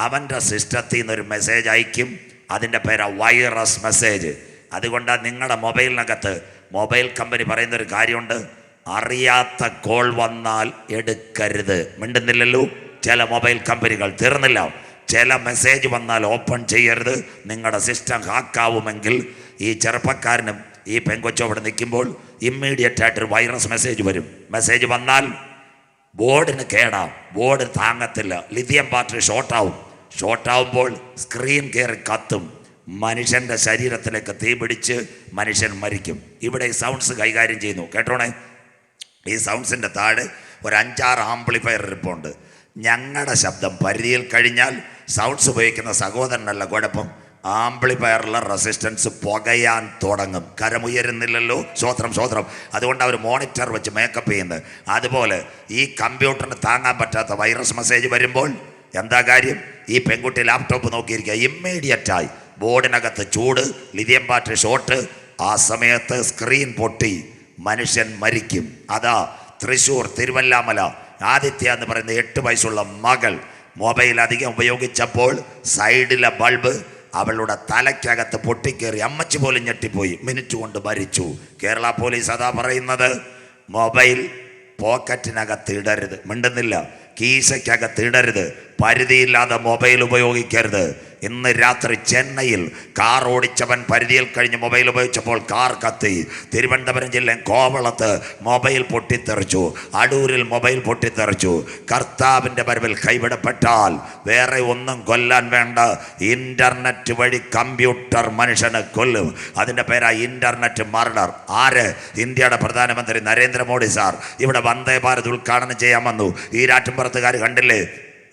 അവൻ്റെ സിസ്റ്റത്തിൽ നിന്നൊരു മെസ്സേജ് അയക്കും. അതിൻ്റെ പേരാ വൈറസ് മെസ്സേജ്. അതുകൊണ്ടാണ് നിങ്ങളുടെ മൊബൈലിനകത്ത് മൊബൈൽ കമ്പനി പറയുന്നൊരു കാര്യമുണ്ട്, അറിയാത്ത കോൾ വന്നാൽ എടുക്കരുത്. മിണ്ടുന്നില്ലല്ലോ ചില മൊബൈൽ കമ്പനികൾ. തീർന്നില്ല, ചില മെസ്സേജ് വന്നാൽ ഓപ്പൺ ചെയ്യരുത്. നിങ്ങളുടെ സിസ്റ്റം ഹാക്കാവുമെങ്കിൽ ഈ ചെറുപ്പക്കാരനും ഈ പെങ്കൊച്ചോ അവിടെ നിൽക്കുമ്പോൾ ഇമ്മീഡിയറ്റ് ആയിട്ടൊരു വൈറസ് മെസ്സേജ് വരും. മെസ്സേജ് വന്നാൽ ബോർഡിന് കേടാം, ബോർഡ് താങ്ങത്തില്ല, ലിഥിയം ബാറ്ററി ഷോർട്ടാവുമ്പോൾ സ്ക്രീൻ കയറി കത്തും, മനുഷ്യൻ്റെ ശരീരത്തിലേക്ക് തീ പിടിച്ച് മനുഷ്യൻ മരിക്കും. ഇവിടെ ഈ സൗണ്ട്സ് കൈകാര്യം ചെയ്യുന്നു. കേട്ടോണേ, ഈ സൗണ്ട്സിൻ്റെ താഴെ ഒരു 5-6 ആംപ്ലിഫയർ ഇരിപ്പുണ്ട്. ഞങ്ങളുടെ ശബ്ദം പരിധിയിൽ കഴിഞ്ഞാൽ സൗണ്ട്സ് ഉപയോഗിക്കുന്ന സഹോദരനല്ല കുഴപ്പം, ആംപ്ലിഫയറിലെ റെസിസ്റ്റൻസ് പുകയാൻ തുടങ്ങും. കരമുയരുന്നില്ലല്ലോ. സ്വോത്രം. അതുകൊണ്ട് അവർ മോണിറ്റർ വെച്ച് മേക്കപ്പ് ചെയ്യുന്നത്. അതുപോലെ ഈ കമ്പ്യൂട്ടറിന് താങ്ങാൻ പറ്റാത്ത വൈറസ് മെസ്സേജ് വരുമ്പോൾ എന്താ കാര്യം? ഈ പെൺകുട്ടി ലാപ്ടോപ്പ് നോക്കിയിരിക്കുക. ഇമ്മീഡിയറ്റായി ബോർഡിനകത്ത് ചൂട്, ലിഥിയം ബാറ്ററി ഷോർട്ട്. ആ സമയത്ത് സ്ക്രീൻ പൊട്ടി മനുഷ്യൻ മരിക്കും. അതാ തൃശ്ശൂർ തിരുവല്ലാമല ആദിത്യ എന്ന് പറയുന്ന 8 വയസ്സുള്ള മകൾ മൊബൈൽ അധികം ഉപയോഗിച്ചപ്പോൾ സൈഡിലെ ബൾബ് അവളുടെ തലയ്ക്കകത്ത് പൊട്ടിക്കേറി. അമ്മച്ചി പോലും ഞെട്ടിപ്പോയി. മിനിറ്റ് കൊണ്ട് മരിച്ചു. കേരള പോലീസ് അതാ പറയുന്നത്, മൊബൈൽ പോക്കറ്റിനകത്ത് ഇടരുത്. മിണ്ടുന്നില്ല. കീശയ്ക്കകത്ത് ഇടരുത്. പരിധിയില്ലാതെ മൊബൈൽ ഉപയോഗിക്കരുത്. ഇന്ന് രാത്രി ചെന്നൈയിൽ കാർ ഓടിച്ചവൻ പരിധിയിൽ കഴിഞ്ഞ് മൊബൈൽ ഉപയോഗിച്ചപ്പോൾ കാർ കത്തി. തിരുവനന്തപുരം ജില്ലയിൽ കോവളത്ത് മൊബൈൽ പൊട്ടിത്തെറിച്ചു. അടൂരിൽ മൊബൈൽ പൊട്ടിത്തെറിച്ചു. കർത്താവിൻ്റെ വരവിൽ കൈവിടപ്പെട്ടാൽ വേറെ ഒന്നും കൊല്ലാൻ വേണ്ട. ഇൻ്റർനെറ്റ് വഴി കമ്പ്യൂട്ടർ മനുഷ്യനെ കൊല്ലും. അതിൻ്റെ പേരാ ഇൻ്റർനെറ്റ് മർഡർ. ആര്? ഇന്ത്യയുടെ പ്രധാനമന്ത്രി നരേന്ദ്രമോദി സാർ ഇവിടെ വന്ദേ ഭാരത് ഉദ്ഘാടനം ചെയ്യാൻ വന്നു. ഈ രാറ്റുംപുറത്തുകാർ കണ്ടില്ലേ?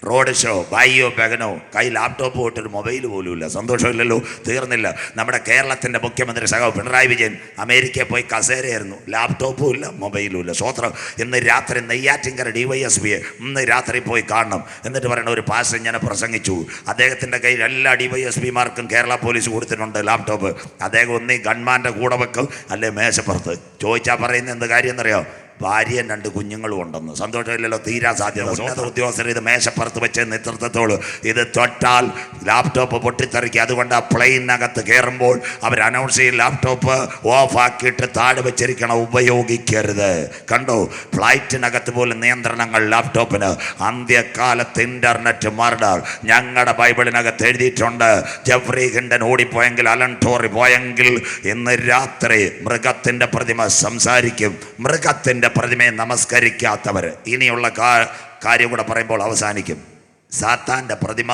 റോഡ് ഷോ, ബൈയോ ബെഗനോ, കൈ ലാപ്ടോപ്പ് പോയിട്ടൊരു മൊബൈൽ പോലും ഇല്ല. സന്തോഷമില്ലല്ലോ. തീർന്നില്ല. നമ്മുടെ കേരളത്തിൻ്റെ മുഖ്യമന്ത്രി സഖാവ് പിണറായി വിജയൻ അമേരിക്കയിൽ പോയി കസേരയായിരുന്നു. ലാപ്ടോപ്പും ഇല്ല, മൊബൈലും ഇല്ല. സ്വോത്രം. ഇന്ന് രാത്രി നെയ്യാറ്റിൻകര DYSPയെ ഇന്ന് രാത്രി പോയി കാണണം. എന്നിട്ട് പറയണ ഒരു പാസ്റ്റർ ഞാൻ പ്രസംഗിച്ചു. അദ്ദേഹത്തിൻ്റെ കയ്യിൽ എല്ലാ DYSPമാർക്കും കേരള പോലീസ് കൊടുത്തിട്ടുണ്ട് ലാപ്ടോപ്പ്. അദ്ദേഹം ഒന്നീ ഗൺമാൻ്റെ കൂടെ വെക്കും, അല്ലെ മേശപ്പുറത്ത്. ചോദിച്ചാൽ പറയുന്നത് എന്ത് കാര്യം എന്നറിയോ? ഭാര്യയും 2 കുഞ്ഞുങ്ങളും ഉണ്ടെന്ന്. സന്തോഷമില്ലല്ലോ, തീരാൻ സാധ്യത. ഉന്നത ഉദ്യോഗസ്ഥർ ഇത് മേശപ്പുറത്ത് വെച്ച് നേതൃത്വത്തോട് ഇത് തൊട്ടാൽ ലാപ്ടോപ്പ് പൊട്ടിത്തെറിക്കുക. അതുകൊണ്ട് ആ പ്ലെയിനകത്ത് കയറുമ്പോൾ അവർ അനൗൺസ് ചെയ്യും, ലാപ്ടോപ്പ് ഓഫ് ആക്കിയിട്ട് താഴെ വെച്ചിരിക്കണം, ഉപയോഗിക്കരുത്. കണ്ടോ, ഫ്ലൈറ്റിനകത്ത് പോലും നിയന്ത്രണങ്ങൾ ലാപ്ടോപ്പിന്. അന്ത്യകാലത്ത് ഇന്റർനെറ്റ് മർഡർ ഞങ്ങളുടെ ബൈബിളിനകത്ത് എഴുതിയിട്ടുണ്ട്. ജെഫ്രി ഹിൻഡൻ ഓടിപ്പോയെങ്കിൽ, അലൻ ടോറി പോയെങ്കിൽ, ഇന്ന് രാത്രി മൃഗത്തിൻ്റെ പ്രതിമ സംസാരിക്കും. മൃഗത്തിൻ്റെ പ്രതിമയെ നമസ്കരിക്കാത്തവർ, ഇനിയുള്ള കാര്യം കൂടെ പറയുമ്പോൾ അവസാനിക്കും. സാത്താൻ്റെ പ്രതിമ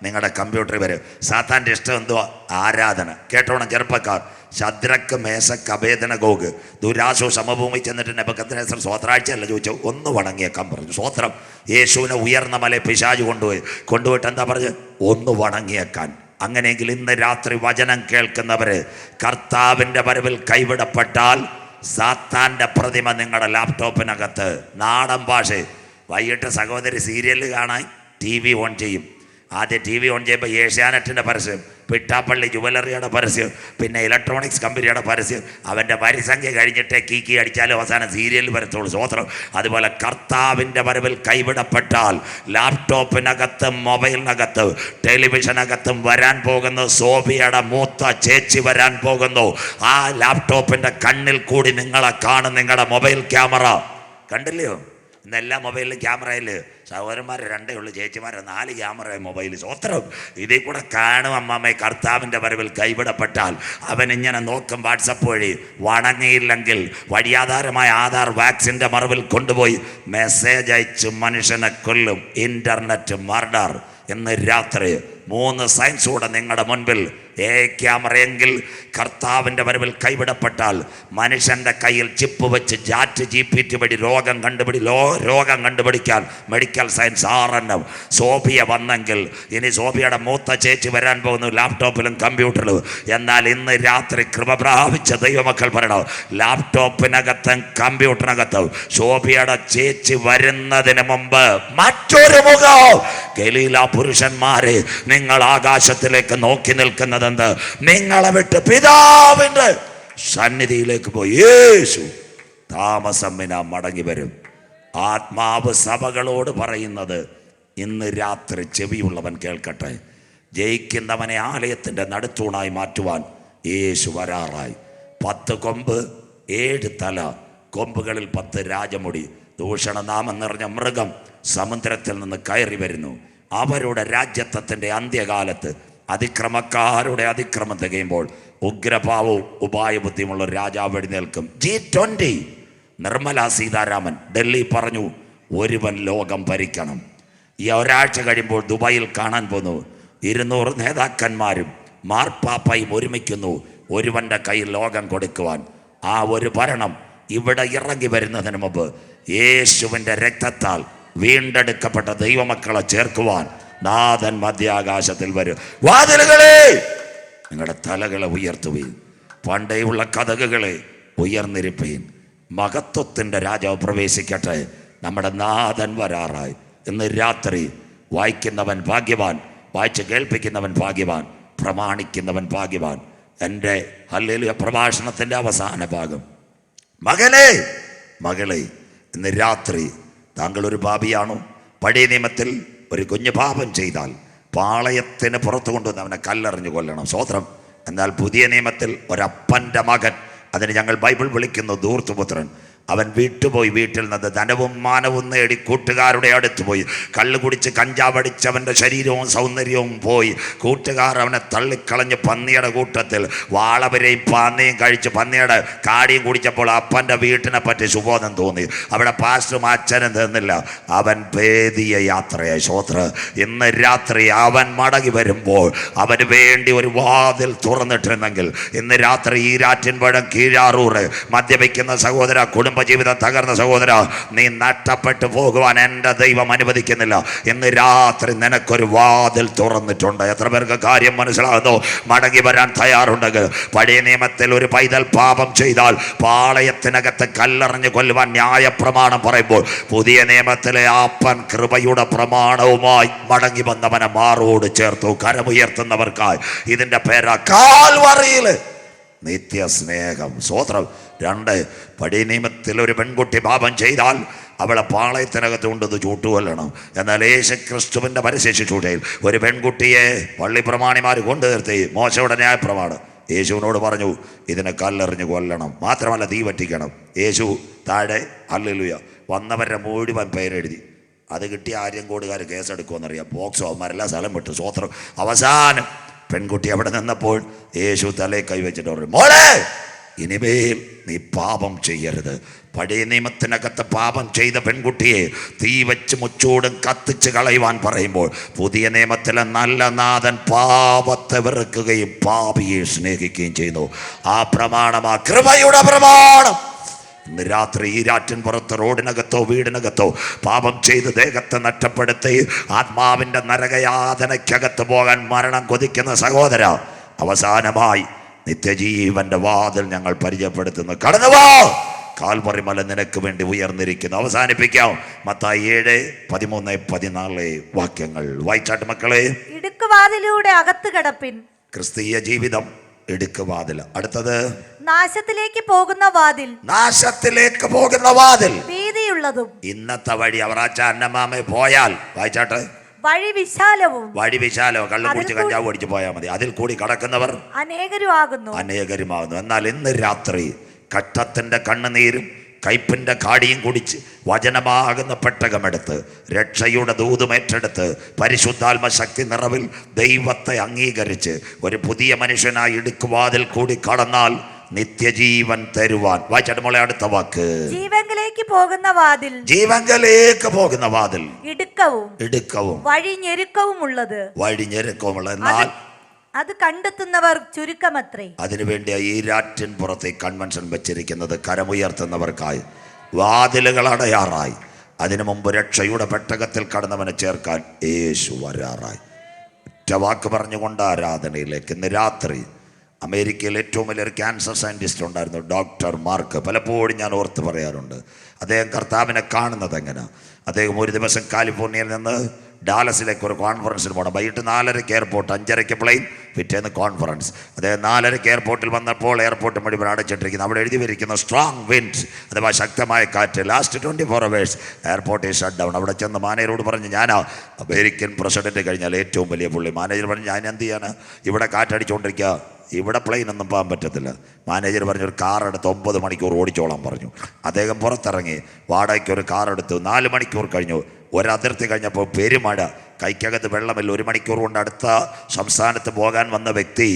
നിങ്ങളുടെ കമ്പ്യൂട്ടറിൽ വരും. സാത്താൻ്റെ ഇഷ്ടം എന്തുവാ? ആരാധന. കേട്ടോണം ചെറുപ്പക്കാർ. ശദ്രക്ക്, മേശക്ക്, അബേദനഗോഗ് ദുരാശോ സമഭൂമി ചെന്നിട്ട് നെബൂഖദ്നേസർ സ്വോത്രാഴ്ചയല്ല ചോദിച്ചു, ഒന്ന് വണങ്ങിയേക്കാൻ പറഞ്ഞു. സ്വോത്രം. യേശുവിനെ ഉയർന്ന മല പിശാച് കൊണ്ടുപോയിട്ട് എന്താ പറഞ്ഞ്? ഒന്ന് വണങ്ങിയേക്കാൻ. അങ്ങനെയെങ്കിൽ ഇന്ന് രാത്രി വചനം കേൾക്കുന്നവര് കർത്താവിൻ്റെ വരവിൽ കൈവിടപ്പെട്ടാൽ സാത്താൻ്റെ പ്രതിമ നിങ്ങളുടെ ലാപ്ടോപ്പിനകത്ത്. നാടൻ ഭാഷ. വൈകിട്ട് സഹോദരി സീരിയൽ കാണാൻ TV ഓൺ ചെയ്യും. ആദ്യം TV ഓൺ ചെയ്യുമ്പോൾ ഏഷ്യാനെറ്റിൻ്റെ പരസ്യം, പിട്ടാപ്പള്ളി ജുവലറിയുടെ പരസ്യം, പിന്നെ ഇലക്ട്രോണിക്സ് കമ്പനിയുടെ പരസ്യം. അവൻ്റെ വരിസംഖ്യ കഴിഞ്ഞിട്ടേ കീക്കി അടിച്ചാലും അവസാനം സീരിയൽ വരത്തുള്ളൂ. സ്വോത്രം. അതുപോലെ കർത്താവിൻ്റെ വരവിൽ കൈവിടപ്പെട്ടാൽ ലാപ്ടോപ്പിനകത്തും മൊബൈലിനകത്ത് ടെലിവിഷനകത്തും വരാൻ പോകുന്നു. സോഫിയയുടെ മൂത്ത ചേച്ചി വരാൻ പോകുന്നു. ആ ലാപ്ടോപ്പിൻ്റെ കണ്ണിൽ കൂടി നിങ്ങളെ കാണും. നിങ്ങളുടെ മൊബൈൽ ക്യാമറ കണ്ടില്ലയോ? ഇന്നെല്ലാ മൊബൈലിലും ക്യാമറയിൽ സഹോദരന്മാർ 2 ഉള്ളു, ചേച്ചിമാർ 4 ക്യാമറ മൊബൈൽ. സ്വോത്രം. ഇതിൽ കൂടെ കാണും അമ്മമ്മയെ കർത്താവിൻ്റെ വരവിൽ കൈവിടപ്പെട്ടാൽ. അവനിങ്ങനെ നോക്കും വാട്സപ്പ് വഴി. വണങ്ങിയില്ലെങ്കിൽ വഴിയാധാരമായ ആധാർ വാക്സിൻ്റെ മറവിൽ കൊണ്ടുപോയി മെസ്സേജ് അയച്ച് മനുഷ്യനെ കൊല്ലും. Internet murder. ഇന്ന് രാത്രി 3 സയൻസ് കൂടെ നിങ്ങളുടെ മുൻപിൽ. ക്യാമറയെങ്കിൽ കർത്താവിൻ്റെ വരവിൽ കൈവിടപ്പെട്ടാൽ മനുഷ്യൻ്റെ കയ്യിൽ ചിപ്പ് വെച്ച് ChatGPT വഴി രോഗം കണ്ടുപിടിക്കാൻ മെഡിക്കൽ സയൻസ് RNM. സോഫിയ വന്നെങ്കിൽ ഇനി സോഫിയയുടെ മൂത്ത ചേച്ചി വരാൻ പോകുന്നു ലാപ്ടോപ്പിലും കമ്പ്യൂട്ടറിലും. എന്നാൽ ഇന്ന് രാത്രി കൃപ പ്രാപിച്ച ദൈവമക്കൾ പറയണം, ലാപ്ടോപ്പിനകത്തും കമ്പ്യൂട്ടറിനകത്തും സോഫിയയുടെ ചേച്ചി വരുന്നതിന് മുമ്പ് മറ്റൊരു മുഖം. ഗലീല പുരുഷന്മാരെ, നിങ്ങൾ ആകാശത്തിലേക്ക് നോക്കി നിൽക്കുന്നത് നിങ്ങളെ വിട്ട് പിതാവിന്റെ സന്നിധിയിലേക്ക് പോയി യേശു താമസം മടങ്ങി വരും. ആത്മാവ് സഭകളോട് പറയുന്നത് ഇന്ന് രാത്രി ചെവിയുള്ളവൻ കേൾക്കട്ടെ. ജയിക്കുന്നവനെ ആലയത്തിന്റെ നടുത്തൂണായി മാറ്റുവാൻ യേശു വരാറായി. 10 കൊമ്പ് 7 തല, കൊമ്പുകളിൽ 10 രാജമുടി. ദൂഷണനാമം നിറഞ്ഞ മൃഗം സമുദ്രത്തിൽ നിന്ന് കയറി വരുന്നു. അവരുടെ രാജ്യത്വത്തിന്റെ അന്ത്യകാലത്ത് അതിക്രമക്കാരുടെ അതിക്രമം തികയുമ്പോൾ ഉഗ്രഭാവവും ഉപായബുദ്ധിയുമുള്ള രാജാവ് എഴുന്നേൽക്കും. G20 നിർമ്മല സീതാരാമൻ ഡൽഹി പറഞ്ഞു, ഒരുവൻ ലോകം ഭരിക്കണം. ഈ ഒരാഴ്ച കഴിയുമ്പോൾ ദുബായിൽ കാണാൻ പോന്നു. 200 നേതാക്കന്മാരും മാർപ്പാപ്പയും ഒരുമിക്കുന്നു ഒരുവൻ്റെ കയ്യിൽ ലോകം കൊടുക്കുവാൻ. ആ ഒരു ഭരണം ഇവിടെ ഇറങ്ങി വരുന്നതിന് മുമ്പ് യേശുവിൻ്റെ രക്തത്താൽ വീണ്ടെടുക്കപ്പെട്ട ദൈവമക്കളെ ചേർക്കുവാൻ നാഥൻ മധ്യാകാശത്തിൽ വരും. വാതിലുകളെ നിങ്ങളുടെ തലകളെ ഉയർത്തുകയും പണ്ടേയുള്ള കഥകളെ ഉയർന്നിരിപ്പീൻ. മഹത്വത്തിൻ്റെ രാജാവ് പ്രവേശിക്കട്ടെ. നമ്മുടെ നാഥൻ വരാറായി. ഇന്ന് രാത്രി വായിക്കുന്നവൻ ഭാഗ്യവാൻ, വായിച്ച് കേൾപ്പിക്കുന്നവൻ ഭാഗ്യവാൻ, പ്രമാണിക്കുന്നവൻ ഭാഗ്യവാൻ. എൻ്റെ ഹല്ലേലൂയ പ്രഭാഷണത്തിൻ്റെ അവസാന ഭാഗം. മകനെ, മകളെ, ഇന്ന് രാത്രി താങ്കളൊരു പാപിയാണോ? പഴയ നിയമത്തിൽ ഒരു കുഞ്ഞു പാപം ചെയ്താൽ പാളയത്തിന് പുറത്തു കൊണ്ടുവന്ന് അവനെ കല്ലെറിഞ്ഞു കൊല്ലണം. സ്വോത്രം. എന്നാൽ പുതിയ നിയമത്തിൽ ഒരപ്പൻ്റെ മകൻ, അതിന് ഞങ്ങൾ ബൈബിൾ വിളിക്കുന്നു ധൂർത്തുപുത്രൻ, അവൻ വീട്ടുപോയി വീട്ടിൽ നിന്ന് ധനവും മാനവും നേടി കൂട്ടുകാരുടെ അടുത്ത് പോയി കള്ളു കുടിച്ച് കഞ്ചാവടിച്ച് അവൻ്റെ ശരീരവും സൗന്ദര്യവും പോയി. കൂട്ടുകാർ അവനെ തള്ളിക്കളഞ്ഞ് പന്നിയുടെ കൂട്ടത്തിൽ വാളവരെയും പാന്നയും കഴിച്ച് പന്നിയുടെ കാടിയും കുടിച്ചപ്പോൾ അപ്പൻ്റെ വീട്ടിനെ പറ്റി സുബോധം തോന്നി. അവിടെ പാസ്റ്ററും അച്ഛനും തന്നില്ല. അവൻ ഭേദിയ യാത്രയായി. ശ്രോത്ര, ഇന്ന് രാത്രി അവൻ മടങ്ങി വരുമ്പോൾ അവന് വേണ്ടി ഒരു വാതിൽ തുറന്നിട്ടിരുന്നെങ്കിൽ ഇന്ന് രാത്രി ഈരാറ്റിൻപുഴ കീഴാറൂർ മദ്യപിക്കുന്ന സഹോദര, കുടുംബജീവിതം തകർന്ന സഹോദര, നീ നഷ്ടപ്പെട്ടു പോകുവാൻ എൻ്റെ ദൈവം അനുവദിക്കുന്നില്ല. ഇന്ന് രാത്രി നിനക്കൊരു വാതിൽ തുറന്നിട്ടുണ്ട്. എത്ര പേർക്ക് കാര്യം മനസ്സിലാകുന്നു? മടങ്ങി വരാൻ തയ്യാറുണ്ടെങ്കിൽ. പഴയ നിയമത്തിൽ ഒരു പൈതൽ പാപം ചെയ്താൽ പാളയത്തിനകത്ത് കല്ലെറിഞ്ഞ് കൊല്ലുവാൻ ന്യായപ്രമാണം പറയുമ്പോൾ പുതിയ നിയമത്തിലെ അപ്പൻ കൃപയുടെ പ്രമാണവുമായി മടങ്ങി വന്നവനെ മാറോട് ചേർത്തു. കരമുയർത്തുന്നവർക്കായി ഇതിൻ്റെ പേരാ കാൽവറിയിൽ നിത്യസ്നേഹം. സ്വോത്രം. 2 പഴയ നിയമത്തിൽ ജീവിതത്തിൽ ഒരു പെൺകുട്ടി പാപം ചെയ്താൽ അവളെ പാളയത്തിനകത്ത് കൊണ്ടത് ചൂട്ടുകൊല്ലണം. എന്നാൽ യേശുക്രിസ്തുവിൻ്റെ പരസ്യശുശ്രൂഷയിൽ ഒരു പെൺകുട്ടിയെ പള്ളി പ്രമാണിമാർ കൊണ്ടു നിർത്തി. മോശയുടെ ന്യായപ്രമാണം യേശുവിനോട് പറഞ്ഞു, ഇതിനെ കല്ലെറിഞ്ഞ് കൊല്ലണം, മാത്രമല്ല തീ വറ്റിക്കണം. യേശു താഴെ ഹല്ലേലൂയ വന്നവരുടെ മുഴുവൻ പേരെഴുതി. അത് കിട്ടിയ ആര്യങ്കോടുകാർ കേസെടുക്കുമെന്നറിയാം. ബോക്സോ അവന്മാരെല്ലാം സ്ഥലം വിട്ടു. സ്വോത്രം. അവസാനം പെൺകുട്ടി അവിടെ നിന്നപ്പോൾ യേശു തലയിൽ കൈവച്ചിട്ട് പറഞ്ഞു, മോളെ ഇനിമേൽ നീ പാപം ചെയ്യരുത്. പഴയ നിയമത്തിനകത്ത് പാപം ചെയ്ത പെൺകുട്ടിയെ തീ വെച്ച് മുച്ചൂടും കത്തിച്ച് കളയുവാൻ പറയുമ്പോൾ പുതിയ നിയമത്തിലെ നല്ല നാഥൻ പാപത്തെ വെറുക്കുകയും പാപിയെ സ്നേഹിക്കുകയും ചെയ്യുന്നു. ആ പ്രമാണമാ കൃപയുടെ പ്രമാണം. ഇന്ന് രാത്രി ഈരാറ്റിൻ പുറത്ത് റോഡിനകത്തോ വീടിനകത്തോ പാപം ചെയ്ത് ദേഹത്തെ നഷ്ടപ്പെടുത്തി ആത്മാവിൻ്റെ നരകയാതനയ്ക്കകത്ത് പോകാൻ മരണം കൊതിക്കുന്ന സഹോദര, അവസാനമായി നിത്യജീവന്റെ വാതിൽ ഞങ്ങൾ പരിചയപ്പെടുത്തുന്നു. കടന്നുവാ, കാൽവറി മല നിനക്ക് വേണ്ടി ഉയർന്നിരിക്കുന്നു. അവസാനിപ്പിക്കാം. മത്തായി 7:13-14 വാക്യങ്ങൾ വായിച്ചാട്ട് മക്കളെ. ഇടുക്കുവാതിലൂടെ അകത്ത് കടപ്പിൻ. ക്രിസ്തീയ ജീവിതം ഇടുക്കുവാതിൽ. അടുത്തത് നാശത്തിലേക്ക് പോകുന്ന വാതിൽ. നാശത്തിലേക്ക് പോകുന്ന വാതിൽ വീതിയുള്ളതും. ഇന്നത്തെ വഴി അവറാച്ച അന്നമാമ പോയാൽ വായിച്ചാട്ട് വഴി വിശാലവും. വഴി വിശാലവും. കള്ളും കുടിച്ച് കഞ്ചാവ് ഓടിച്ചു പോയാൽ മതി. അതിൽ കൂടി കടക്കുന്നവർ അനേകരുമാകുന്നു. എന്നാൽ ഇന്ന് രാത്രി കഷ്ടത്തിന്റെ കണ്ണുനീരും കയ്പിന്റെ കാടിയും കുടിച്ച് വചനമാകുന്ന പെട്ടകമെടുത്ത് രക്ഷയുടെ ദൂതുമേറ്റെടുത്ത് പരിശുദ്ധാത്മ ശക്തി നിറവിൽ ദൈവത്തെ അംഗീകരിച്ച് ഒരു പുതിയ മനുഷ്യനായി ഇടുക്കുവാതിൽ കൂടി കടന്നാൽ നിത്യജീവൻ തരുവാൻ. വായിച്ചാട്ട് മോളെ അടുത്ത വാക്ക്. ജീവങ്കിലേക്ക് പോകുന്ന വാതിൽ. ജീവങ്കിലേക്ക് പോകുന്ന വാതിൽ ഇടുക്കവും വഴി ഞെരുക്കവുമുള്ളത്. എന്നാൽ അത് കണ്ടെത്തുന്നവർ ചുരുക്കമത്രേ. അതിനുവേണ്ടി ഈരാറ്റിൻ പുറത്തെ കൺവെൻഷൻ വെച്ചിരിക്കുന്നത് കരമുയർത്തുന്നവർക്കായി. വാതിലുകൾ അടയാറായി. അതിനു മുമ്പ് രക്ഷയുടെ പെട്ടകത്തിൽ കടന്നവനെ ചേർക്കാൻ യേശു വരാറായി. ഒറ്റ വാക്ക് പറഞ്ഞുകൊണ്ട് ആരാധനയിലേക്ക്. ഇന്ന് രാത്രി അമേരിക്കയിൽ ഏറ്റവും വലിയൊരു ക്യാൻസർ സയൻറ്റിസ്റ്റ് ഉണ്ടായിരുന്നു, ഡോക്ടർ മാർക്ക്. പലപ്പോഴും ഞാൻ ഓർത്ത് പറയാറുണ്ട്, അദ്ദേഹം കർത്താവിനെ കാണുന്നത് എങ്ങനെ. അദ്ദേഹം ഒരു ദിവസം കാലിഫോർണിയയിൽ നിന്ന് ഡാലസിലേക്ക് ഒരു കോൺഫറൻസിന് പോകണം. വൈകിട്ട് 4:30 എയർപോർട്ട്, 5:30 പ്ലെയിൻ, പിറ്റേന്ന് കോൺഫറൻസ്. അദ്ദേഹം 4:30 എയർപോർട്ടിൽ വന്നപ്പോൾ എയർപോർട്ട് മുഴുവൻ അടച്ചിട്ടിരിക്കുന്നു. അവിടെ എഴുതി വരിക്കുന്ന സ്ട്രോങ് വിൻഡ് അഥവാ ശക്തമായ കാറ്റ്. Last 24 hours airport shut down. അവിടെ ചെന്ന് മാനേജരോട് പറഞ്ഞു, ഞാനാ അമേരിക്കൻ പ്രസിഡന്റ് കഴിഞ്ഞാൽ ഏറ്റവും വലിയ പുള്ളി. മാനേജർ പറഞ്ഞു, ഞാൻ എന്ത് ചെയ്യാനാ, ഇവിടെ കാറ്റടിച്ചുകൊണ്ടിരിക്കുക, ഇവിടെ പ്ലെയിൻ ഒന്നും പോകാൻ പറ്റത്തില്ല. മാനേജർ പറഞ്ഞു, ഒരു കാർ എടുത്ത് 9 മണിക്കൂർ ഓടിച്ചോളാൻ പറഞ്ഞു. അദ്ദേഹം പുറത്തിറങ്ങി വാടകയ്ക്ക് ഒരു കാർ എടുത്തു. 4 മണിക്കൂർ കഴിഞ്ഞു. ഒരതിർത്തി കഴിഞ്ഞപ്പോൾ പെരുമഴ, കൈക്കകത്ത് വെള്ളമില്ല. 1 മണിക്കൂർ കൊണ്ട് അടുത്ത സംസ്ഥാനത്ത് പോകാൻ വന്ന വ്യക്തി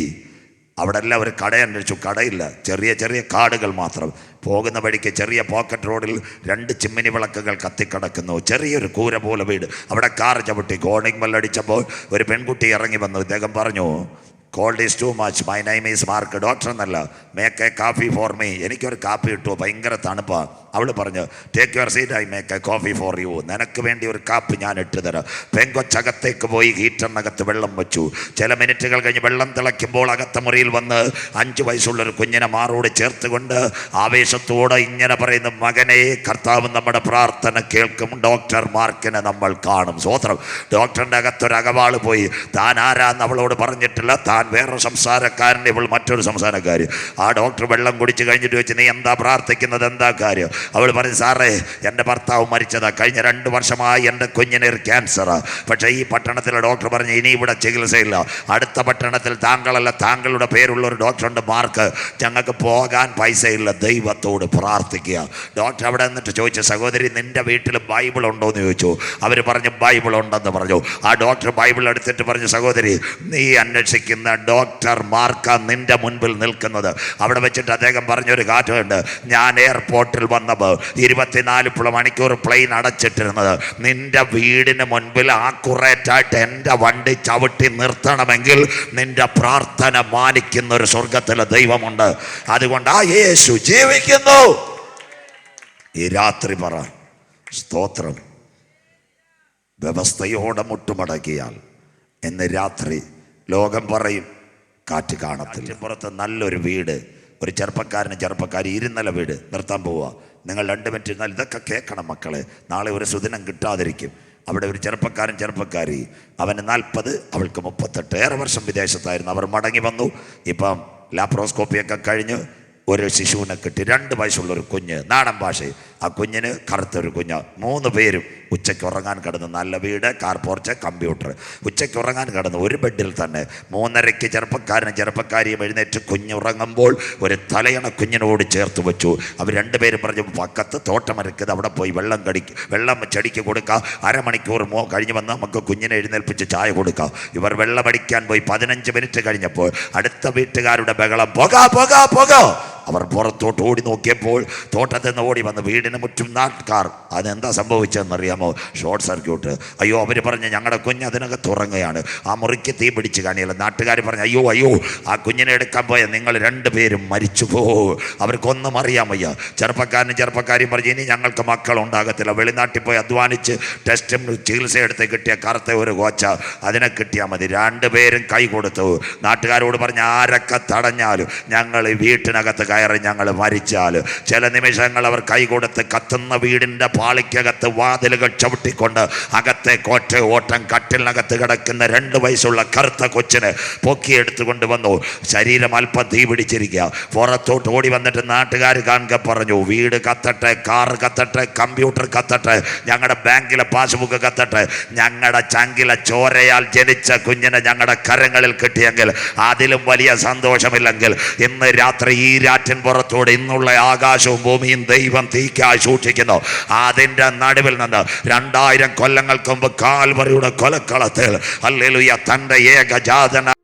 അവിടെ എല്ലാം ഒരു കട അന്വേഷിച്ചു. കടയില്ല, ചെറിയ ചെറിയ കാടുകൾ മാത്രം. പോകുന്ന വഴിക്ക് ചെറിയ പോക്കറ്റ് റോഡിൽ 2 ചിമ്മിനി വിളക്കുകൾ കത്തിക്കിടക്കുന്നു. ചെറിയൊരു കൂര പോലെ വീട്. അവിടെ കാർ ചവിട്ടി കോണിംഗ് ബെല്ലടിച്ചപ്പോൾ ഒരു പെൺകുട്ടി ഇറങ്ങി വന്നു. ഇദ്ദേഹം പറഞ്ഞു, cold is too much, my name is Mark. Doctor എന്നല്ല, make a coffee for me, എനിക്കൊരു കാപ്പി കിട്ടുമോ, ഭയങ്കര തണുപ്പാണ്. അവൾ പറഞ്ഞു, take your seat, I make a coffee for you, നിനക്ക് വേണ്ടി ഒരു കാപ്പി ഞാൻ ഇട്ട് തരാം. പെങ്കൊച്ചകത്തേക്ക് പോയി ഹീറ്ററിനകത്ത് വെള്ളം വെച്ചു. ചില മിനിറ്റുകൾ കഴിഞ്ഞ് വെള്ളം തിളയ്ക്കുമ്പോൾ അകത്ത മുറിയിൽ വന്ന് 5 വയസ്സുള്ളൊരു കുഞ്ഞിനെ മാറോട് ചേർത്തുകൊണ്ട് ആവേശത്തോടെ ഇങ്ങനെ പറയുന്നു, മകനെ, കർത്താവ് നമ്മുടെ പ്രാർത്ഥന കേൾക്കും, ഡോക്ടർ മാർക്കിനെ നമ്മൾ കാണും. സ്വോത്രം. ഡോക്ടറിൻ്റെ അകത്തൊരു അകവാള് പോയി. താൻ ആരാന്ന് അവളോട് പറഞ്ഞിട്ടില്ല. താൻ വേറെ സംസാരക്കാരൻ, ഇവൾ മറ്റൊരു സംസാരക്കാരി. ആ ഡോക്ടർ വെള്ളം കുടിച്ച് കഴിഞ്ഞിട്ട് വെച്ച്, നീ എന്താ പ്രാർത്ഥിക്കുന്നത്, എന്താ കാര്യം? അവൾ പറഞ്ഞു, സാറേ, എൻ്റെ ഭർത്താവ് മരിച്ചതാ, കഴിഞ്ഞ 2 വർഷമായി എൻ്റെ കുഞ്ഞിന് ഒരു ക്യാൻസറാ. പക്ഷേ ഈ പട്ടണത്തിലെ ഡോക്ടർ പറഞ്ഞു, ഇനി ഇവിടെ ചികിത്സയില്ല. അടുത്ത പട്ടണത്തിൽ താങ്കളല്ല, താങ്കളുടെ പേരുള്ള ഒരു ഡോക്ടറുണ്ട്, മാർക്ക്, ഞങ്ങൾക്ക് പോകാൻ പൈസയില്ല, ദൈവത്തോട് പ്രാർത്ഥിക്കുക. ഡോക്ടർ അവിടെ നിന്നിട്ട് ചോദിച്ചു, സഹോദരി, നിൻ്റെ വീട്ടിൽ ബൈബിൾ ഉണ്ടോ എന്ന് ചോദിച്ചു. അവർ പറഞ്ഞു, ബൈബിൾ ഉണ്ടെന്ന് പറഞ്ഞു. ആ ഡോക്ടർ ബൈബിൾ എടുത്തിട്ട് പറഞ്ഞു, സഹോദരി, നീ അന്വേഷിക്കുന്ന ഡോക്ടർ മാർക്ക നിൻ്റെ മുൻപിൽ നിൽക്കുന്നത്. അവിടെ വെച്ചിട്ട് അദ്ദേഹം പറഞ്ഞൊരു കാറ്റുണ്ട്, ഞാൻ എയർപോർട്ടിൽ വന്നപ്പോൾ 24 മണിക്കൂർ പ്ലെയിൻ അടച്ചിട്ടിരുന്നത്, നിന്റെ വീടിന് മുൻപിൽ ആക്കുറേറ്റായിട്ട് എൻ്റെ വണ്ടി ചവിട്ടി നിർത്തണമെങ്കിൽ നിന്റെ പ്രാർത്ഥന മാനിക്കുന്ന ഒരു സ്വർഗത്തിലെ ദൈവമുണ്ട്. അതുകൊണ്ട് ആ യേശു ജീവിക്കുന്നു. ഈ രാത്രി പറ, സ്തോത്രം. വ്യവസ്ഥയോടെ മുട്ടുമടക്കിയാൽ ഇന്ന് രാത്രി ലോകം പറയും കാറ്റ് കാണത്തില്ല. പുറത്ത് നല്ലൊരു വീട്, ഒരു ചെറുപ്പക്കാരി 2 നില വീട് നിർത്താൻ പോവുക. നിങ്ങൾ 2 മിനിറ്റ് ഇരുന്നാൽ ഇതൊക്കെ കേൾക്കണം മക്കളെ. നാളെ ഒരു സുദിനം കിട്ടാതിരിക്കും. അവിടെ ഒരു ചെറുപ്പക്കാരി, അവന് 40, അവൾക്ക് 38. ഏറെ വർഷം വിദേശത്തായിരുന്നു. അവർ മടങ്ങി വന്നു. ഇപ്പം ലാപ്രോസ്കോപ്പിയൊക്കെ കഴിഞ്ഞ് ഒരു ശിശുവിനെ കിട്ടി, 2 വയസ്സുള്ളൊരു കുഞ്ഞ്, നാടൻ ഭാഷയിൽ. ആ കുഞ്ഞിന് കറുത്തൊരു കുഞ്ഞ്. 3 പേരും ഉച്ചയ്ക്ക് ഉറങ്ങാൻ കിടന്നു. നല്ല വീട്, കാർ പോർച്ച്, കമ്പ്യൂട്ടർ. ഉച്ചയ്ക്ക് ഉറങ്ങാൻ കിടന്നു ഒരു ബെഡിൽ തന്നെ. 3:30 ചെറുപ്പക്കാരനും ചെറുപ്പക്കാരിയും എഴുന്നേറ്റ് കുഞ്ഞുറങ്ങുമ്പോൾ ഒരു തലയണ കുഞ്ഞിനോട് ചേർത്ത് വെച്ചു. അവർ 2 പേരും പറഞ്ഞു, പക്കത്ത് തോട്ടമരക്കത്, അവിടെ പോയി വെള്ളം ചെടിക്ക് കൊടുക്കുക. അരമണിക്കൂർ കഴിഞ്ഞ് വന്ന് നമുക്ക് കുഞ്ഞിനെ എഴുന്നേൽപ്പിച്ച് ചായ കൊടുക്കാം. ഇവർ വെള്ളമടിക്കാൻ പോയി. 15 മിനിറ്റ് കഴിഞ്ഞപ്പോൾ അടുത്ത വീട്ടുകാരുടെ ബഹളം, പുക. അവർ പുറത്തോട്ട് ഓടി നോക്കിയപ്പോൾ തോട്ടത്തിൽ നിന്ന് ഓടി വന്ന് വീടിന് മുറ്റും നാട്ടുകാർ. അതെന്താ സംഭവിച്ചതെന്നറിയാമോ? Short circuit. അയ്യോ, അവർ പറഞ്ഞ് ഞങ്ങളുടെ കുഞ്ഞ് അതിനകത്ത് ഉറങ്ങുകയാണ്, ആ മുറിക്ക് തീ പിടിച്ച് കാണിയല്ല. നാട്ടുകാർ പറഞ്ഞു, അയ്യോ, ആ കുഞ്ഞിനെ എടുക്കാൻ പോയ നിങ്ങൾ 2 പേരും മരിച്ചു പോകും. അവർക്കൊന്നും അറിയാൻ വയ്യ. ചെറുപ്പക്കാരും പറഞ്ഞു, ഇനി ഞങ്ങൾക്ക് മക്കളുണ്ടാകത്തില്ല. വെളിനാട്ടിൽ പോയി അധ്വാനിച്ച് ടെസ്റ്റും ചികിത്സ എടുത്ത് കിട്ടിയ കറുത്ത ഒരു കോച്ച, അതിനെ കിട്ടിയാൽ മതി. 2 പേരും കൈ കൊടുത്തു. നാട്ടുകാരോട് പറഞ്ഞ്, ആരൊക്കെ തടഞ്ഞാലും ഞങ്ങൾ വീട്ടിനകത്ത് കയറി ഞങ്ങൾ മരിച്ചാൽ. ചില നിമിഷങ്ങൾ അവർ കൈ കൊടുത്ത് കത്തുന്ന വീടിൻ്റെ പാളിക്കകത്ത് വാതിലുകൾ ചവിട്ടിക്കൊണ്ട് അകത്തെ ഓട്ടം കട്ടിലിനകത്ത് കിടക്കുന്ന 2 വയസ്സുള്ള കറുത്ത കൊച്ചിനെ പൊക്കിയെടുത്തു കൊണ്ടുവന്നു. ശരീരം അല്പം തീ പിടിച്ചിരിക്കുക. പുറത്തോട്ട് ഓടി വന്നിട്ട് നാട്ടുകാർ കാണുക പറഞ്ഞു, വീട് കത്തട്ടെ, കാർ കത്തട്ടെ, കമ്പ്യൂട്ടർ കത്തട്ടെ, ഞങ്ങളുടെ ബാങ്കിലെ പാസ്ബുക്ക് കത്തട്ടെ, ഞങ്ങളുടെ ചങ്കിലെ ചോരയാൽ ജനിച്ച കുഞ്ഞിനെ ഞങ്ങളുടെ കരങ്ങളിൽ കിട്ടിയെങ്കിൽ അതിലും വലിയ സന്തോഷമില്ലെങ്കിൽ ഇന്ന് രാത്രി ഈ പുറത്തോടെ ഇന്നുള്ള ആകാശവും ഭൂമിയും ദൈവം തീക്കായി സൂക്ഷിക്കുന്നു. അതിൻ്റെ നടുവിൽ നിന്ന് 2000 കൊല്ലങ്ങൾക്ക് മുമ്പ് കാൽവറിയുടെ കൊലക്കളത്തിൽ ഹല്ലേലൂയ തൻ്റെ ഏകജാതന